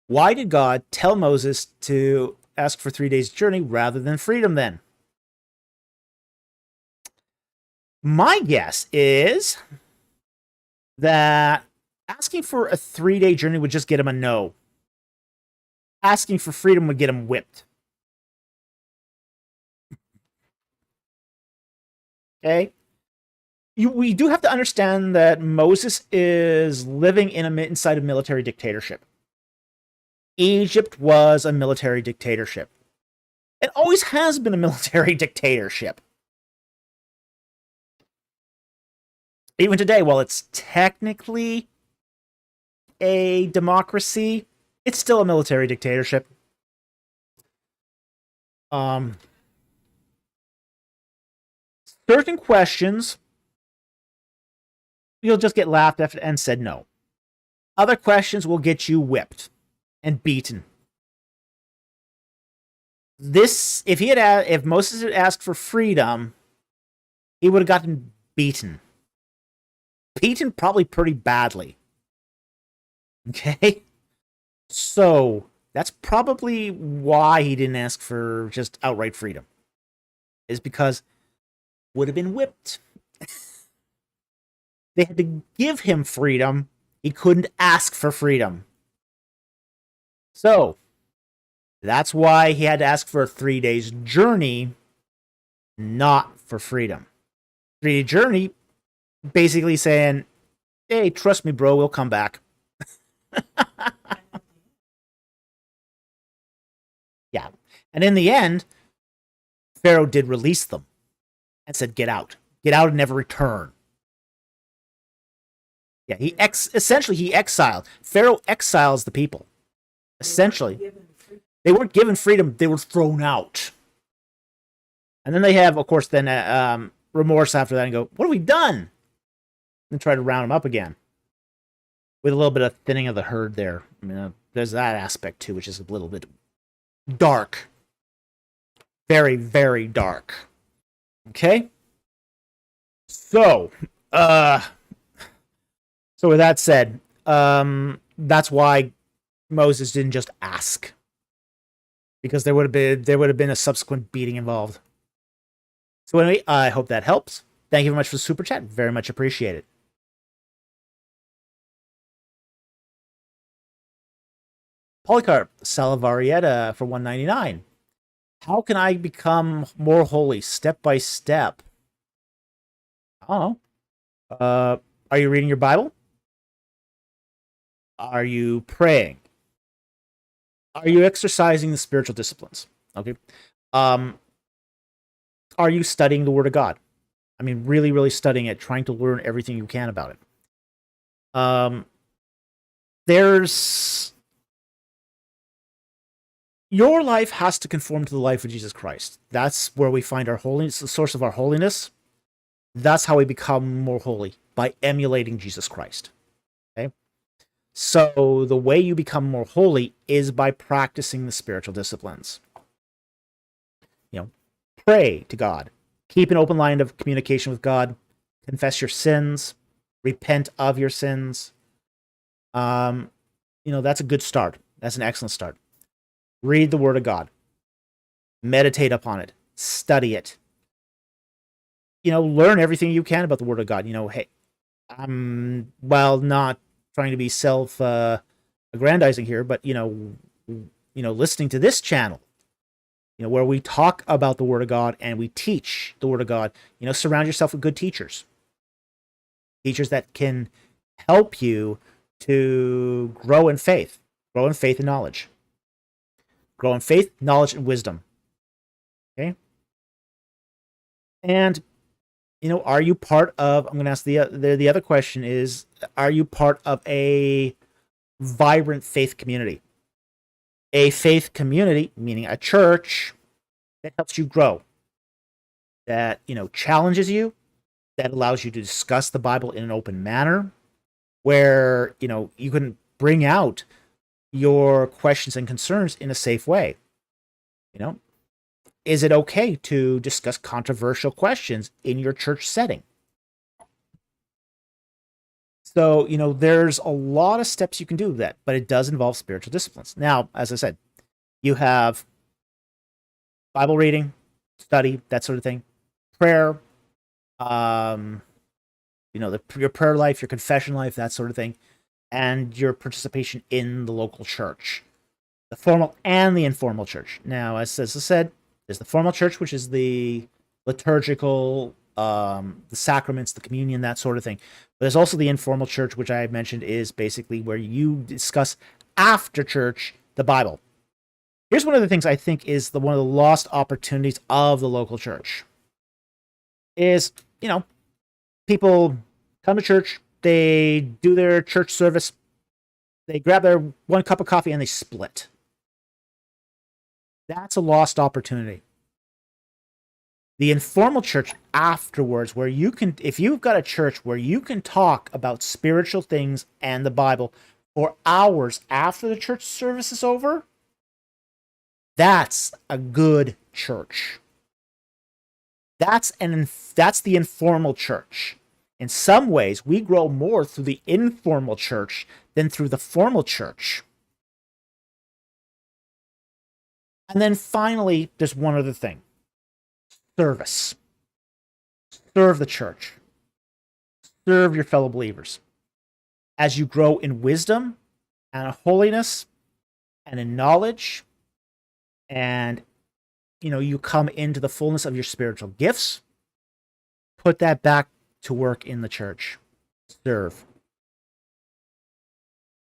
Why did God tell Moses to ask for 3 days' journey rather than freedom then? My guess is that asking for a 3-day journey would just get him a no. Asking for freedom would get him whipped. Okay? We do have to understand that Moses is living inside a military dictatorship. Egypt was a military dictatorship. It always has been a military dictatorship. Even today, while it's technically a democracy, it's still a military dictatorship. Certain questions, you'll just get laughed at and said no. Other questions will get you whipped and beaten. If Moses had asked for freedom, he would have gotten beaten. Beaten probably pretty badly. Okay? So, that's probably why he didn't ask for just outright freedom. Is because would have been whipped. They had to give him freedom. He couldn't ask for freedom. So, that's why he had to ask for a 3 days journey, not for freedom. 3-day journey, basically saying, hey, trust me, bro, we'll come back. Yeah. And in the end, Pharaoh did release them and said, get out. Get out and never return. Yeah, essentially he exiled. Pharaoh exiles the people. Essentially. They weren't given freedom, they were thrown out. And then they have, of course, then remorse after that and go, what have we done? And try to round them up again. With a little bit of thinning of the herd there. I mean, there's that aspect too, which is a little bit dark. Very, very dark. Okay? So with that said, that's why Moses didn't just ask. Because there would have been a subsequent beating involved. So anyway, I hope that helps. Thank you very much for the super chat. Very much appreciated. Polycarp Salavarietta for $1.99. How can I become more holy step by step? Oh. Are you reading your Bible? Are you praying? Are you exercising the spiritual disciplines? Okay. Are you studying the Word of God? I mean, really, really studying it, trying to learn everything you can about it. Your life has to conform to the life of Jesus Christ. That's where we find our holiness, the source of our holiness. That's how we become more holy, by emulating Jesus Christ. Okay? So the way you become more holy is by practicing the spiritual disciplines. Pray to God. Keep an open line of communication with God. Confess your sins. Repent of your sins. That's a good start. That's an excellent start. Read the Word of God. Meditate upon it. Study it. Learn everything you can about the Word of God. Hey, while not trying to be self-aggrandizing here, but, listening to this channel, where we talk about the Word of God and we teach the Word of God, surround yourself with good teachers. Teachers that can help you to grow in faith, and knowledge, grow in faith, knowledge, and wisdom. Okay, and are you part of? I'm going to ask the other question is: are you part of a vibrant faith community? A faith community, meaning a church that helps you grow, that challenges you, that allows you to discuss the Bible in an open manner, where you can bring out your questions and concerns in a safe way. Is it okay to discuss controversial questions in your church setting? So, there's a lot of steps you can do that, but it does involve spiritual disciplines. Now, as I said, you have Bible reading, study, that sort of thing, prayer, your prayer life, your confession life, that sort of thing, and your participation in the local church, the formal and the informal church. Now, as I said, there's the formal church, which is the liturgical, the sacraments, the communion, that sort of thing. But there's also the informal church, which I mentioned is basically where you discuss after church the Bible. Here's one of the things I think is one of the lost opportunities of the local church is, people come to church, they do their church service, they grab their one cup of coffee and they split. That's a lost opportunity. The informal church afterwards, where you can, if you've got a church where you can talk about spiritual things and the Bible for hours after the church service is over, that's a good church. That's the informal church. In some ways, we grow more through the informal church than through the formal church. And then finally, there's one other thing. Service. Serve the church. Serve your fellow believers. As you grow in wisdom and in holiness and in knowledge, and you come into the fullness of your spiritual gifts, put that back to work in the church. Serve.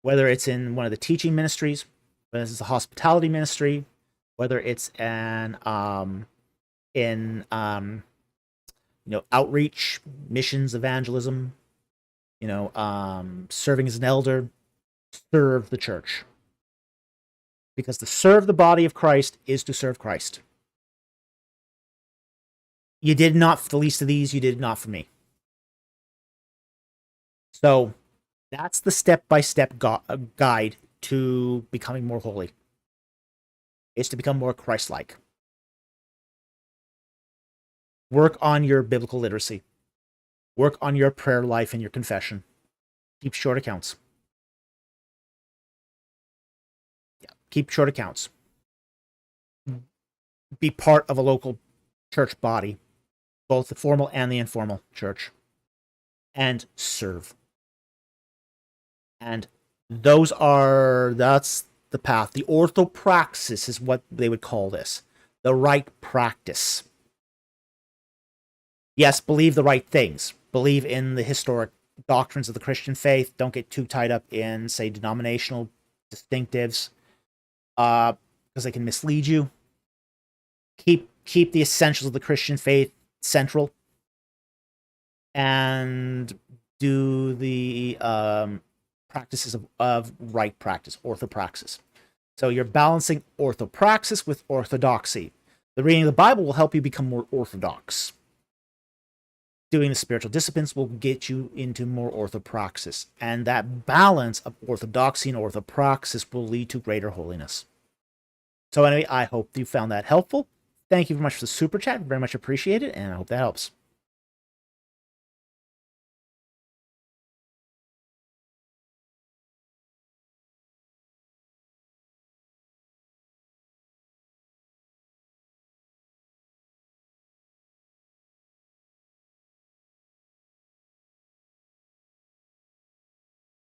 Whether it's in one of the teaching ministries, whether it's a hospitality ministry, whether it's outreach, missions, evangelism, serving as an elder, serve the church. Because to serve the body of Christ is to serve Christ. You did not for the least of these, you did not for me. So that's the step-by-step guide to becoming more holy. Is to become more Christ-like. Work on your biblical literacy. Work on your prayer life and your confession. Keep short accounts. Keep short accounts. Be part of a local church body, both the formal and the informal church, and serve. And that's the path. The orthopraxis is what they would call this. The right practice. Yes, believe the right things. Believe in the historic doctrines of the Christian faith. Don't get too tied up in, say, denominational distinctives, because they can mislead you. Keep the essentials of the Christian faith central, and do the practices of right practice, orthopraxis. So you're balancing orthopraxis with orthodoxy. The reading of the Bible will help you become more orthodox. Doing the spiritual disciplines will get you into more orthopraxis. And that balance of orthodoxy and orthopraxis will lead to greater holiness. So anyway, I hope you found that helpful. Thank you very much for the super chat. Very much appreciate it, and I hope that helps.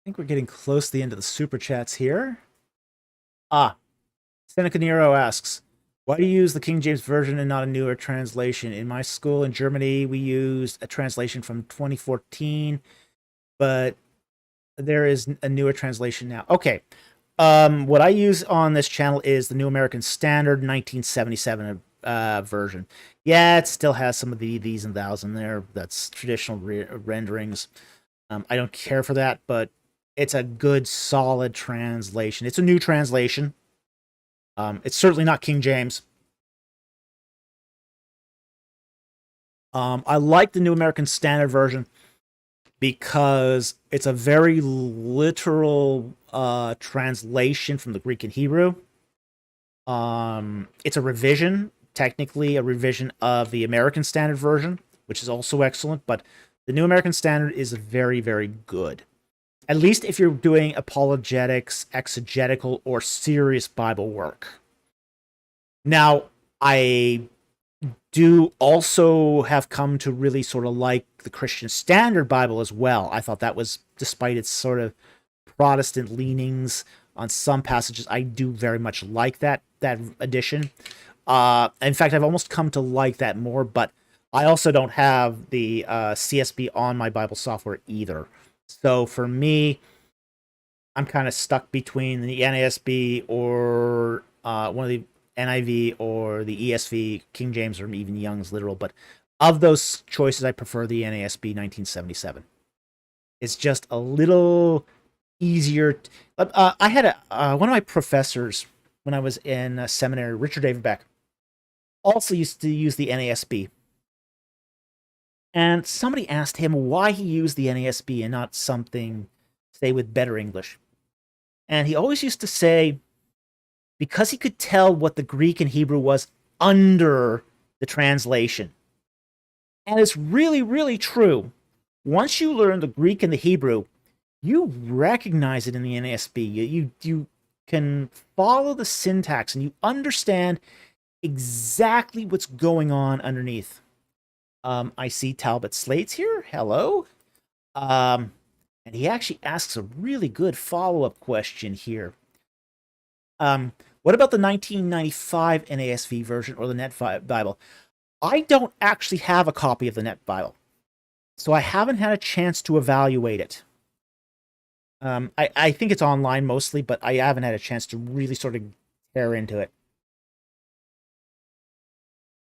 I think we're getting close to the end of the super chats here. Seneca Nero asks, why do you use the King James Version and not a newer translation? In my school in Germany, we used a translation from 2014, but There is a newer translation now. Okay. What I use on this channel is the New American Standard 1977 version. Yeah, it still has some of the these and thous in there. That's traditional renderings. I don't care for that, but it's a good, solid translation. It's a new translation. It's certainly not King James. I like the New American Standard version because it's a very literal translation from the Greek and Hebrew. It's a revision, technically a revision of the American Standard version, which is also excellent, but the New American Standard is very, very good. At least if you're doing apologetics, exegetical, or serious Bible work. Now, I do also have come to really sort of like the Christian Standard Bible as well. I thought that was, despite its sort of Protestant leanings on some passages, I do very much like that edition. In fact, I've almost come to like that more, but I also don't have the CSB on my Bible software either. So for me, I'm kind of stuck between the NASB or one of the NIV or the ESV, King James, or even Young's Literal. But of those choices, I prefer the NASB 1977. It's just a little easier. I had one of my professors when I was in seminary, Richard David Beck, also used to use the NASB. And somebody asked him why he used the NASB and not something, say, with better English. And he always used to say, because he could tell what the Greek and Hebrew was under the translation. And it's really, really true. Once you learn the Greek and the Hebrew, you recognize it in the NASB. You can follow the syntax and you understand exactly what's going on underneath. I see Talbot Slates here. Hello. And he actually asks a really good follow-up question here. What about the 1995 NASV version or the Net Bible? I don't actually have a copy of the Net Bible, so I haven't had a chance to evaluate it. I think it's online mostly, but I haven't had a chance to really sort of tear into it.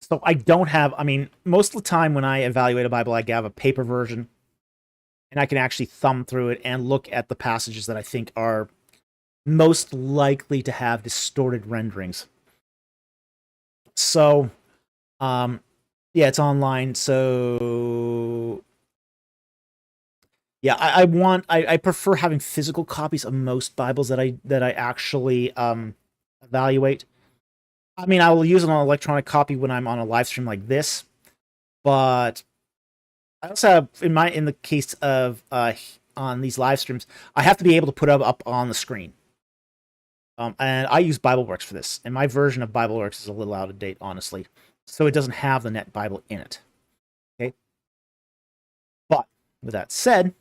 So I don't have, I mean, most of the time when I evaluate a Bible, I have a paper version, and I can actually thumb through it and look at the passages that I think are most likely to have distorted renderings. So, yeah, it's online. So, yeah, I prefer having physical copies of most Bibles that I actually evaluate. I mean, I will use an electronic copy when I'm on a live stream like this, but I also have, in the case of on these live streams, I have to be able to put up on the screen. And I use BibleWorks for this, and my version of BibleWorks is a little out of date, honestly, so it doesn't have the Net Bible in it. Okay, but with that said,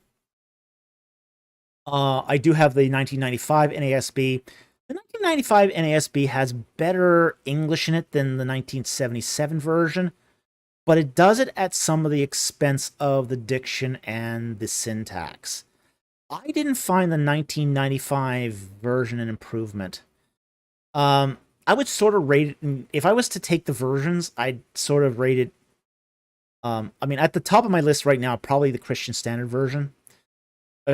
I do have the 1995 NASB. The 1995 NASB has better English in it than the 1977 version, but it does it at some of the expense of the diction and the syntax. I didn't find the 1995 version an improvement. I would sort of rate it, if I was to take the versions, I'd sort of rate it, I mean, at the top of my list right now, probably the Christian Standard version,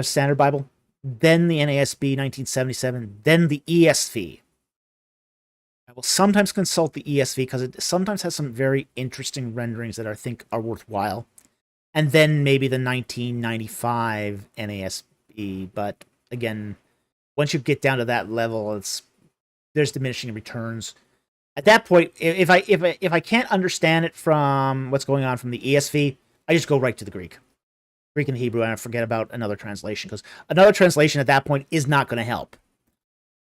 Standard Bible, then the NASB 1977, then the ESV. I will sometimes consult the ESV because it sometimes has some very interesting renderings that I think are worthwhile. And then maybe the 1995 NASB. But again, once you get down to that level, there's diminishing returns. At that point, if I can't understand it from what's going on from the ESV, I just go right to the Greek and Hebrew, and I forget about another translation, because another translation at that point is not going to help.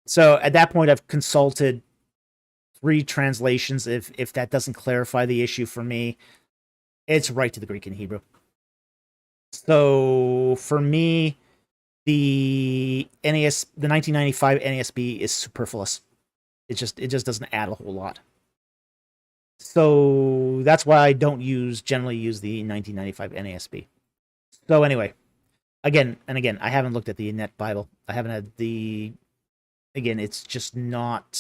So at that point, I've consulted 3 translations. If that doesn't clarify the issue for me, it's right to the Greek and Hebrew. So for me, the 1995 NASB is superfluous. It just doesn't add a whole lot. So that's why I don't generally use the 1995 NASB. So anyway, Again and again, I haven't looked at the Net Bible. I haven't had the. Again, it's just not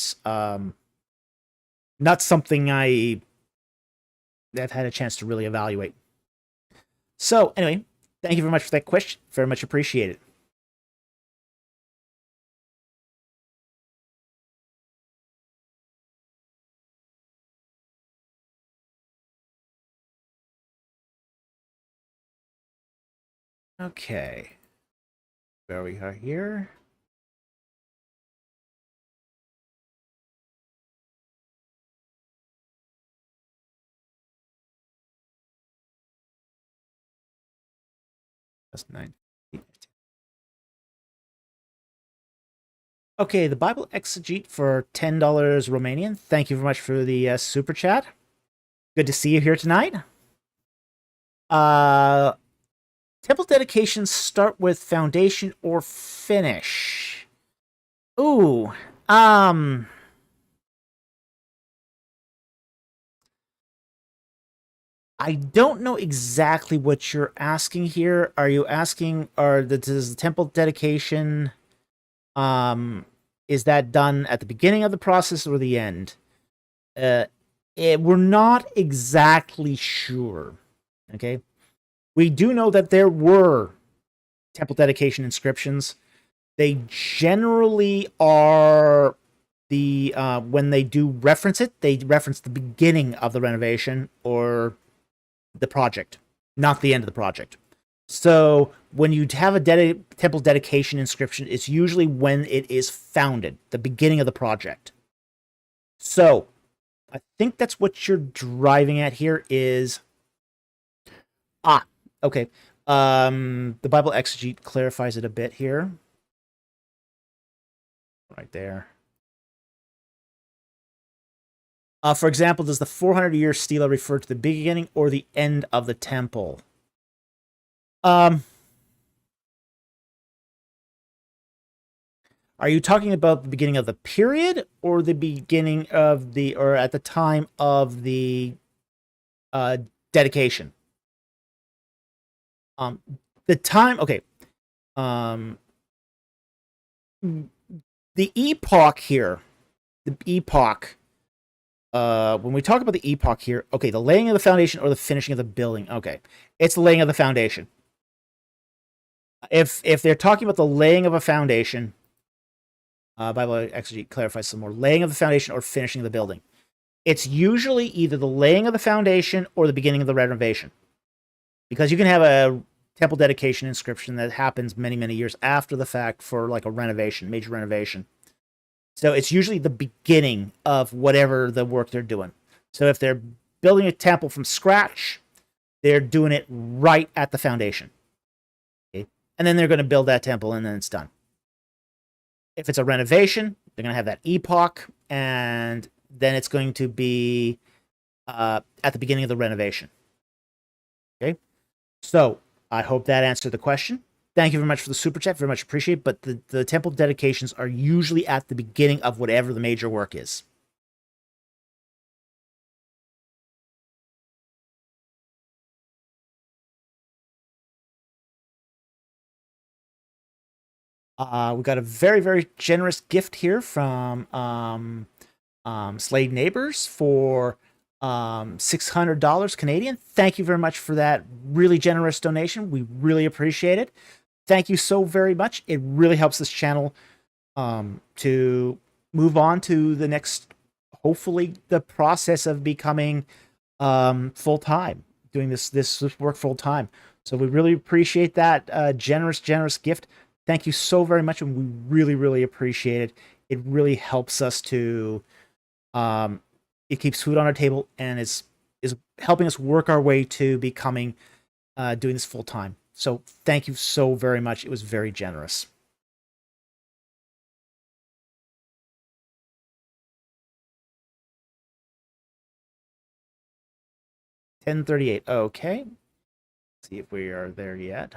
something I've had a chance to really evaluate. So anyway, thank you very much for that question. Very much appreciated. Okay. Where we are here. That's 9. Okay, the Bible Exegete for $10 Romanian. Thank you very much for the super chat. Good to see you here tonight. Temple dedications start with foundation or finish. Ooh, I don't know exactly what you're asking here. Are you asking, does the temple dedication, is that done at the beginning of the process or the end? We're not exactly sure. Okay, we do know that there were temple dedication inscriptions. They generally are when they do reference it, they reference the beginning of the renovation or the project, not the end of the project. So when you have a temple dedication inscription, it's usually when it is founded, the beginning of the project. So I think that's what you're driving at here is okay. The Bible Exegete clarifies it a bit here. Right there. For example, does the 400-year stela refer to the beginning or the end of the temple? Are you talking about the beginning of the period or the beginning of or at the time of the dedication? The time, okay. The epoch here, the epoch, when we talk about the epoch here, okay, the laying of the foundation or the finishing of the building, okay, it's the laying of the foundation. If they're talking about the laying of a foundation, Bible Exegete clarifies some more, laying of the foundation or finishing of the building, it's usually either the laying of the foundation or the beginning of the renovation. Because you can have a temple dedication inscription that happens many, many years after the fact for like a renovation, major renovation. So it's usually the beginning of whatever the work they're doing. So if they're building a temple from scratch, they're doing it right at the foundation. Okay? And then they're going to build that temple and then it's done. If it's a renovation, they're going to have that epoch, and then it's going to be at the beginning of the renovation. Okay? So I hope that answered the question. Thank you very much for the super chat. Very much appreciate it. But the temple dedications are usually at the beginning of whatever the major work is. We got a very, very generous gift here from Slade Neighbors for $600 Canadian. Thank you very much for that really generous donation. We really appreciate it. Thank you so very much. It really helps this channel to move on to the next, hopefully, the process of becoming full time, doing this work full time. So we really appreciate that generous gift. Thank you so very much, and we really, really appreciate it. It really helps us to, it keeps food on our table, and is helping us work our way to becoming doing this full time. So thank you so very much. It was very generous. $10.38. Okay. Let's see if we are there yet.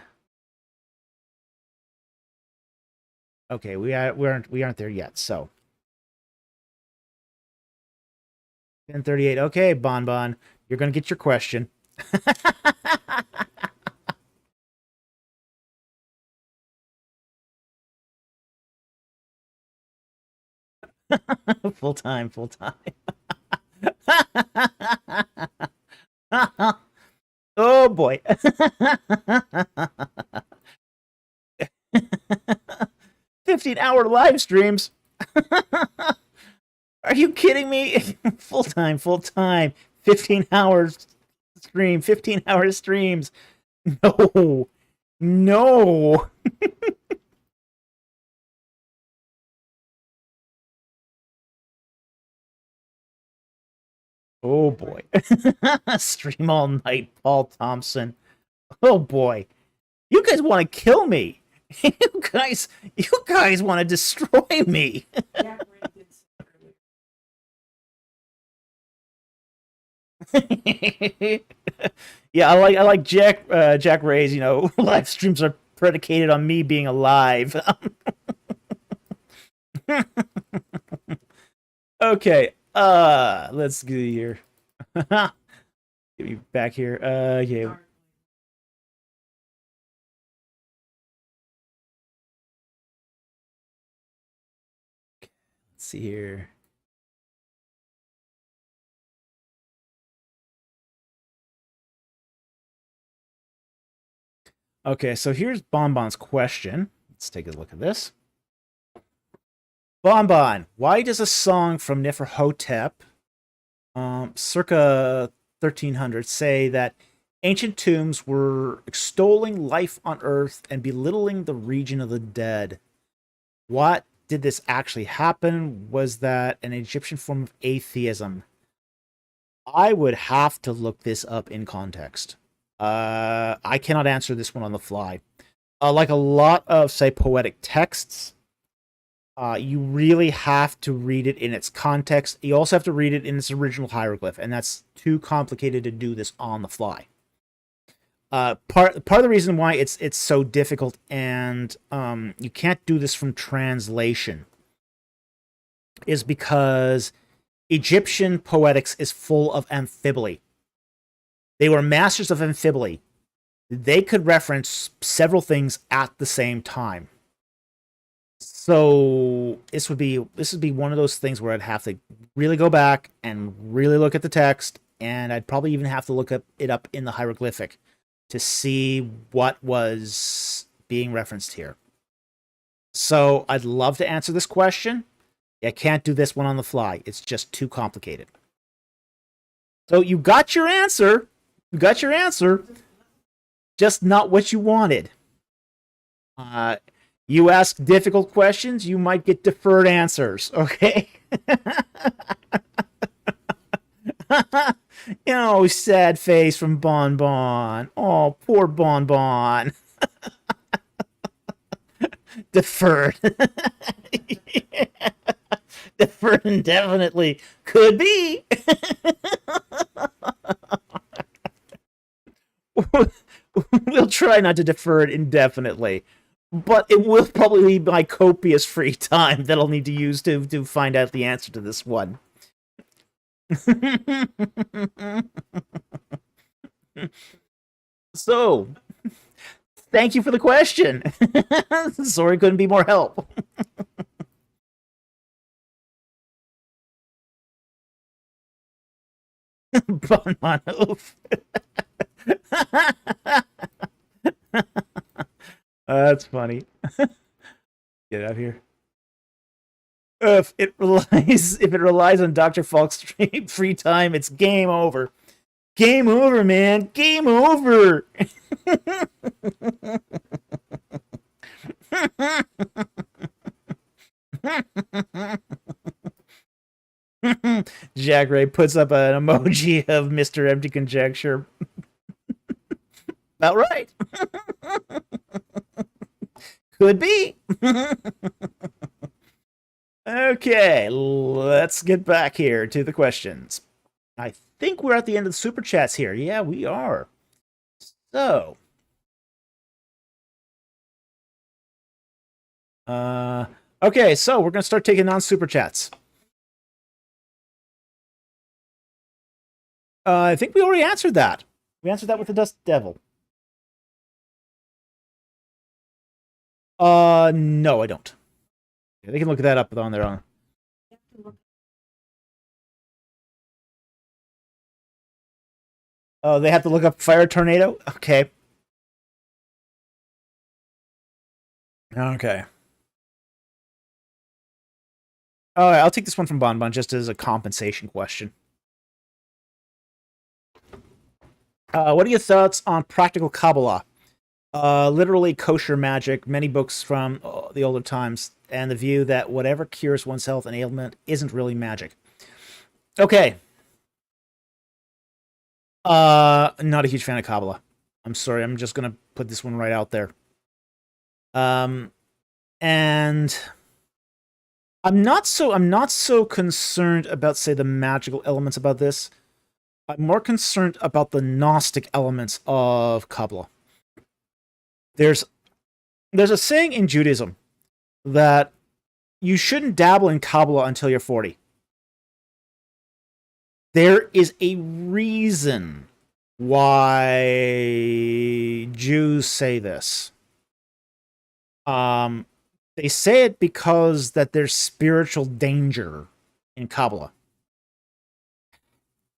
Okay, we aren't there yet. So 10:38. Okay, Bon, you're gonna get your question. Full time, full time. Oh boy. 15-hour live streams. Are you kidding me? Full time, full time. 15 hours stream, 15-hour streams. No. No. Oh boy. Stream all night, Paul Thompson. Oh boy. You guys want to kill me. You guys want to destroy me. Yeah, I like Jack Ray's, live streams are predicated on me being alive. Okay, let's get here. Get me back here. Yeah. Let's see here. Okay, so here's Bonbon's question. Let's take a look at this. Bonbon, why does a song from Neferhotep, circa 1300, say that ancient tombs were extolling life on earth and belittling the region of the dead? What did this actually happen? Was that an Egyptian form of atheism? I would have to look this up in context. I cannot answer this one on the fly. Like a lot of, say, poetic texts, you really have to read it in its context. You also have to read it in its original hieroglyph, and that's too complicated to do this on the fly. Part of the reason why it's so difficult and you can't do this from translation is because Egyptian poetics is full of amphiboly. They were masters of amphiboly. They could reference several things at the same time. So this would be one of those things where I'd have to really go back and really look at the text, and I'd probably even have to look it up in the hieroglyphic to see what was being referenced here. So I'd love to answer this question. I can't do this one on the fly. It's just too complicated. So you got your answer. You got your answer. Just not what you wanted. You ask difficult questions, you might get deferred answers, okay? Sad face from Bon Bon. Oh, poor Bon Bon. Deferred. Yeah. Deferred indefinitely. Could be. We'll try not to defer it indefinitely. But it will probably be my copious free time that I'll need to use to find out the answer to this one. So, thank you for the question. Sorry couldn't be more help. Bon Bon Oof. That's funny. Get out of here. If it relies on Dr. Falk's free time, it's game over. Game over, man. Game over. Jack Ray puts up an emoji of Mr. Empty Conjecture. About right. Could be. Okay, let's get back here to the questions. I think we're at the end of the super chats here. Yeah, we are. So, okay, so we're gonna start taking on super chats. I think we already answered that. We answered that with the Dust Devil. No, I don't. They can look that up on their own. Oh, they have to look up fire tornado? Okay. Okay. All right, I'll take this one from Bon Bon just as a compensation question. What are your thoughts on practical Kabbalah? Literally kosher magic, many books from the older times, and the view that whatever cures one's health and ailment isn't really magic. Okay. Not a huge fan of Kabbalah. I'm sorry, I'm just gonna put this one right out there. And I'm not so concerned about, say, the magical elements about this. I'm more concerned about the Gnostic elements of Kabbalah. There's a saying in Judaism that you shouldn't dabble in Kabbalah until you're 40. There is a reason why Jews say this. They say it because that there's spiritual danger in Kabbalah.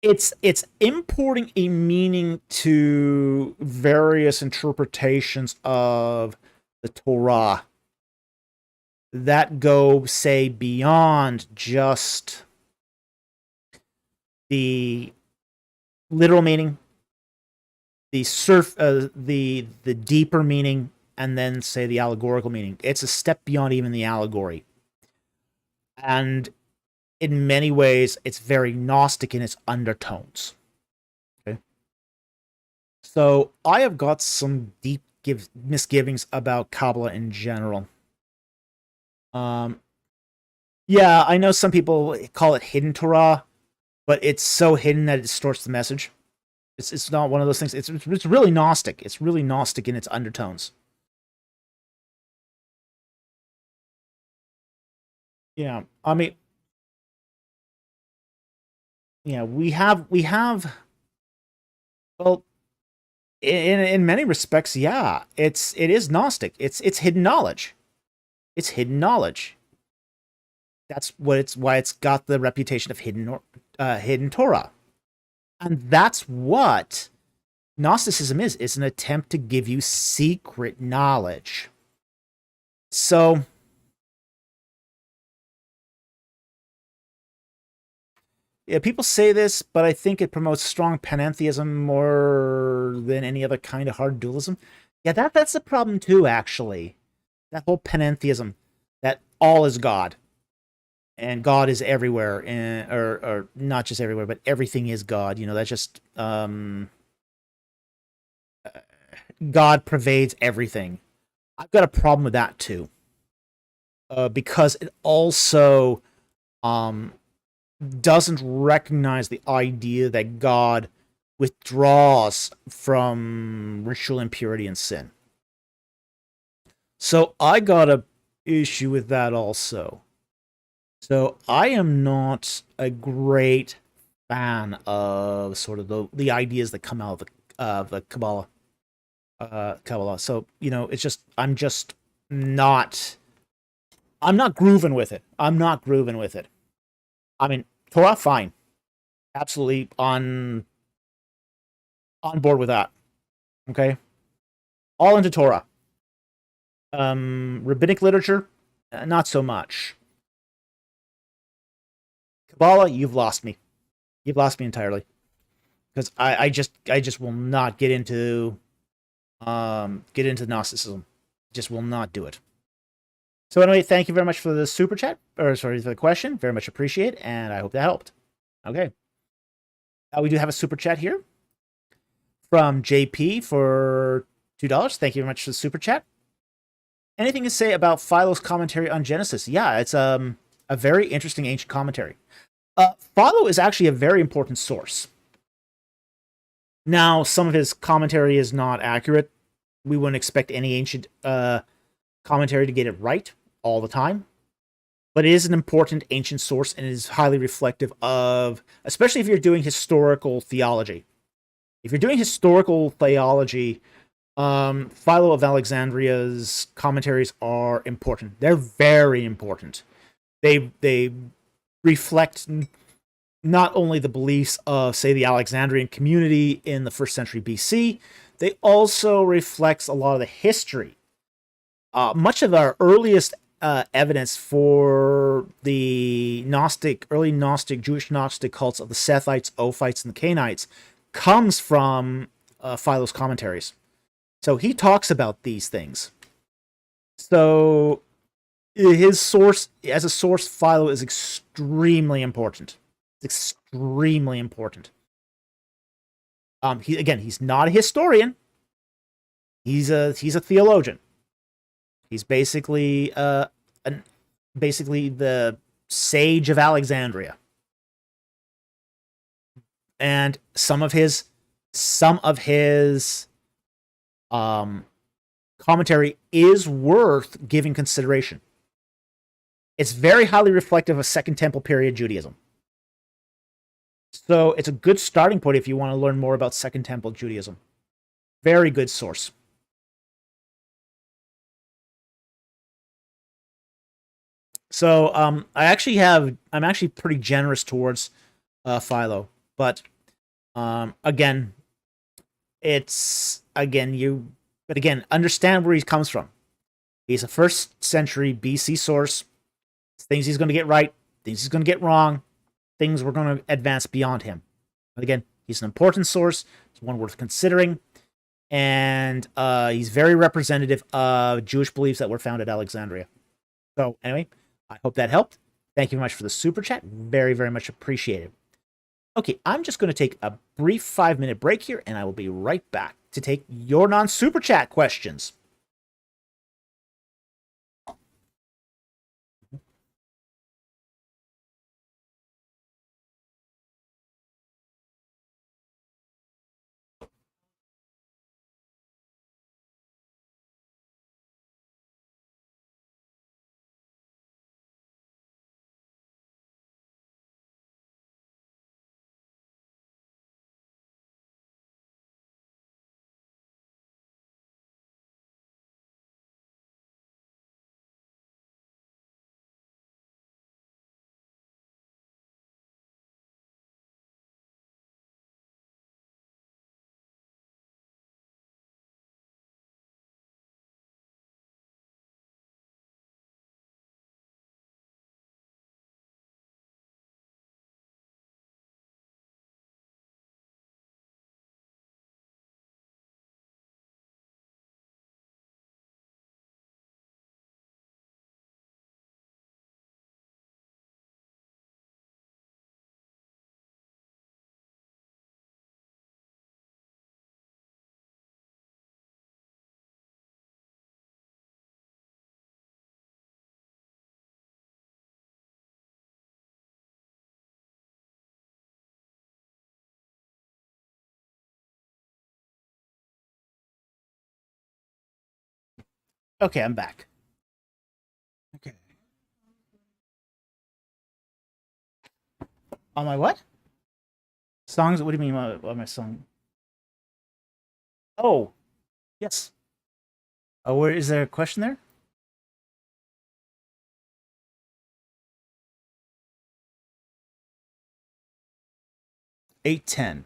It's importing a meaning to various interpretations of the Torah that go, say, beyond just the literal meaning, the deeper meaning, and then, say, the allegorical meaning. It's a step beyond even the allegory. And in many ways, it's very Gnostic in its undertones. Okay. So I have got some deep misgivings about Kabbalah in general. Yeah, I know some people call it hidden Torah, but it's so hidden that it distorts the message. It's not one of those things. It's really Gnostic. It's really Gnostic in its undertones. Yeah, I mean, yeah, we have well, in many respects, yeah, it is Gnostic. It's hidden knowledge. It's hidden knowledge. That's what it's why it's got the reputation of hidden Torah, and that's what Gnosticism is. It's an attempt to give you secret knowledge. So yeah, people say this, but I think it promotes strong panentheism more than any other kind of hard dualism. Yeah, that's the problem too, actually. That whole panentheism, that all is God, and God is everywhere, and or not just everywhere, but everything is God. That's just God pervades everything. I've got a problem with that too, because it also um doesn't recognize the idea that God withdraws from ritual impurity and sin. So I got a issue with that also. So I am not a great fan of sort of the ideas that come out of the Kabbalah. Kabbalah. So it's just not. I'm not grooving with it. I'm not grooving with it. I mean, Torah, fine, absolutely on board with that. Okay, all into Torah. Rabbinic literature, not so much. Kabbalah, you've lost me. You've lost me entirely because I just will not get into Gnosticism. Just will not do it. So anyway, thank you very much for the super chat, or sorry, for the question. Very much appreciate, and I hope that helped. Okay. We do have a super chat here from JP for $2. Thank you very much for the super chat. Anything to say about Philo's commentary on Genesis? Yeah, it's a very interesting ancient commentary. Philo is actually a very important source. Now, some of his commentary is not accurate. We wouldn't expect any ancient commentary to get it right all the time. But it is an important ancient source and it is highly reflective of, especially if you're doing historical theology. If you're doing historical theology, Philo of Alexandria's commentaries are important. They're very important. They reflect not only the beliefs of, say, the Alexandrian community in the 1st century BC, they also reflects a lot of the history. Much of our earliest evidence for the early Gnostic, Jewish Gnostic cults of the Sethites, Ophites, and the Cainites comes from Philo's commentaries. So he talks about these things. So his source, as a source, Philo is extremely important. It's extremely important. He's not a historian. He's a theologian. He's basically basically the sage of Alexandria. And some of his commentary is worth giving consideration. It's very highly reflective of Second Temple period Judaism. So it's a good starting point if you want to learn more about Second Temple Judaism. Very good source. So I'm actually pretty generous towards Philo, but again, understand where he comes from. He's a 1st century BC source. Things he's going to get right, things he's going to get wrong, things we're going to advance beyond him. But again, he's an important source. It's one worth considering. And he's very representative of Jewish beliefs that were found at Alexandria. So anyway, I hope that helped. Thank you very much for the super chat. Very, very much appreciated. Okay, I'm just going to take a brief 5-minute break here, and I will be right back to take your non-super chat questions. Okay, I'm back. Okay. On my what? Songs? What do you mean on my song? Oh, yes. Oh, where is there a question there? 810.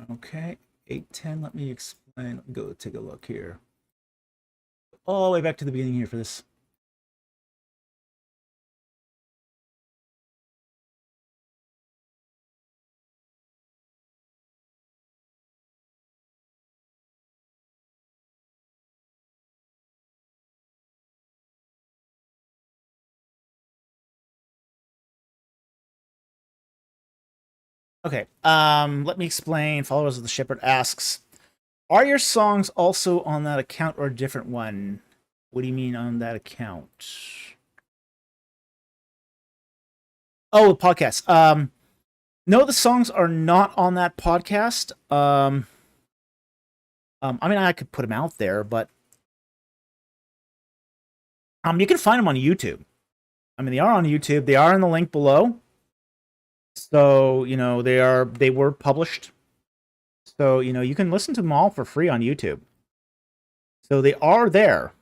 Okay, 810. Let me explain. Let me go take a look here. All the way back to the beginning here for this. Okay. Let me explain. Followers of the Shepherd asks, are your songs also on that account or a different one? What do you mean on that account? Oh, the podcast. No, the songs are not on that podcast. I mean, I could put them out there, but you can find them on YouTube. I mean, they are on YouTube. They are in the link below. So, they were published. So, you can listen to them all for free on YouTube. So they are there.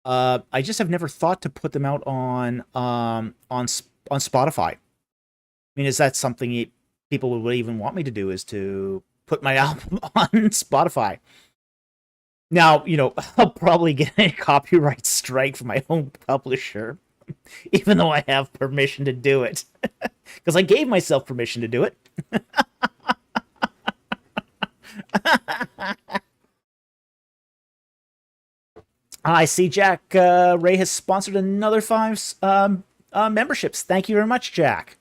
I just have never thought to put them out on Spotify. mean, is that something people would even want me to do, is to put my album on Spotify? Now, I'll probably get a copyright strike from my own publisher, even though I have permission to do it. Because I gave myself permission to do it. I see Jack Ray has sponsored another 5 memberships. Thank you very much, Jack.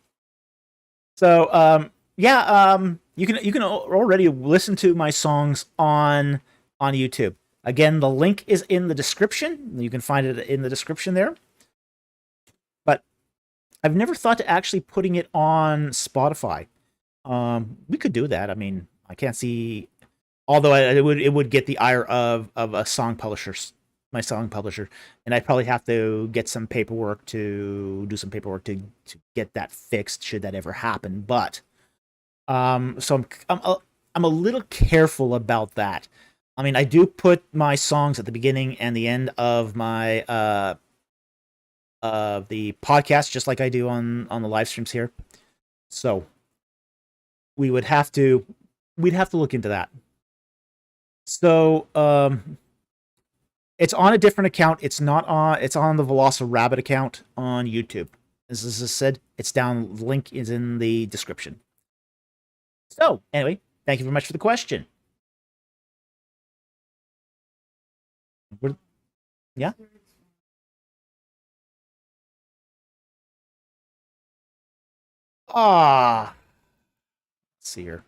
So, you can already listen to my songs on YouTube. Again, the link is in the description. You can find it in the description there. But I've never thought to actually putting it on Spotify. We could do that. I mean, I can't see, although it would get the ire of a song publisher, my song publisher, and I'd probably have to get some paperwork to get that fixed, should that ever happen. But so I'm a little careful about that. I mean, I do put my songs at the beginning and the end of my the podcast, just like I do on the live streams here. So we'd have to look into that. So it's on a different account. It's on the Velocirabbit account on YouTube. As I said, it's down. The link is in the description. So anyway, thank you very much for the question. Yeah. Let's see here.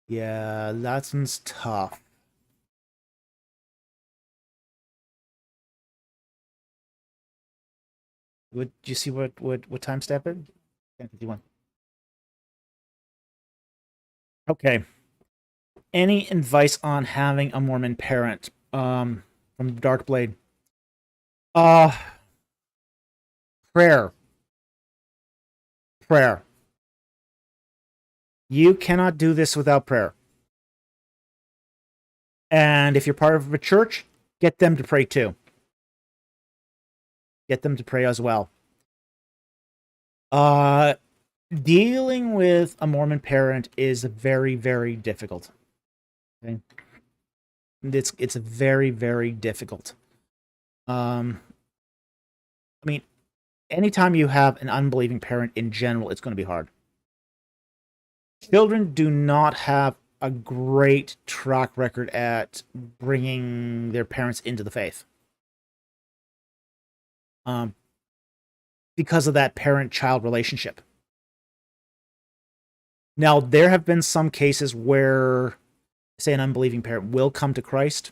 Yeah, that one's tough. Would you see what time step it? 10:51. Okay. Any advice on having a Mormon parent? From Darkblade. Prayer. Prayer. You cannot do this without prayer. And if you're part of a church, get them to pray too. Get them to pray as well. Dealing with a Mormon parent is very, very difficult. Okay? It's very, very difficult. I mean, anytime you have an unbelieving parent in general, it's going to be hard. Children do not have a great track record at bringing their parents into the faith. Because of that parent-child relationship. Now, there have been some cases where, say, an unbelieving parent will come to Christ.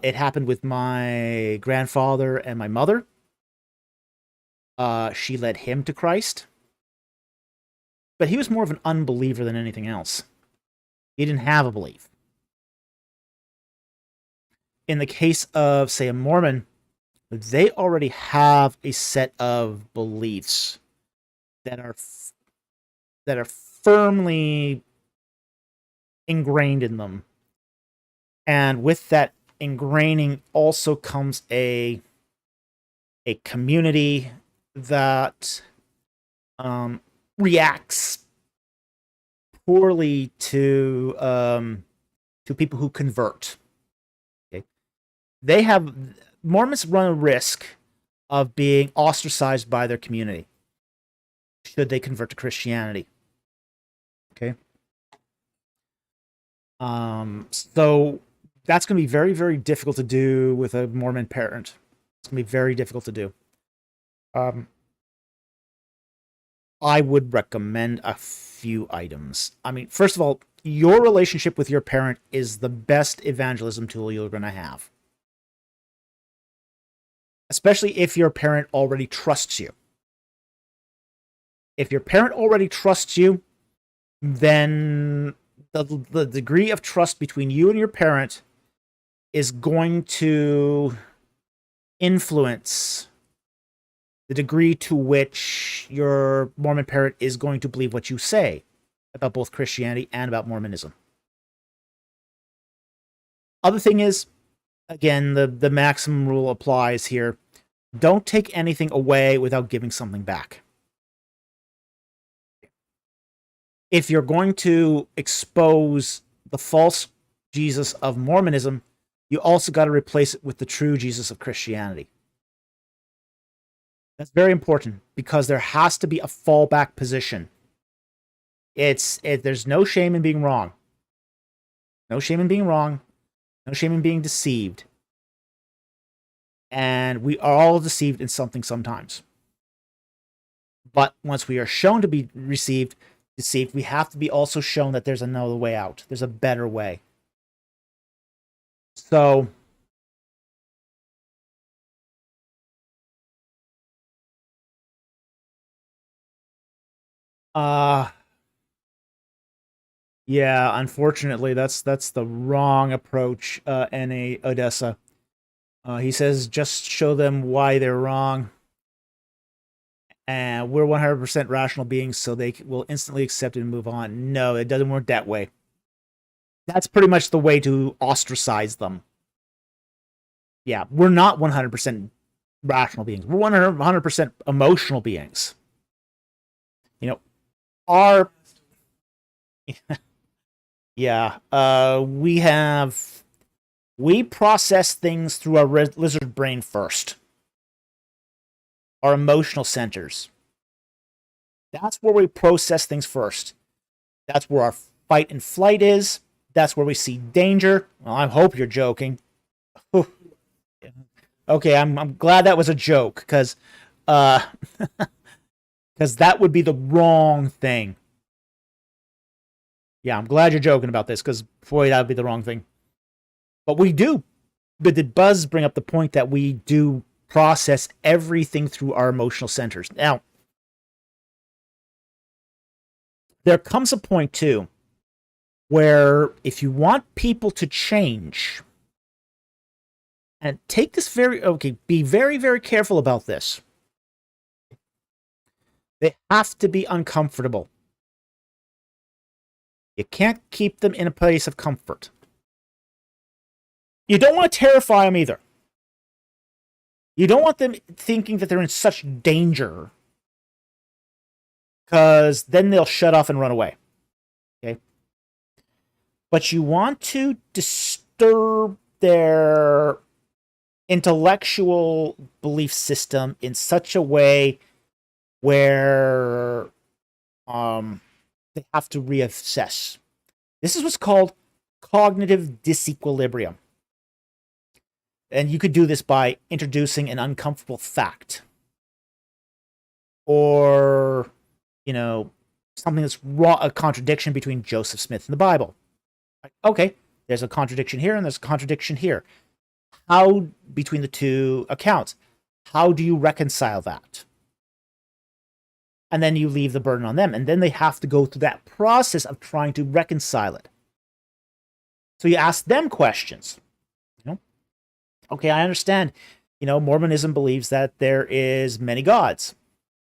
It happened with my grandfather and my mother. She led him to Christ. But he was more of an unbeliever than anything else. He didn't have a belief. In the case of, say, a Mormon, they already have a set of beliefs that are firmly ingrained in them. And with that ingraining also comes a community that reacts poorly to people who convert. Okay, Mormons run a risk of being ostracized by their community should they convert to Christianity. Okay, so that's going to be very, very difficult to do with a Mormon parent. It's going to be very difficult to do. I would recommend a few items. I mean, first of all, your relationship with your parent is the best evangelism tool you're going to have. Especially if your parent already trusts you. If your parent already trusts you, then the degree of trust between you and your parent is going to influence the degree to which your Mormon parent is going to believe what you say about both Christianity and about Mormonism. Other thing is, again, the maximum rule applies here. Don't take anything away without giving something back. If you're going to expose the false Jesus of Mormonism, you also got to replace it with the true Jesus of Christianity. That's very important because there has to be a fallback position. There's no shame in being wrong. No shame in being wrong. No shame in being deceived. And we are all deceived in something sometimes. But once we are shown to be deceived, we have to be also shown that there's another way out. There's a better way. So, yeah, unfortunately, that's the wrong approach, N.A. Odessa. He says, just show them why they're wrong. And we're 100% rational beings, so they will instantly accept it and move on. No, it doesn't work that way. That's pretty much the way to ostracize them. Yeah, we're not 100% rational beings. We're 100% emotional beings. You know, our... yeah, we process things through our lizard brain first. Our emotional centers. That's where we process things first. That's where our fight and flight is. That's where we see danger. Well, I hope you're joking. Okay, I'm glad that was a joke, because that would be the wrong thing. Yeah, I'm glad you're joking about this, because boy, that would be the wrong thing. But we do. But did Buzz bring up the point that we do process everything through our emotional centers? Now, there comes a point, too, where if you want people to change, and take this be very, very careful about this. They have to be uncomfortable. You can't keep them in a place of comfort. You don't want to terrify them either. You don't want them thinking that they're in such danger, because then they'll shut off and run away. Okay? But you want to disturb their intellectual belief system in such a way where they have to reassess. This is what's called cognitive disequilibrium. And you could do this by introducing an uncomfortable fact. Or, something that's a contradiction between Joseph Smith and the Bible. Okay, there's a contradiction here and there's a contradiction here. How, between the two accounts, how do you reconcile that? And then you leave the burden on them. And then they have to go through that process of trying to reconcile it. So you ask them questions. Okay, I understand. Mormonism believes that there is many gods.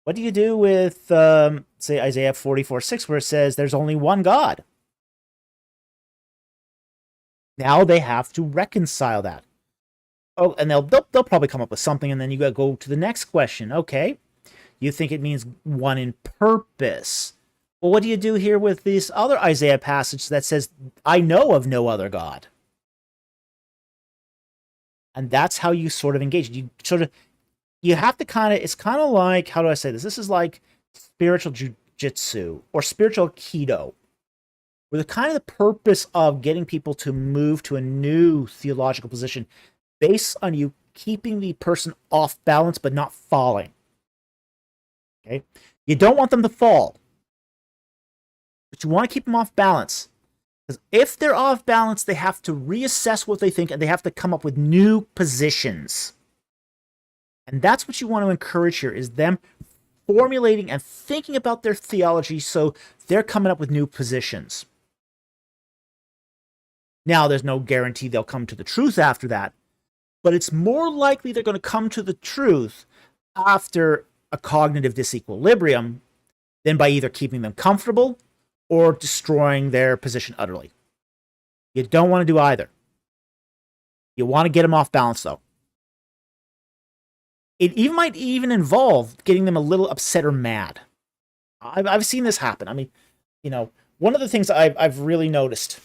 What do you do with, say, Isaiah 44:6, where it says there's only one God? Now they have to reconcile that. Oh, and they'll probably come up with something, and then you got to go to the next question. Okay, you think it means one in purpose. Well, what do you do here with this other Isaiah passage that says, I know of no other God? And that's how you sort of engage. You have to it's kind of like, how do I say this? This is like spiritual jujitsu or spiritual Aikido, where the purpose of getting people to move to a new theological position based on you keeping the person off balance but not falling. Okay? You don't want them to fall, but you want to keep them off balance. Because if they're off balance, they have to reassess what they think and they have to come up with new positions. And that's what you want to encourage here, is them formulating and thinking about their theology so they're coming up with new positions. Now, there's no guarantee they'll come to the truth after that, but it's more likely they're going to come to the truth after a cognitive disequilibrium than by either keeping them comfortable or destroying their position utterly. You don't want to do either. You want to get them off balance, though. It even might even involve getting them a little upset or mad. I've seen this happen. I mean, one of the things I've really noticed,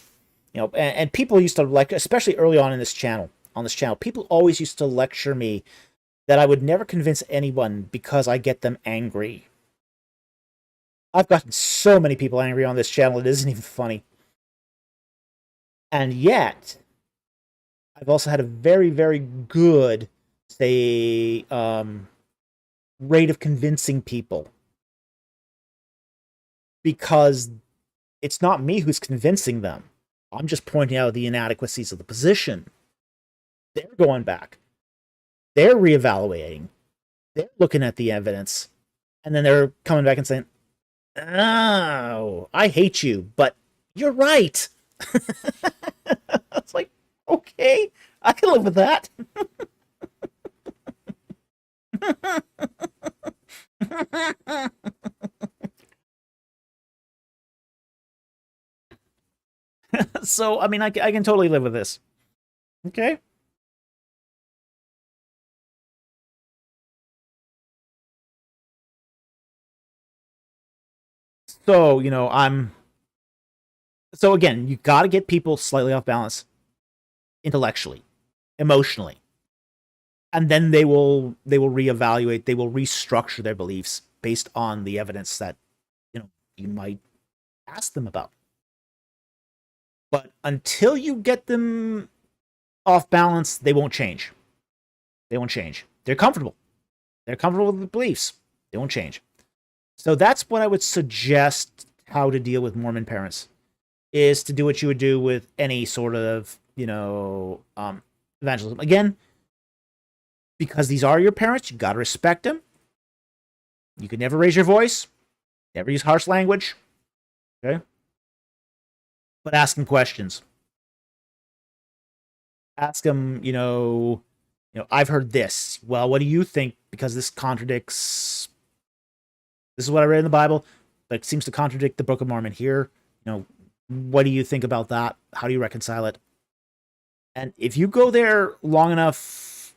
and people used to like, especially early on this channel, people always used to lecture me that I would never convince anyone because I get them angry. I've gotten so many people angry on this channel, it isn't even funny. And yet, I've also had a very, very good, say, rate of convincing people. Because it's not me who's convincing them. I'm just pointing out the inadequacies of the position. They're going back. They're reevaluating. They're looking at the evidence. And then they're coming back and saying, oh, I hate you, but you're right. It's like, okay, I can live with that. So, I mean, I can totally live with this. Okay? So, So, again, you got to get people slightly off balance intellectually, emotionally. And then they will reevaluate, they will restructure their beliefs based on the evidence that, you might ask them about. But until you get them off balance, they won't change. They won't change. They're comfortable. They're comfortable with the beliefs. They won't change. So that's what I would suggest how to deal with Mormon parents, is to do what you would do with any sort of, evangelism. Again, because these are your parents, you got to respect them. You can never raise your voice. Never use harsh language. Okay? But ask them questions. Ask them, I've heard this. Well, what do you think? Because this contradicts. This is what I read in the Bible, but it seems to contradict the Book of Mormon here. What do you think about that? How do you reconcile it? And if you go there long enough,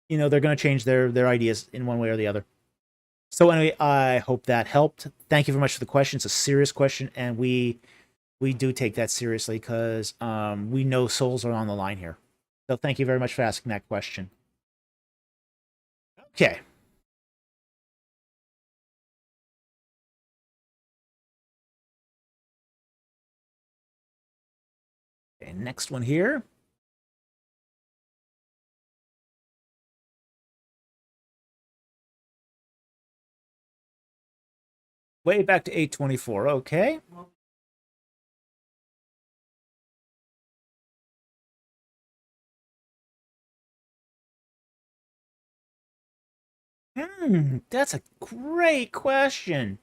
they're going to change their ideas in one way or the other. So anyway, I hope that helped. Thank you very much for the question. It's a serious question, and we do take that seriously because we know souls are on the line here. So thank you very much for asking that question. Okay. Okay, next one here. Way back to 824. Okay. That's a great question.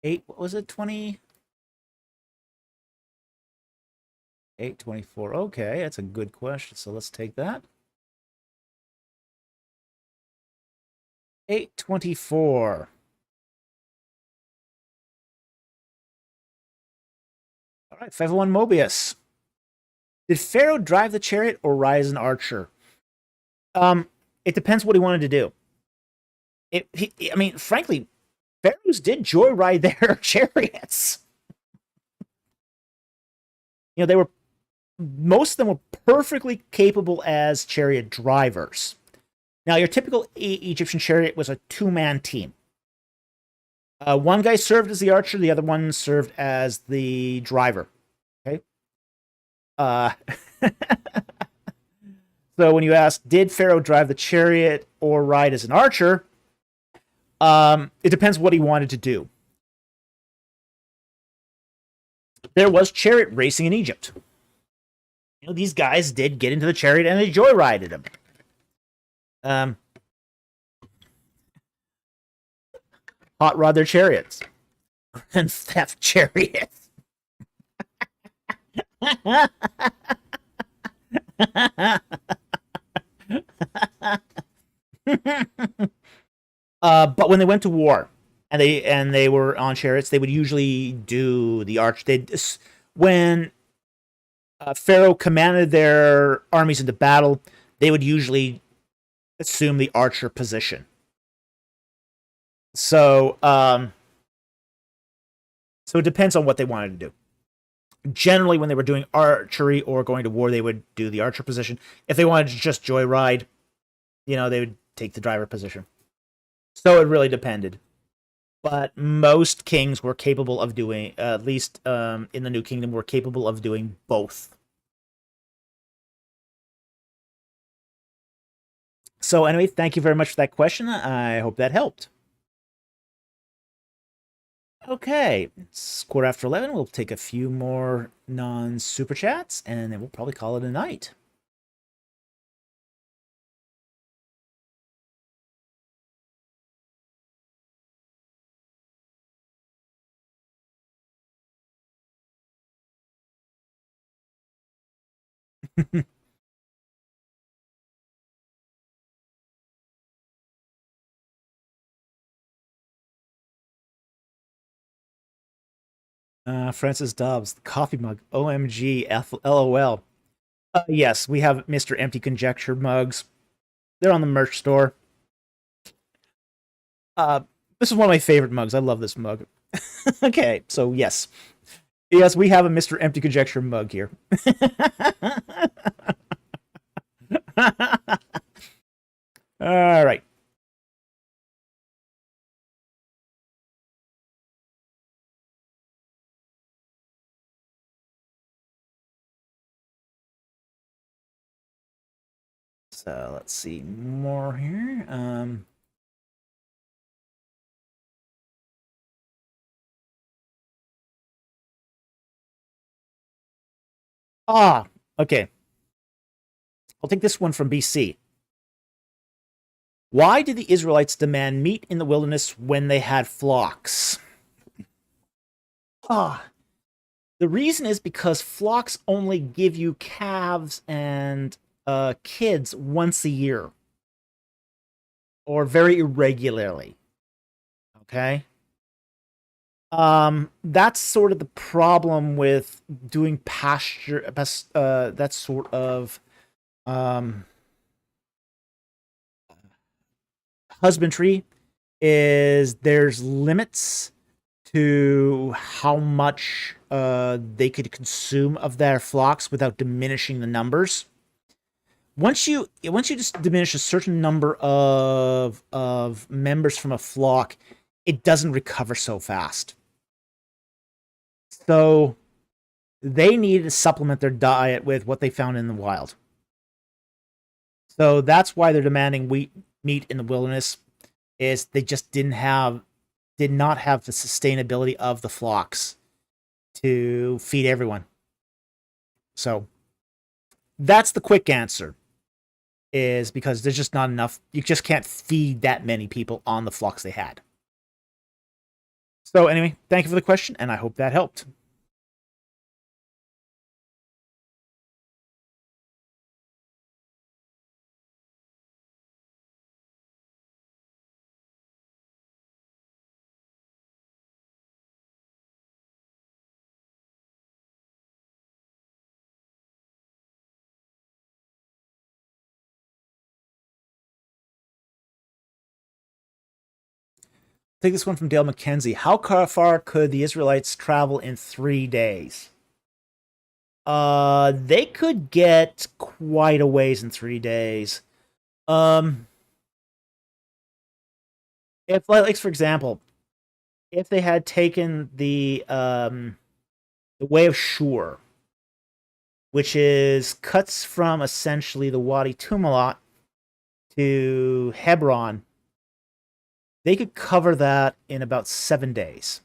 What was it? 20? 824. Okay, that's a good question. So let's take that. 824. All right, 501 Mobius. Did Pharaoh drive the chariot or ride as an archer? It depends what he wanted to do. I mean, frankly, pharaohs did joyride their chariots. Most of them were perfectly capable as chariot drivers. Now, your typical Egyptian chariot was a two-man team. One guy served as the archer, the other one served as the driver. Okay. So when you ask, did Pharaoh drive the chariot or ride as an archer? It depends what he wanted to do. There was chariot racing in Egypt. These guys did get into the chariot and they joyrided them. Hot rod their chariots. And theft chariots. But when they went to war, and they were on chariots, they would usually do the arch. When Pharaoh commanded their armies into battle, they would usually assume the archer position. So, so it depends on what they wanted to do. Generally, when they were doing archery or going to war, they would do the archer position. If they wanted to just joyride, they would take the driver position. So it really depended. But most kings were capable of doing, at least in the New Kingdom, were capable of doing both. So anyway, thank you very much for that question. I hope that helped. Okay, it's 11:15. We'll take a few more non-super chats, and then we'll probably call it a night. Francis Dobbs, the coffee mug. OMG, LOL. Yes, we have Mr. Empty Conjecture mugs. They're on the merch store. This is one of my favorite mugs. I love this mug. Okay, so yes. Yes, we have a Mr. Empty Conjecture mug here. All right. So let's see more here. Okay. I'll take this one from BC. Why did the Israelites demand meat in the wilderness when they had flocks? The reason is because flocks only give you calves and kids once a year, or very irregularly. Okay. That's sort of the problem with doing pasture. That sort of husbandry is there's limits to how much they could consume of their flocks without diminishing the numbers. Once you just diminish a certain number of members from a flock, it doesn't recover so fast. So they needed to supplement their diet with what they found in the wild. So that's why they're demanding meat in the wilderness. Is they just did not have the sustainability of the flocks to feed everyone. So that's the quick answer. Is because there's just not enough. You just can't feed that many people on the flocks they had. So anyway, thank you for the question, and I hope that helped. Take this one from Dale McKenzie. How far could the Israelites travel in 3 days? They could get quite a ways in 3 days. If, like, for example, if they had taken the way of Shur, which is cuts from essentially the Wadi Tumalat to Hebron, they could cover that in about 7 days.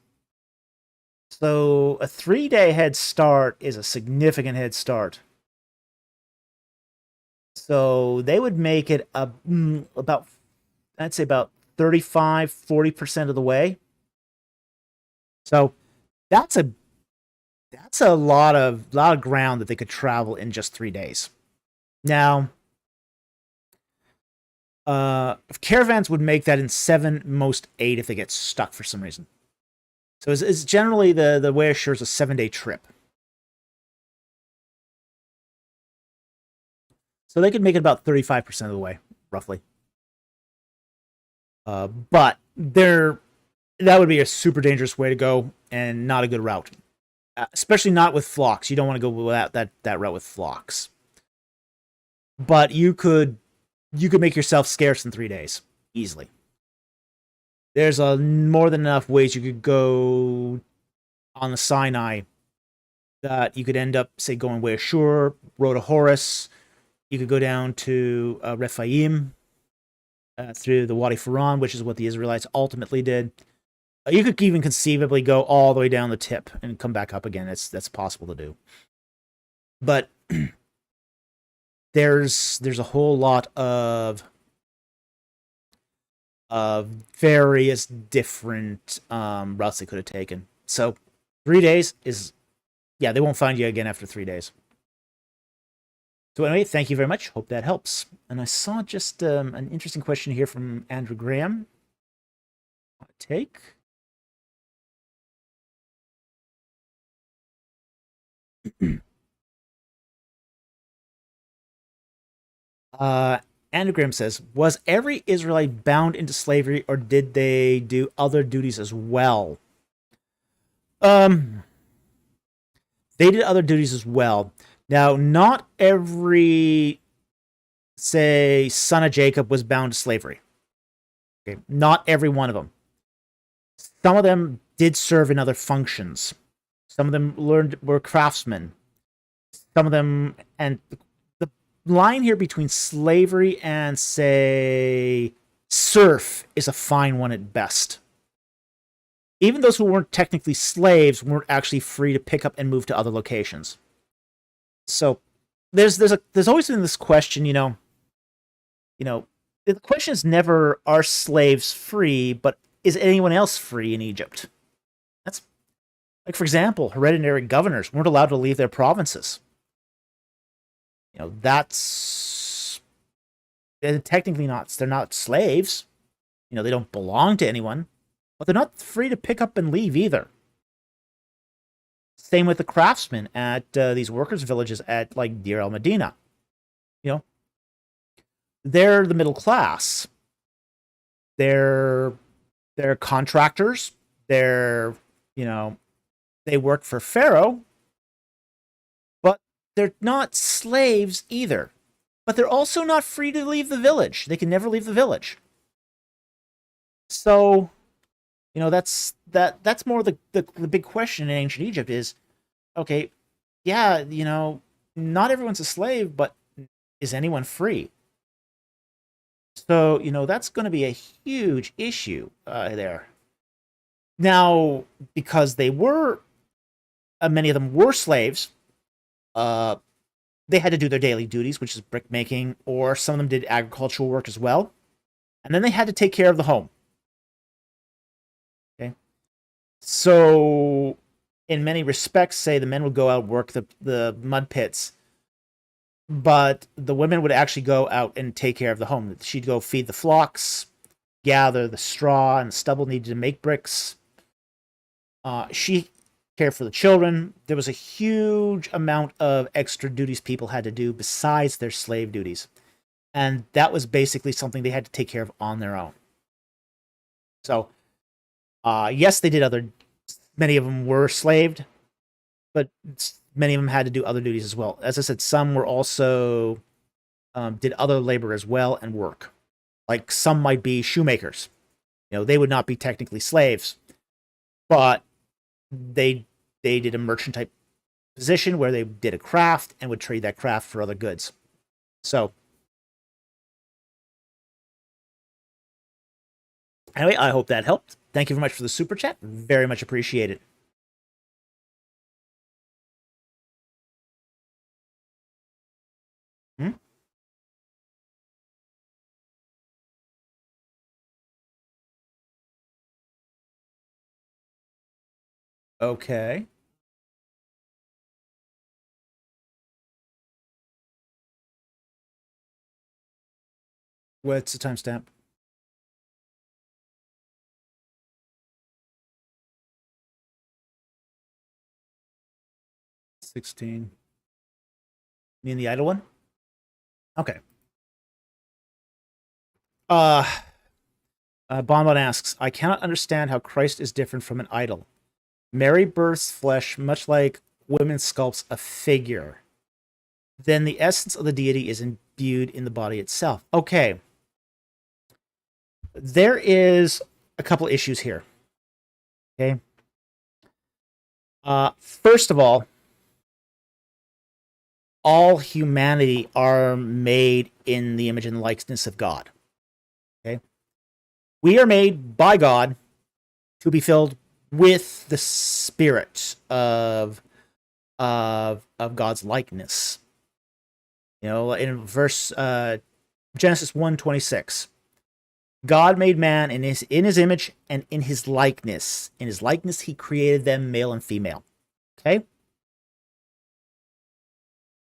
So a 3-day head start is a significant head start. So they would make it about, I'd say about 35-40% of the way. So that's a lot of ground that they could travel in just 3 days. Now, Caravans would make that in 7, most 8 if they get stuck for some reason. So it's generally the way ashore is a 7-day trip. So they could make it about 35% of the way, roughly. But that would be a super dangerous way to go and not a good route. Especially not with flocks. You don't want to go without that route with flocks. But you could make yourself scarce in 3 days easily. There's more than enough ways you could go on the Sinai that you could end up, say, going way ashore, road to Horus. You could go down to Rephaim through the Wadi Faran, which is what the Israelites ultimately did. You could even conceivably go all the way down the tip and come back up again. That's possible to do. But there's a whole lot of various different routes they could have taken. So 3 days is, yeah, they won't find you again after 3 days. So anyway, thank you very much. Hope that helps. And I saw just an interesting question here from Andrew Graham. I'll take. Andrew Graham says, was every Israelite bound into slavery, or did they do other duties as well? They did other duties as well. Now, not every, say, son of Jacob was bound to slavery. Okay, not every one of them. Some of them did serve in other functions. Some of them were craftsmen. Some of them, and the line here between slavery and, say, serf is a fine one at best. Even those who weren't technically slaves weren't actually free to pick up and move to other locations. So there's always been this question, the question is never, are slaves free, but is anyone else free in Egypt? That's like, for example, hereditary governors weren't allowed to leave their provinces. That's technically they're not slaves. They don't belong to anyone, but they're not free to pick up and leave either. Same with the craftsmen at these workers' villages at, like, Deir el Medina. They're the middle class. They're contractors. They work for Pharaoh, but they're not slaves either. But they're also not free to leave the village. They can never leave the village. So, that's more the big question in ancient Egypt is, okay, yeah, not everyone's a slave, but is anyone free? So, that's going to be a huge issue there. Now, because they were, many of them were slaves, they had to do their daily duties, which is brick making, or some of them did agricultural work as well. And then they had to take care of the home. Okay. So, in many respects, say the men would go out and work the mud pits, but the women would actually go out and take care of the home. She'd go feed the flocks, gather the straw and the stubble needed to make bricks. She cared for the children. There was a huge amount of extra duties people had to do besides their slave duties. And that was basically something they had to take care of on their own. So, yes, they did many of them were slaved, but many of them had to do other duties as well. As I said, some were also did other labor as well and work. Like, some might be shoemakers. They would not be technically slaves, but they did a merchant type position where they did a craft and would trade that craft for other goods. So, anyway, I hope that helped. Thank you very much for the super chat. Very much appreciated. Hmm? Okay. What's the timestamp? 16. You mean the idle one? Okay. Bonbon asks, I cannot understand how Christ is different from an idol. Mary births flesh much like women sculpts a figure. Then the essence of the deity is imbued in the body itself. Okay. There is a couple issues here. Okay. First of all humanity are made in the image and likeness of God. Okay. We are made by God to be filled with the spirit of God's likeness. You know, in verse Genesis 1:26, God made man in his image and in his likeness. In his likeness, he created them, male and female. Okay?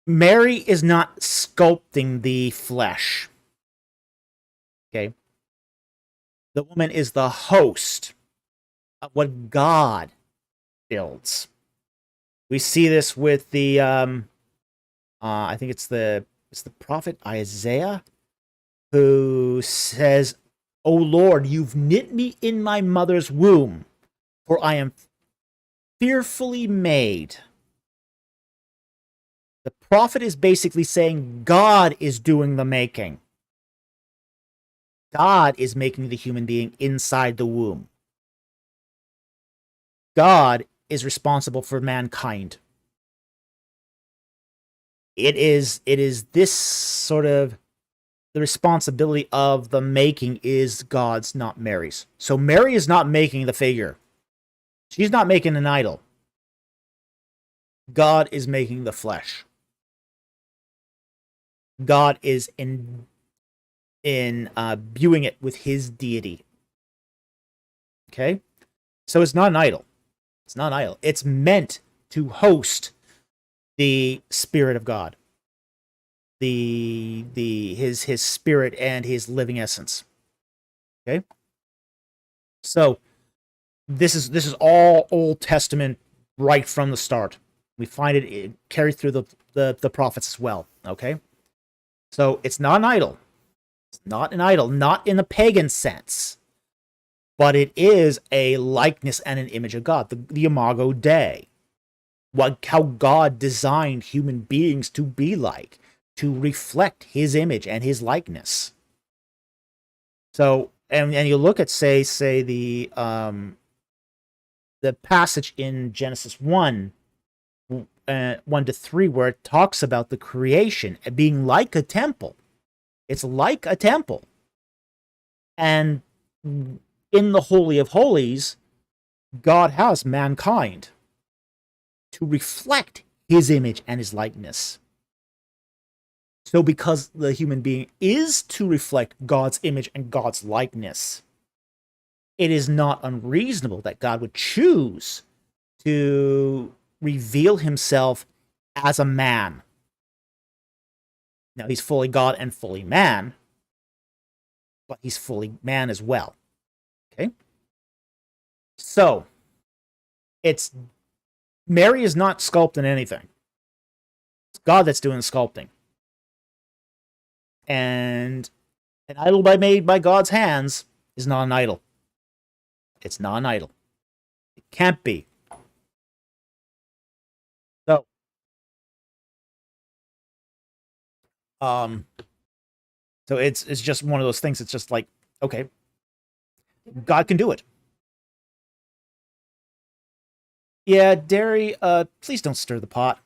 Mary is not sculpting the flesh. Okay? The woman is the host of what God builds. We see this with the I think it's the prophet Isaiah who says, "O Lord, you've knit me in my mother's womb, for I am fearfully made." The prophet is basically saying God is doing the making. God is making the human being inside the womb. God is responsible for mankind. It is this sort of the responsibility of the making is God's, not Mary's. So Mary is not making the figure. She's not making an idol. God is making the flesh. God is imbuing it with his deity. Okay? So it's not an idol. It's not an idol. It's meant to host the Spirit of God. His spirit and his living essence. Okay? So this is all Old Testament right from the start. We find it carried through the prophets as well. Okay? So it's not an idol. It's not an idol, not in the pagan sense. But it is a likeness and an image of God, the Imago Dei. How God designed human beings to be like, to reflect his image and his likeness. So, and you look at say the passage in Genesis 1, 1-3, where it talks about the creation being like a temple. It's like a temple. And in the Holy of Holies, God has mankind to reflect his image and his likeness. So because the human being is to reflect God's image and God's likeness, it is not unreasonable that God would choose to reveal himself as a man. Now, he's fully God and fully man, but he's fully man as well. Okay? So, Mary is not sculpting anything. It's God that's doing the sculpting. And an idol made by God's hands is not an idol. It's not an idol. It can't be. So, so it's just one of those things. It's just like, okay, God can do it. Yeah, Derry, please don't stir the pot.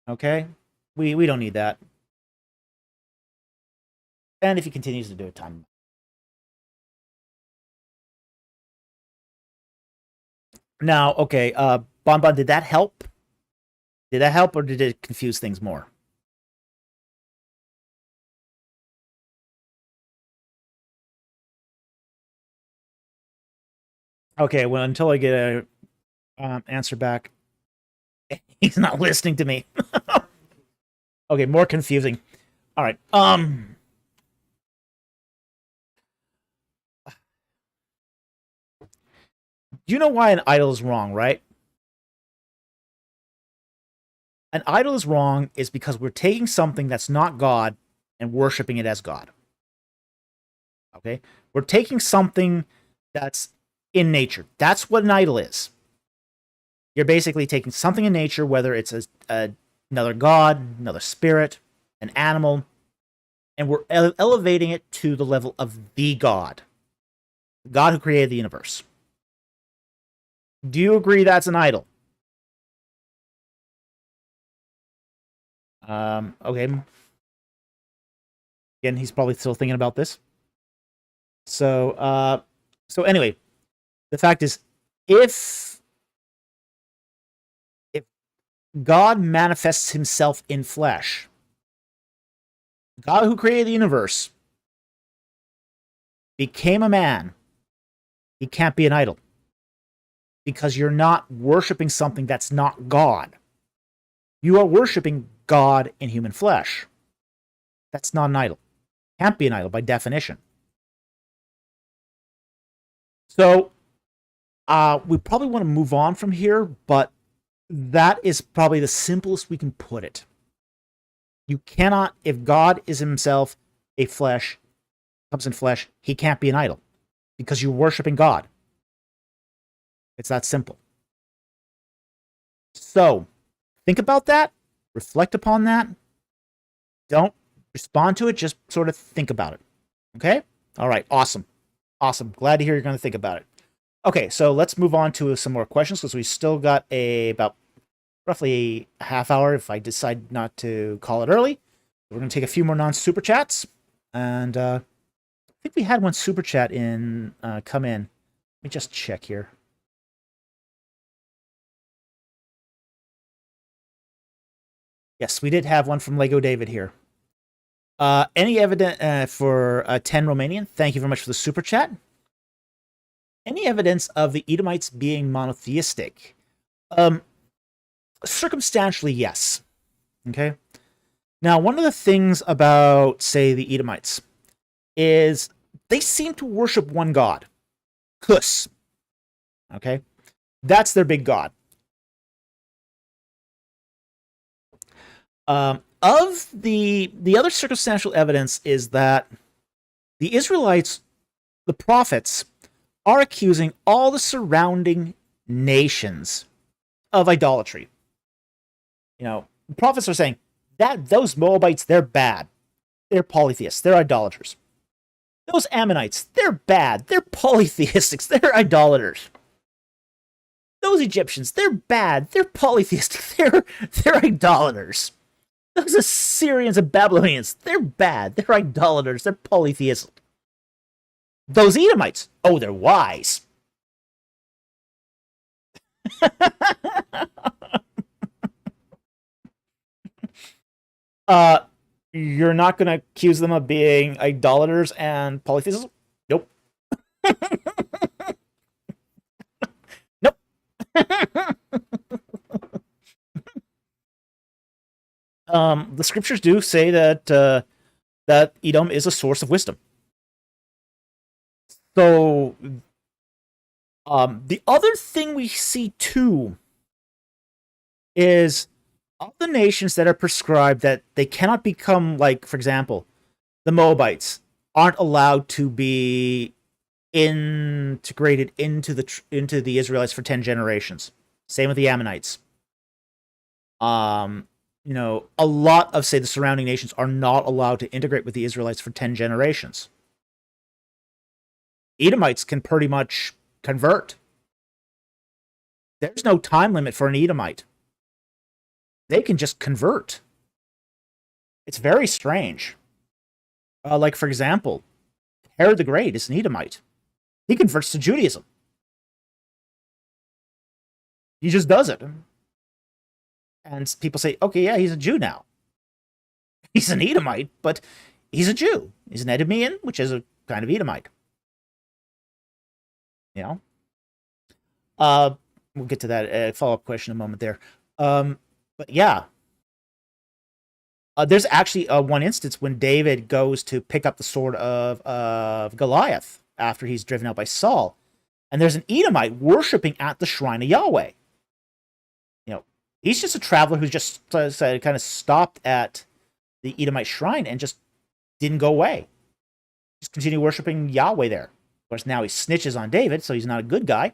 Okay? We don't need that. And if he continues to do it, time. Now, okay, Bonbon, did that help? Did that help, or did it confuse things more? Okay, well, until I get a answer back, he's not listening to me. Okay, more confusing. All right. You know why an idol is wrong, right? An idol is wrong is because we're taking something that's not God and worshiping it as God. Okay? We're taking something that's in nature. That's what an idol is. You're basically taking something in nature, whether it's another god, another spirit, an animal, and we're elevating it to the level of the God who created the universe. Do you agree that's an idol? Okay. Again, he's probably still thinking about this. So anyway, the fact is, if if God manifests himself in flesh, God who created the universe became a man, he can't be an idol because you're not worshiping something that's not God. You are worshiping God in human flesh. That's not an idol. Can't be an idol by definition. So we probably want to move on from here, but that is probably the simplest we can put it. You cannot, if God is himself a flesh, comes in flesh, he can't be an idol because you're worshiping God. It's that simple. So think about that, reflect upon that. Don't respond to it, just sort of think about it. Okay? All right, awesome. Awesome. Glad to hear you're going to think about it. Okay, so let's move on to some more questions because we still got about roughly a half hour if I decide not to call it early. We're going to take a few more non-super chats. And I think we had one super chat come in. Let me just check here. Yes, we did have one from Lego David here. Any evidence for 10 Romanian? Thank you very much for the super chat. Any evidence of the Edomites being monotheistic? Circumstantially, yes. Okay. Now, one of the things about, say, the Edomites is they seem to worship one god, Hus. Okay, that's their big god. Of the other circumstantial evidence is that the Israelites, the prophets, are accusing all the surrounding nations of idolatry. You know, the prophets are saying that those Moabites, they're bad. They're polytheists. They're idolaters. Those Ammonites, they're bad. They're polytheistics. They're idolaters. Those Egyptians, they're bad. They're polytheistic. They're idolaters. Those Assyrians and Babylonians, they're bad. They're idolaters. They're polytheistic. Those Edomites, oh, they're wise. You're not going to accuse them of being idolaters and polytheists? Nope. Nope. The scriptures do say that that Edom is a source of wisdom. So, the other thing we see too is of the nations that are prescribed that they cannot become, like, for example, the Moabites aren't allowed to be integrated into the Israelites for 10 generations. Same with the Ammonites. You know, a lot of, say, the surrounding nations are not allowed to integrate with the Israelites for 10 generations. Edomites can pretty much convert. There's no time limit for an Edomite. They can just convert. It's very strange. Like, for example, Herod the Great is an Edomite. He converts to Judaism. He just does it. And people say, okay, yeah, he's a Jew now. He's an Edomite, but he's a Jew. He's an Edomian, which is a kind of Edomite. You know? We'll get to that follow-up question in a moment there. But yeah. There's actually one instance when David goes to pick up the sword of Goliath after he's driven out by Saul. And there's an Edomite worshiping at the shrine of Yahweh. You know, he's just a traveler who's just kind of stopped at the Edomite shrine and just didn't go away. Just continue worshiping Yahweh there. Of course, now he snitches on David, so he's not a good guy.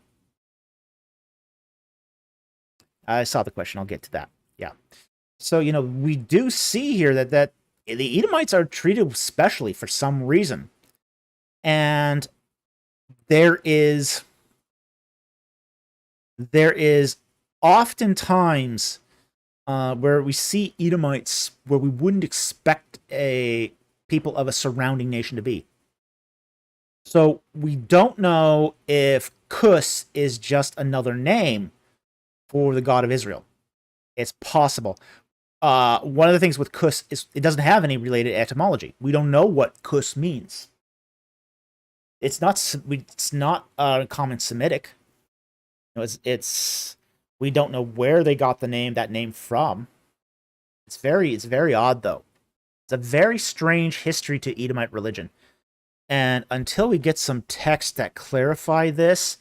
I saw the question. I'll get to that. Yeah. So, we do see here that the Edomites are treated specially for some reason. And there is oftentimes where we see Edomites where we wouldn't expect a people of a surrounding nation to be. So we don't know if Cus is just another name for the God of Israel. It's possible. One of the things with Cus is it doesn't have any related etymology. We don't know what Cus means. It's not common Semitic. We don't know where they got that name from. It's very odd though. It's a very strange history to Edomite religion. And until we get some text that clarify this,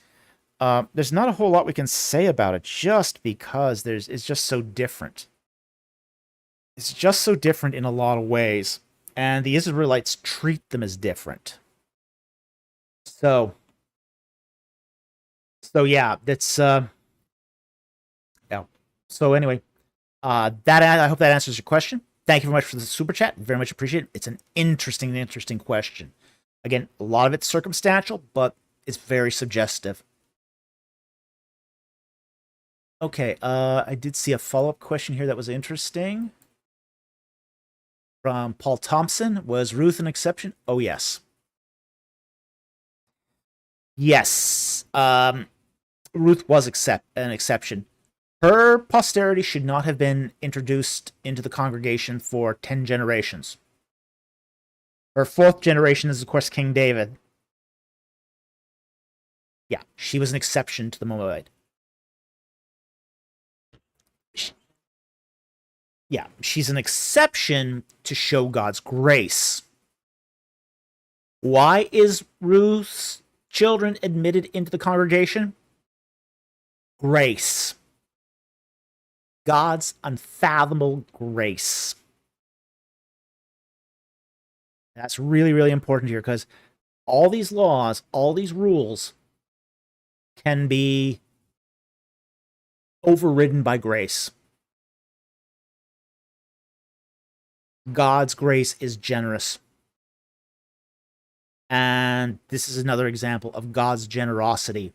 there's not a whole lot we can say about it, just because it's just so different. It's just so different in a lot of ways, and the Israelites treat them as different. So yeah, that's yeah. So anyway, I hope that answers your question. Thank you very much for the super chat. Very much appreciate it. It's an interesting question. Again, a lot of it's circumstantial, but it's very suggestive. Okay, I did see a follow-up question here that was interesting. From Paul Thompson, was Ruth an exception? Oh, yes. Yes. Ruth was an exception. Her posterity should not have been introduced into the congregation for 10 generations. Her fourth generation is, of course, King David. Yeah, she was an exception to the Moabite. Yeah, she's an exception to show God's grace. Why is Ruth's children admitted into the congregation? Grace. God's unfathomable grace. That's really important here, because all these laws, all these rules can be overridden by grace. God's grace is generous. And this is another example of God's generosity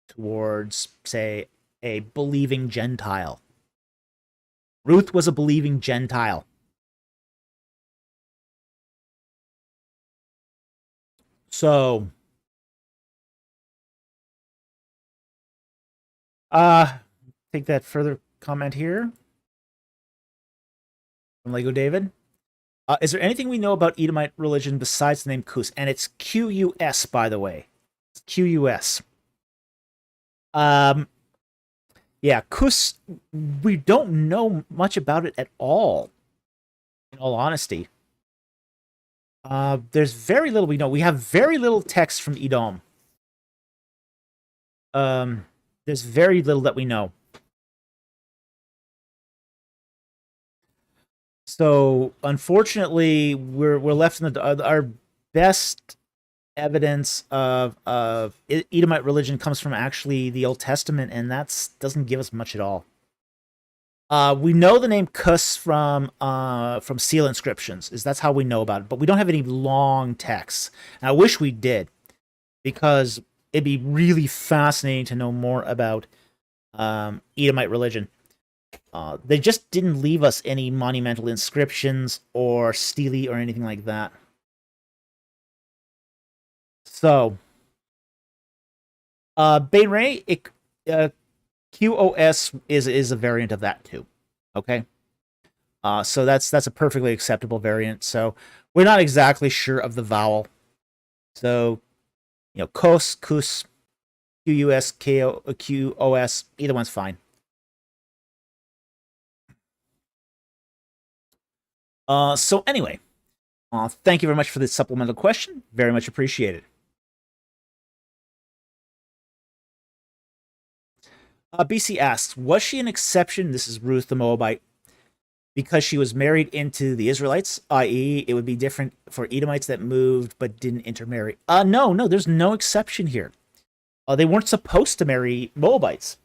towards, say, a believing Gentile. Ruth was a believing Gentile. So, take that further comment here from Lego David. Is there anything we know about Edomite religion besides the name Cus? And it's Q-U-S, by the way. It's Q-U-S. Yeah, Cus, we don't know much about it at all, in all honesty. There's very little we know. We have very little text from Edom. There's very little that we know. So, unfortunately, we're left in our best evidence of Edomite religion comes from actually the Old Testament, and that doesn't give us much at all. We know the name Cus from seal inscriptions. That's how we know about it, but we don't have any long texts. And I wish we did, because it'd be really fascinating to know more about Edomite religion. They just didn't leave us any monumental inscriptions or stelae or anything like that. So, Bane Ray, QOS is a variant of that too. Okay, so that's a perfectly acceptable variant. So we're not exactly sure of the vowel. So, Kos, Kus, QUS, QOS, either one's fine. So anyway, thank you very much for this supplemental question. Very much appreciated. BC asks, was she an exception? This is Ruth the Moabite, because she was married into the Israelites, i.e., it would be different for Edomites that moved but didn't intermarry. No, there's no exception here. They weren't supposed to marry Moabites.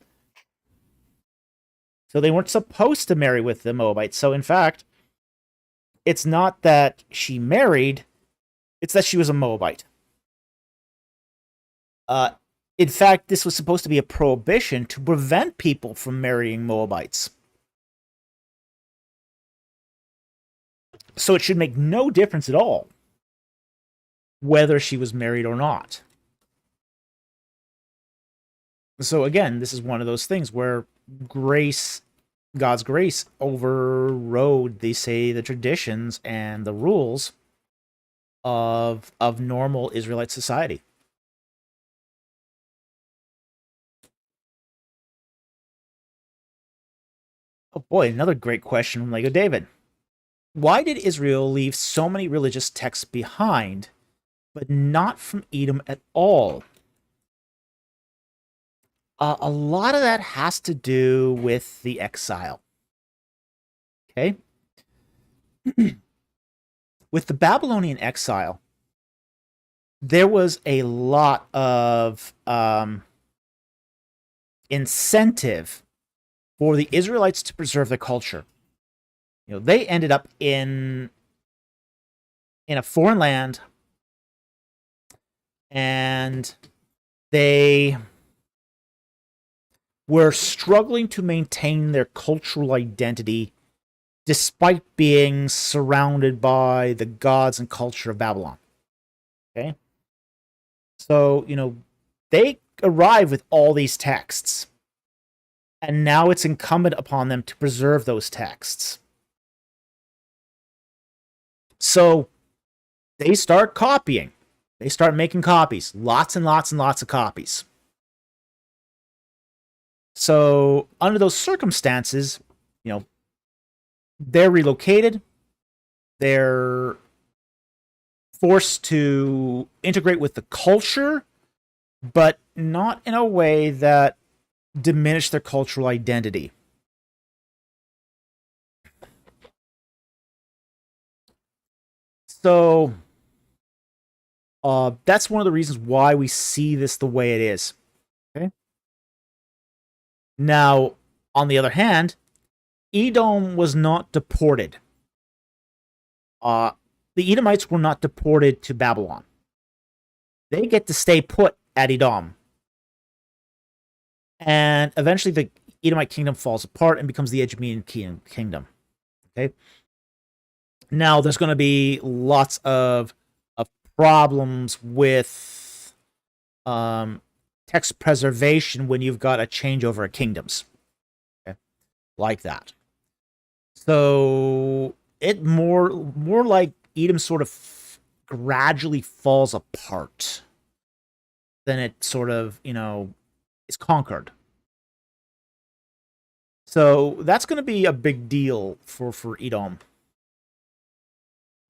So they weren't supposed to marry with the Moabites. So in fact, it's not that she married, it's that she was a Moabite. In fact, this was supposed to be a prohibition to prevent people from marrying Moabites. So it should make no difference at all whether she was married or not. So again, this is one of those things where God's grace overrode, they say, the traditions and the rules of normal Israelite society. Oh boy, another great question from Lego David. Why did Israel leave so many religious texts behind, but not from Edom at all? A lot of that has to do with the exile. Okay? With the Babylonian exile, there was a lot of incentive for the Israelites to preserve their culture. You know, they ended up in a foreign land, and they were struggling to maintain their cultural identity despite being surrounded by the gods and culture of Babylon. Okay? So, you know, they arrive with all these texts, and now it's incumbent upon them to preserve those texts. So they start copying. They start making copies. Lots and lots and lots of copies. So under those circumstances, you know, they're relocated. They're forced to integrate with the culture, but not in a way that diminished their cultural identity. So that's one of the reasons why we see this the way it is. Okay. Now, on the other hand, Edom was not deported. The Edomites were not deported to Babylon. They get to stay put at Edom. And eventually the Edomite kingdom falls apart and becomes the Egemean kingdom. Okay. Now, there's going to be lots of problems with text preservation when you've got a changeover of kingdoms. Okay? Like that. So it more like Edom sort of gradually falls apart than it sort of, you know, is conquered. So that's going to be a big deal for Edom.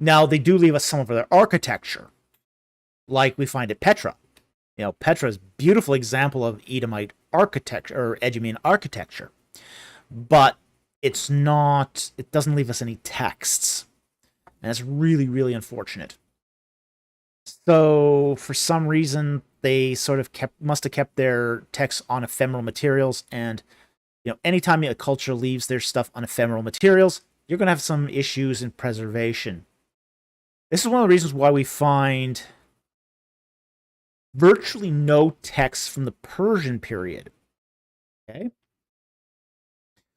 Now, they do leave us some of their architecture, like we find at Petra. You know, Petra is a beautiful example of Edomite architecture, or Egemean architecture. But it's not, it doesn't leave us any texts. And it's really, really unfortunate. So, for some reason, they sort of must have kept their texts on ephemeral materials. And, you know, anytime a culture leaves their stuff on ephemeral materials, you're going to have some issues in preservation. This is one of the reasons why we find virtually no texts from the Persian period. Okay?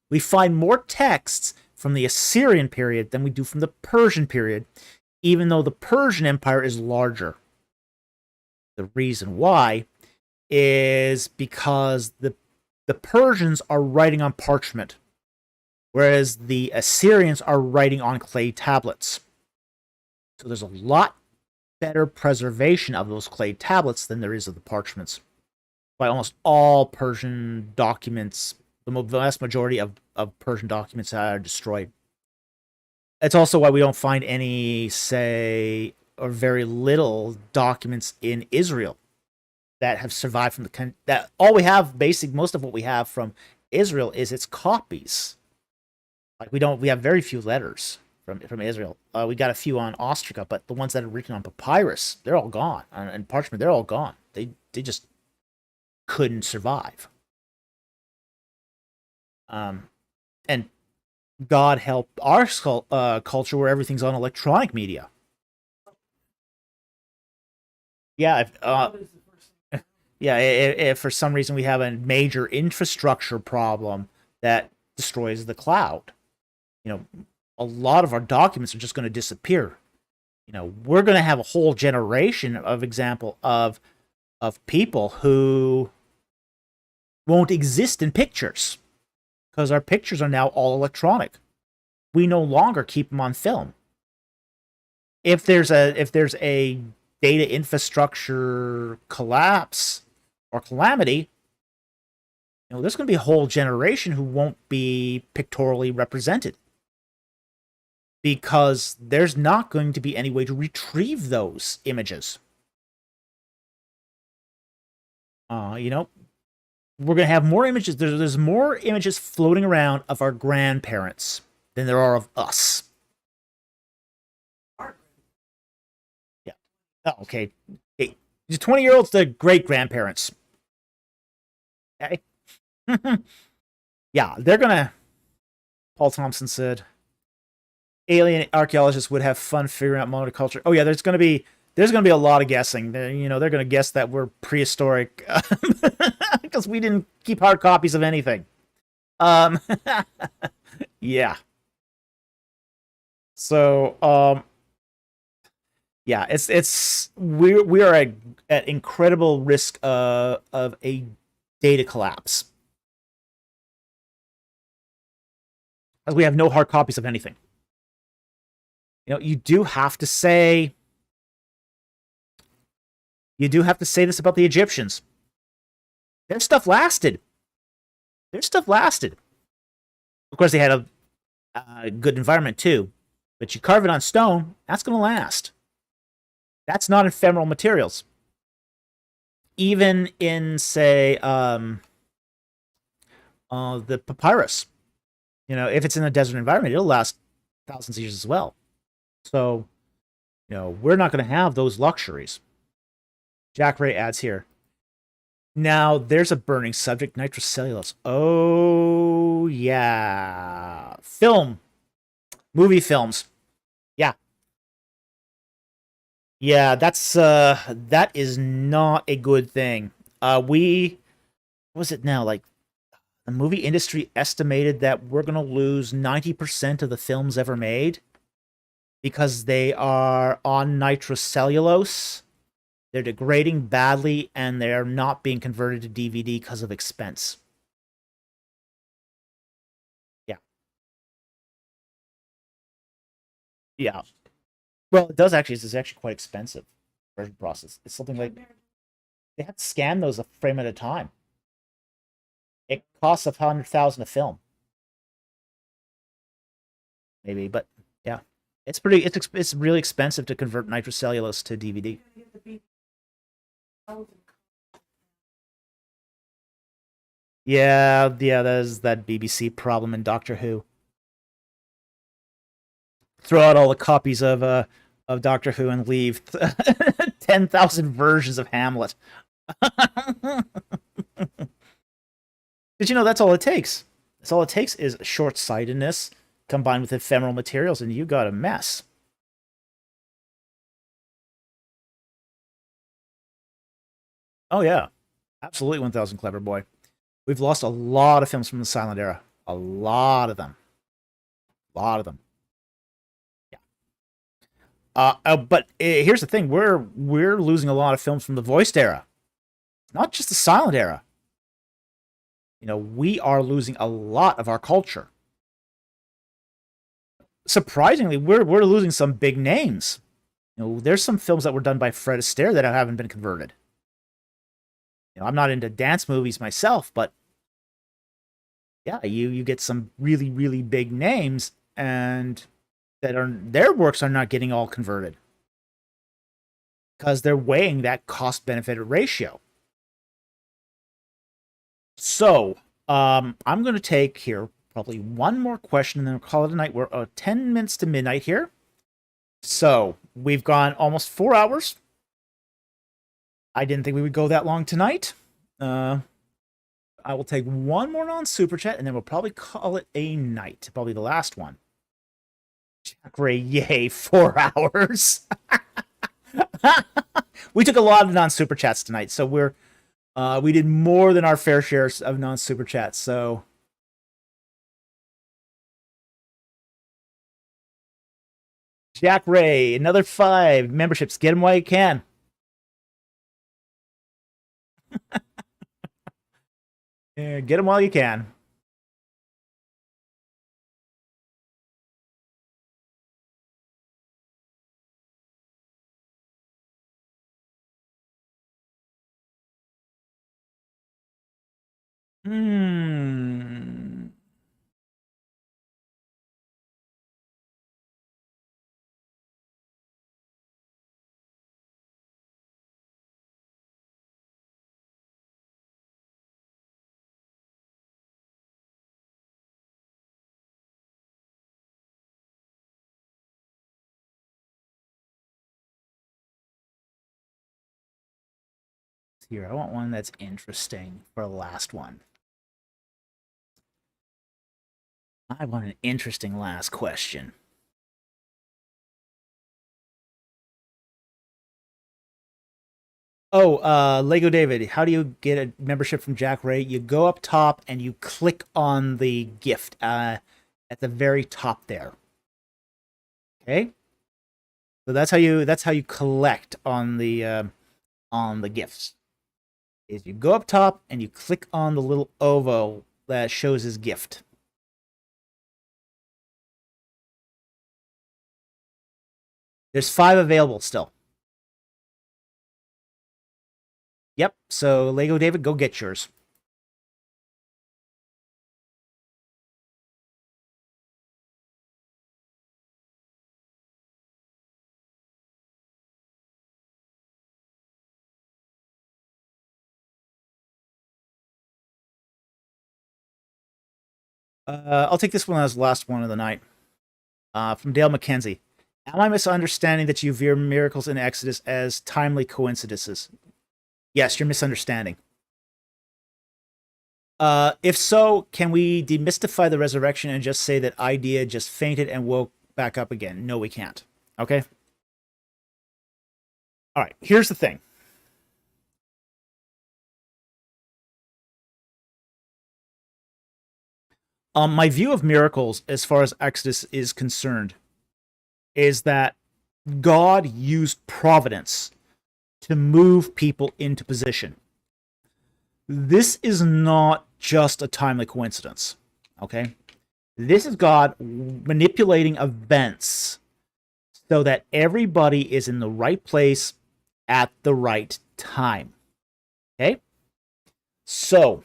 We find more texts from the Assyrian period than we do from the Persian period, even though the Persian Empire is larger. The reason why is because the Persians are writing on parchment, whereas the Assyrians are writing on clay tablets. So there's a lot better preservation of those clay tablets than there is of the parchments. By almost all Persian documents, the vast majority of Persian documents are destroyed. That's also why we don't find any, say, or very little documents in Israel. that have survived from that all we have, most of what we have from Israel is its copies. Like we have very few letters from Israel. We got a few on ostraca, but the ones that are written on papyrus, they're all gone. And parchment, they're all gone. They just couldn't survive. And God help our culture where everything's on electronic media. Yeah, if for some reason we have a major infrastructure problem that destroys the cloud, a lot of our documents are just going to disappear. We're going to have a whole generation of people who won't exist in pictures because our pictures are now all electronic. We no longer keep them on film. If there's a data infrastructure collapse or calamity, there's going to be a whole generation who won't be pictorially represented because there's not going to be any way to retrieve those images. We're going to have more images. There's more images floating around of our grandparents than there are of us. Yeah. Oh, okay. Hey, 20-year-olds to great-grandparents. Okay? Yeah, they're going to... Paul Thompson said, alien archaeologists would have fun figuring out monoculture. Oh, yeah, there's going to be a lot of guessing. They're going to guess that we're prehistoric because we didn't keep hard copies of anything. Yeah. So, yeah, we are at incredible risk of a data collapse. As we have no hard copies of anything. You do have to say this about the Egyptians. Their stuff lasted. Of course, they had a good environment too. But you carve it on stone, that's going to last. That's not ephemeral materials. Even in, say, the papyrus. If it's in a desert environment, it'll last thousands of years as well. So, we're not going to have those luxuries. Jack Ray adds here. Now, there's a burning subject, nitrocellulose. Oh, yeah. Movie films. Yeah. Yeah, that is not a good thing. What was it now? Like, the movie industry estimated that we're going to lose 90% of the films ever made because they are on nitrocellulose. They're degrading badly, and they're not being converted to DVD because of expense. Yeah. Yeah. Well, it does actually. It's actually quite expensive version process. It's something like they have to scan those a frame at a time. It costs $100,000 a film, maybe, but yeah, it's really expensive to convert nitrocellulose to DVD. Yeah, there's that BBC problem in Doctor Who. Throw out all the copies of Doctor Who and leave 10,000 versions of Hamlet. Did you know that's all it takes? That's all it takes is short-sightedness combined with ephemeral materials, and you got a mess. Oh yeah, absolutely 1,000 clever boy. We've lost a lot of films from the silent era. A lot of them. Yeah. But here's the thing: we're losing a lot of films from the voiced era, not just the silent era. We are losing a lot of our culture. Surprisingly, we're losing some big names. There's some films that were done by Fred Astaire that haven't been converted. I'm not into dance movies myself, but yeah, you get some really, really big names, and their works are not getting all converted because they're weighing that cost-benefit ratio. So, I'm going to take here probably one more question and then we'll call it a night. We're 10 minutes to midnight here. So, we've gone almost 4 hours. I didn't think we would go that long tonight. I will take one more non-super chat and then we'll probably call it a night. Probably the last one. Jack Ray, yay, 4 hours. We took a lot of non-super chats tonight, so we did more than our fair share of non-super chats. So Jack Ray, another 5 memberships. Get them while you can. Yeah, get them while you can. Here, I want one that's interesting for the last one. I want an interesting last question. Oh, Lego David, how do you get a membership from Jack Ray? You go up top and you click on the gift at the very top there. Okay? So that's how you collect on the gifts. Is you go up top and you click on the little oval that shows his gift. There's 5 available still. Yep, so Lego David, go get yours. I'll take this one as the last one of the night. From Dale McKenzie. Am I misunderstanding that you view miracles in Exodus as timely coincidences? Yes, you're misunderstanding. If so, can we demystify the resurrection and just say that idea just fainted and woke back up again? No, we can't. Okay? All right, here's the thing. My view of miracles as far as Exodus is concerned is that God used providence to move people into position. This is not just a timely coincidence, okay? This is God manipulating events so that everybody is in the right place at the right time, okay? So,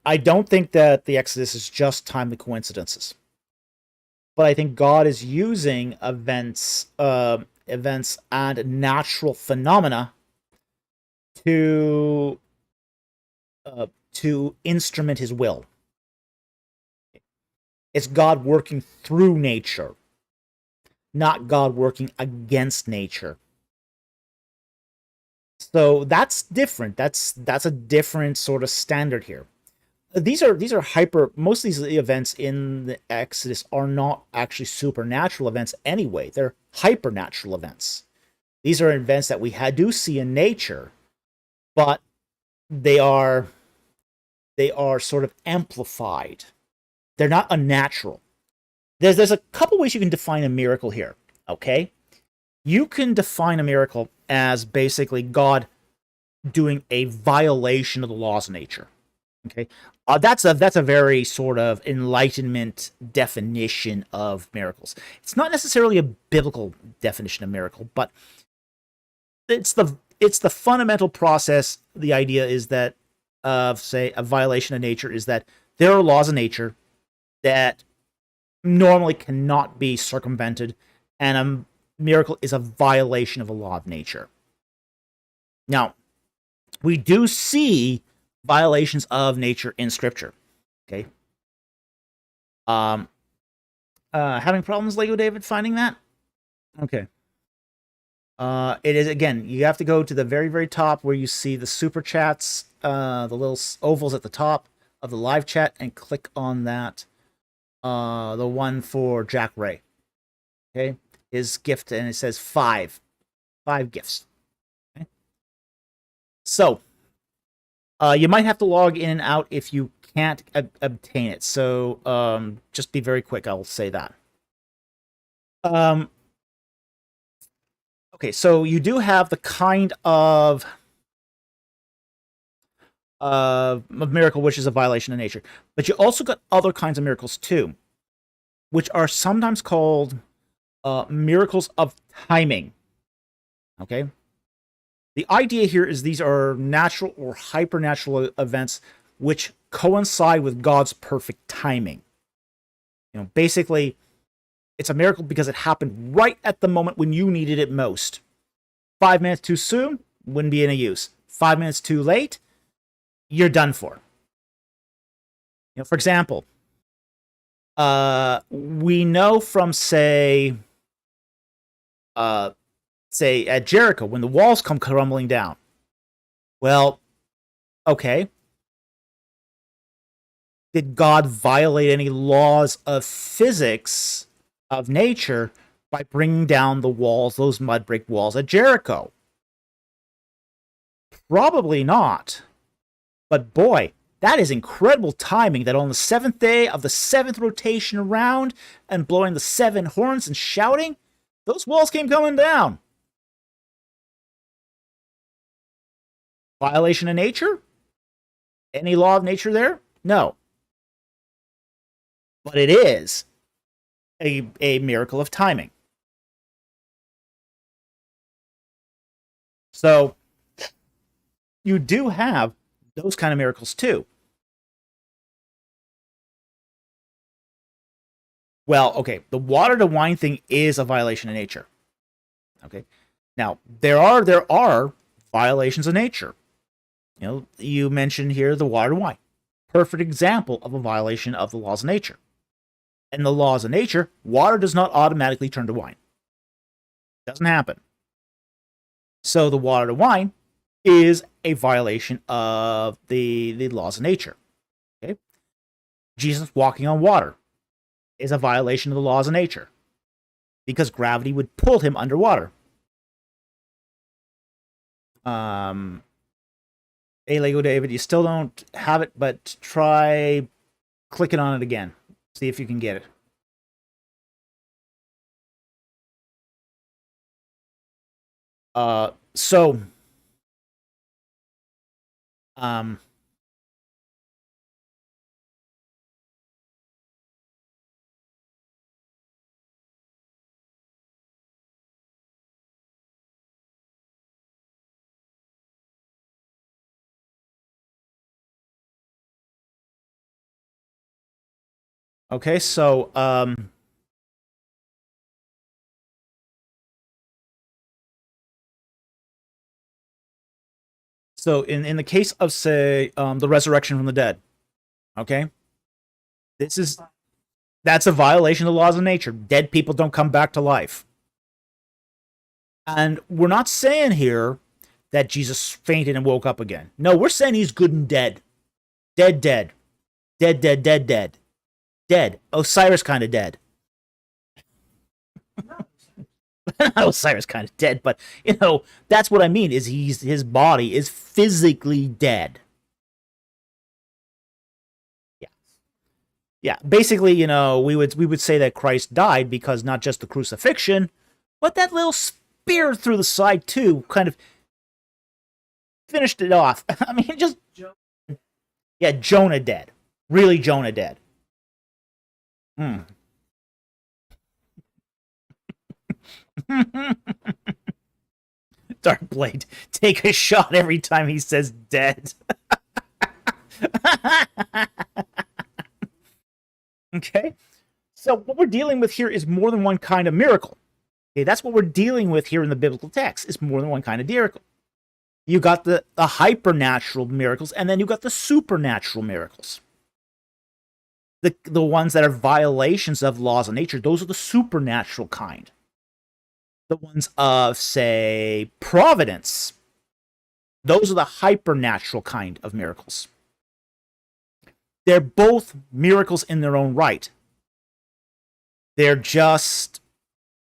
I don't think that the Exodus is just timely coincidences, but I think God is using events and natural phenomena to instrument His will. It's God working through nature, not God working against nature. So that's different. That's a different sort of standard here. These are hyper. Most of these events in the Exodus are not actually supernatural events anyway. They're hypernatural events. These are events that we do see in nature, but they are sort of amplified. They're not unnatural. There's a couple ways you can define a miracle here. Okay, you can define a miracle as basically God doing a violation of the laws of nature. Okay, that's a very sort of Enlightenment definition of miracles. It's not necessarily a biblical definition of miracle, but it's the fundamental process. The idea is that of, say, a violation of nature is that there are laws of nature that normally cannot be circumvented, and a miracle is a violation of a law of nature. Now, we do see violations of nature in Scripture. Okay. Having problems, Lego David, finding that? Okay. It is, again, you have to go to the very, very top where you see the super chats, the little ovals at the top of the live chat, and click on that. The one for Jack Ray. Okay. His gift, and it says 5 gifts. Okay. So, you might have to log in and out if you can't obtain it. So, just be very quick. I'll say that. Okay, so you do have the kind of miracle which is a violation of nature, but you also got other kinds of miracles too, which are sometimes called miracles of timing. Okay, the idea here is these are natural or hypernatural events which coincide with God's perfect timing. You know, basically, it's a miracle because it happened right at the moment when you needed it most. 5 minutes too soon, wouldn't be any use. 5 minutes too late, you're done for. You know, for example, we know from, say at Jericho, when the walls come crumbling down. Well, okay. Did God violate any laws of physics, of nature, by bringing down the walls, those mud brick walls at Jericho? Probably not. But boy, that is incredible timing, that on the 7th day of the 7th rotation around and blowing the 7 horns and shouting, those walls came coming down. Violation of nature? Any law of nature there? No. But it is a miracle of timing. So you do have those kind of miracles too. Well, okay, the water to wine thing is a violation of nature. Okay. Now, there are violations of nature. You know, you mentioned here the water to wine. Perfect example of a violation of the laws of nature. In the laws of nature, water does not automatically turn to wine. Doesn't happen. So the water to wine is a violation of the laws of nature. Okay? Jesus walking on water is a violation of the laws of nature because gravity would pull him underwater. Hey, Lego David, you still don't have it, but try clicking on it again. See if you can get it. So okay, so so in the case of, say, the resurrection from the dead, okay, that's a violation of the laws of nature. Dead people don't come back to life. And we're not saying here that Jesus fainted and woke up again. No, we're saying he's good and dead. Dead, dead. Dead, dead, dead, dead. Dead. Osiris kind of dead. Osiris kind of dead, but, you know, that's what I mean, is his body is physically dead. Yeah, basically, you know, we would say that Christ died because not just the crucifixion, but that little spear through the side too kind of finished it off. I mean, just, yeah, Jonah dead. Really Jonah dead. Darkblade, take a shot every time he says dead. Okay, so what we're dealing with here is more than one kind of miracle. Okay, that's what we're dealing with here in the biblical text. It's more than one kind of miracle. You got the hypernatural miracles, and then you got the supernatural miracles. The ones that are violations of laws of nature, those are the supernatural kind. The ones of, say, providence, those are the hypernatural kind of miracles. They're both miracles in their own right. They're just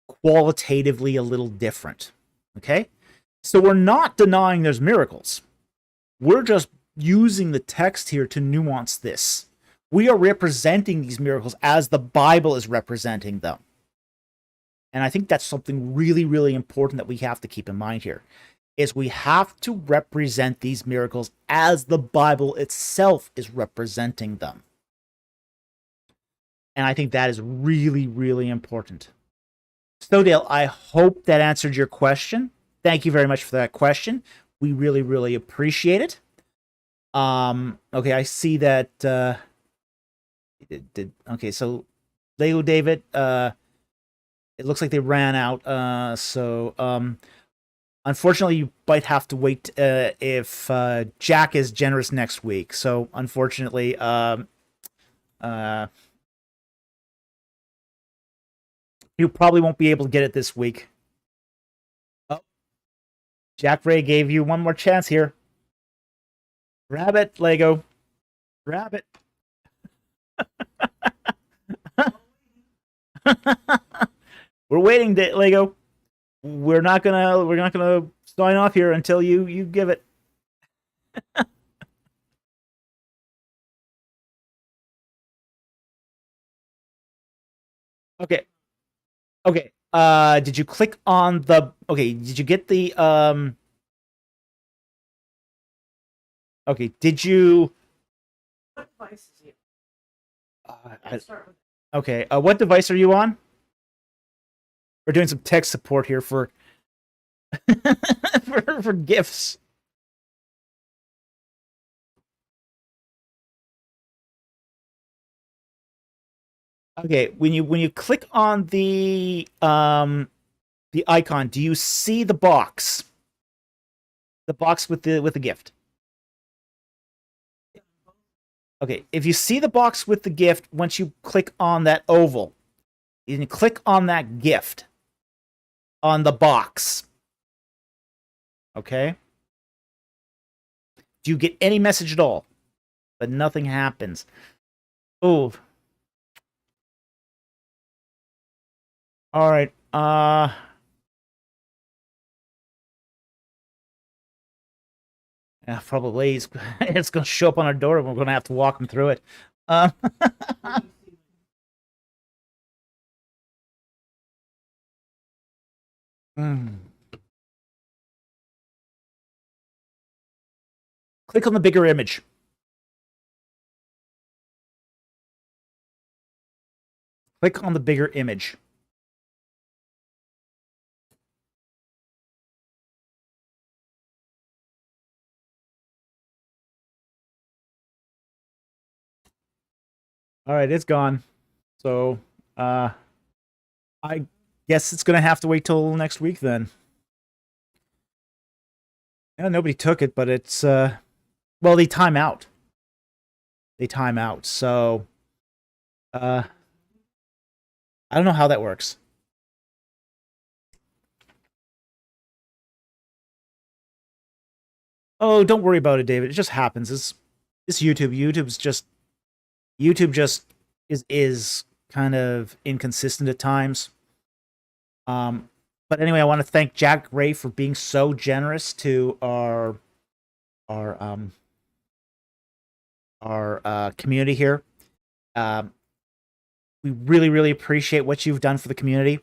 qualitatively a little different. Okay? So we're not denying there's miracles. We're just using the text here to nuance this. We are representing these miracles as the Bible is representing them. And I think that's something really, really important that we have to keep in mind here, is we have to represent these miracles as the Bible itself is representing them. And I think that is really, really important. Snowdale, I hope that answered your question. Thank you very much for that question. We really, really appreciate it. Okay, I see that. Okay, so Lego David, it looks like they ran out. So unfortunately, you might have to wait if Jack is generous next week. So unfortunately, you probably won't be able to get it this week. Oh, Jack Ray gave you one more chance here. Grab it, Lego. Grab it. We're waiting, Lego. We're not gonna sign off here until you give it. Okay. Okay. Did you click on the? Okay. Did you get the? Okay. Did you? What device is it? Okay. What device are you on? We're doing some tech support here for for gifts. Okay, when you click on the icon, do you see the box? The box with the gift. Okay, if you see the box with the gift, once you click on that oval, you can click on that gift on the box. Okay? Do you get any message at all? But nothing happens. Oh. All right. Yeah, probably it's going to show up on our door and we're going to have to walk them through it. Click on the bigger image. Click on the bigger image. All right, it's gone. So, I guess it's going to have to wait till next week then. Yeah, nobody took it, but it's, well, they time out. They time out, so, I don't know how that works. Oh, don't worry about it, David. It just happens. It's YouTube. YouTube just is kind of inconsistent at times. But anyway, I want to thank Jack Ray for being so generous to our community here. We really, really appreciate what you've done for the community.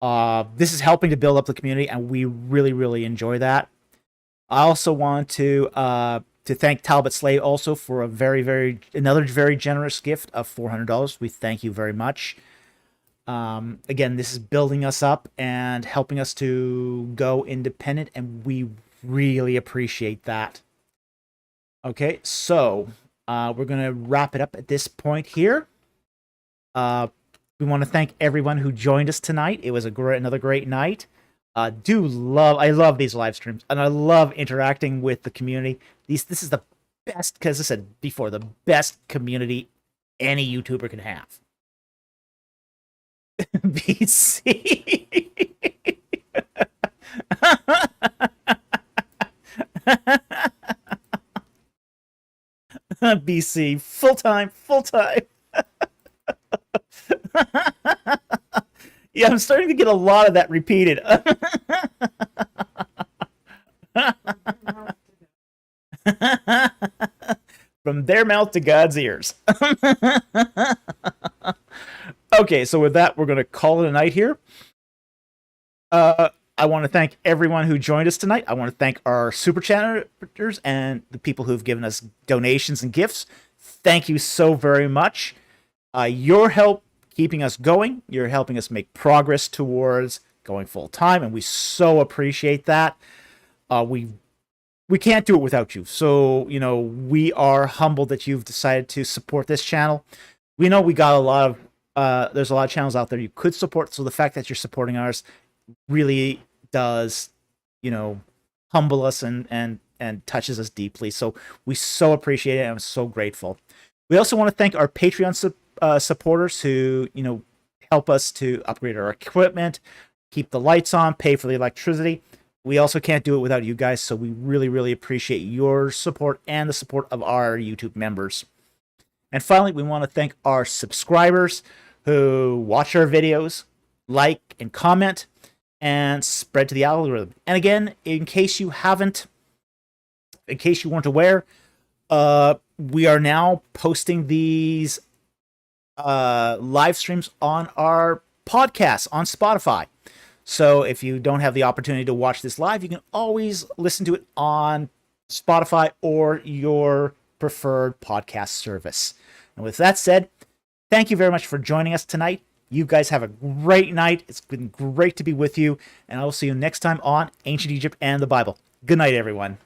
This is helping to build up the community, and we really, really enjoy that. I also want to thank Talbot Slade also for another very generous gift of $400. We thank you very much. Again, this is building us up and helping us to go independent, and we really appreciate that. Okay, so we're going to wrap it up at this point here. We want to thank everyone who joined us tonight. It was another great night. I love these live streams, and I love interacting with the community. This is the best, because I said before, the best community any YouTuber can have. BC. BC, full time. Yeah, I'm starting to get a lot of that repeated. From their mouth to God's ears. Okay, so with that, we're going to call it a night here. I want to thank everyone who joined us tonight. I want to thank our super chatters and the people who've given us donations and gifts. Thank you so very much. Your help keeping us going. You're helping us make progress towards going full time, and we so appreciate that. We can't do it without you. So, we are humbled that you've decided to support this channel. We know we got a lot of there's a lot of channels out there you could support. So the fact that you're supporting ours really does, humble us and touches us deeply. So we so appreciate it, and I'm so grateful. We also want to thank our Patreon supporters who, help us to upgrade our equipment, keep the lights on, pay for the electricity. We also can't do it without you guys, so we really, really appreciate your support and the support of our YouTube members. And finally, we want to thank our subscribers who watch our videos, like and comment, and spread to the algorithm. And again, in case you weren't aware, we are now posting these live streams on our podcast on Spotify. So if you don't have the opportunity to watch this live, you can always listen to it on Spotify or your preferred podcast service. And with that said, thank you very much for joining us tonight. You guys have a great night. It's been great to be with you, and I will see you next time on Ancient Egypt and the Bible. Good night, everyone.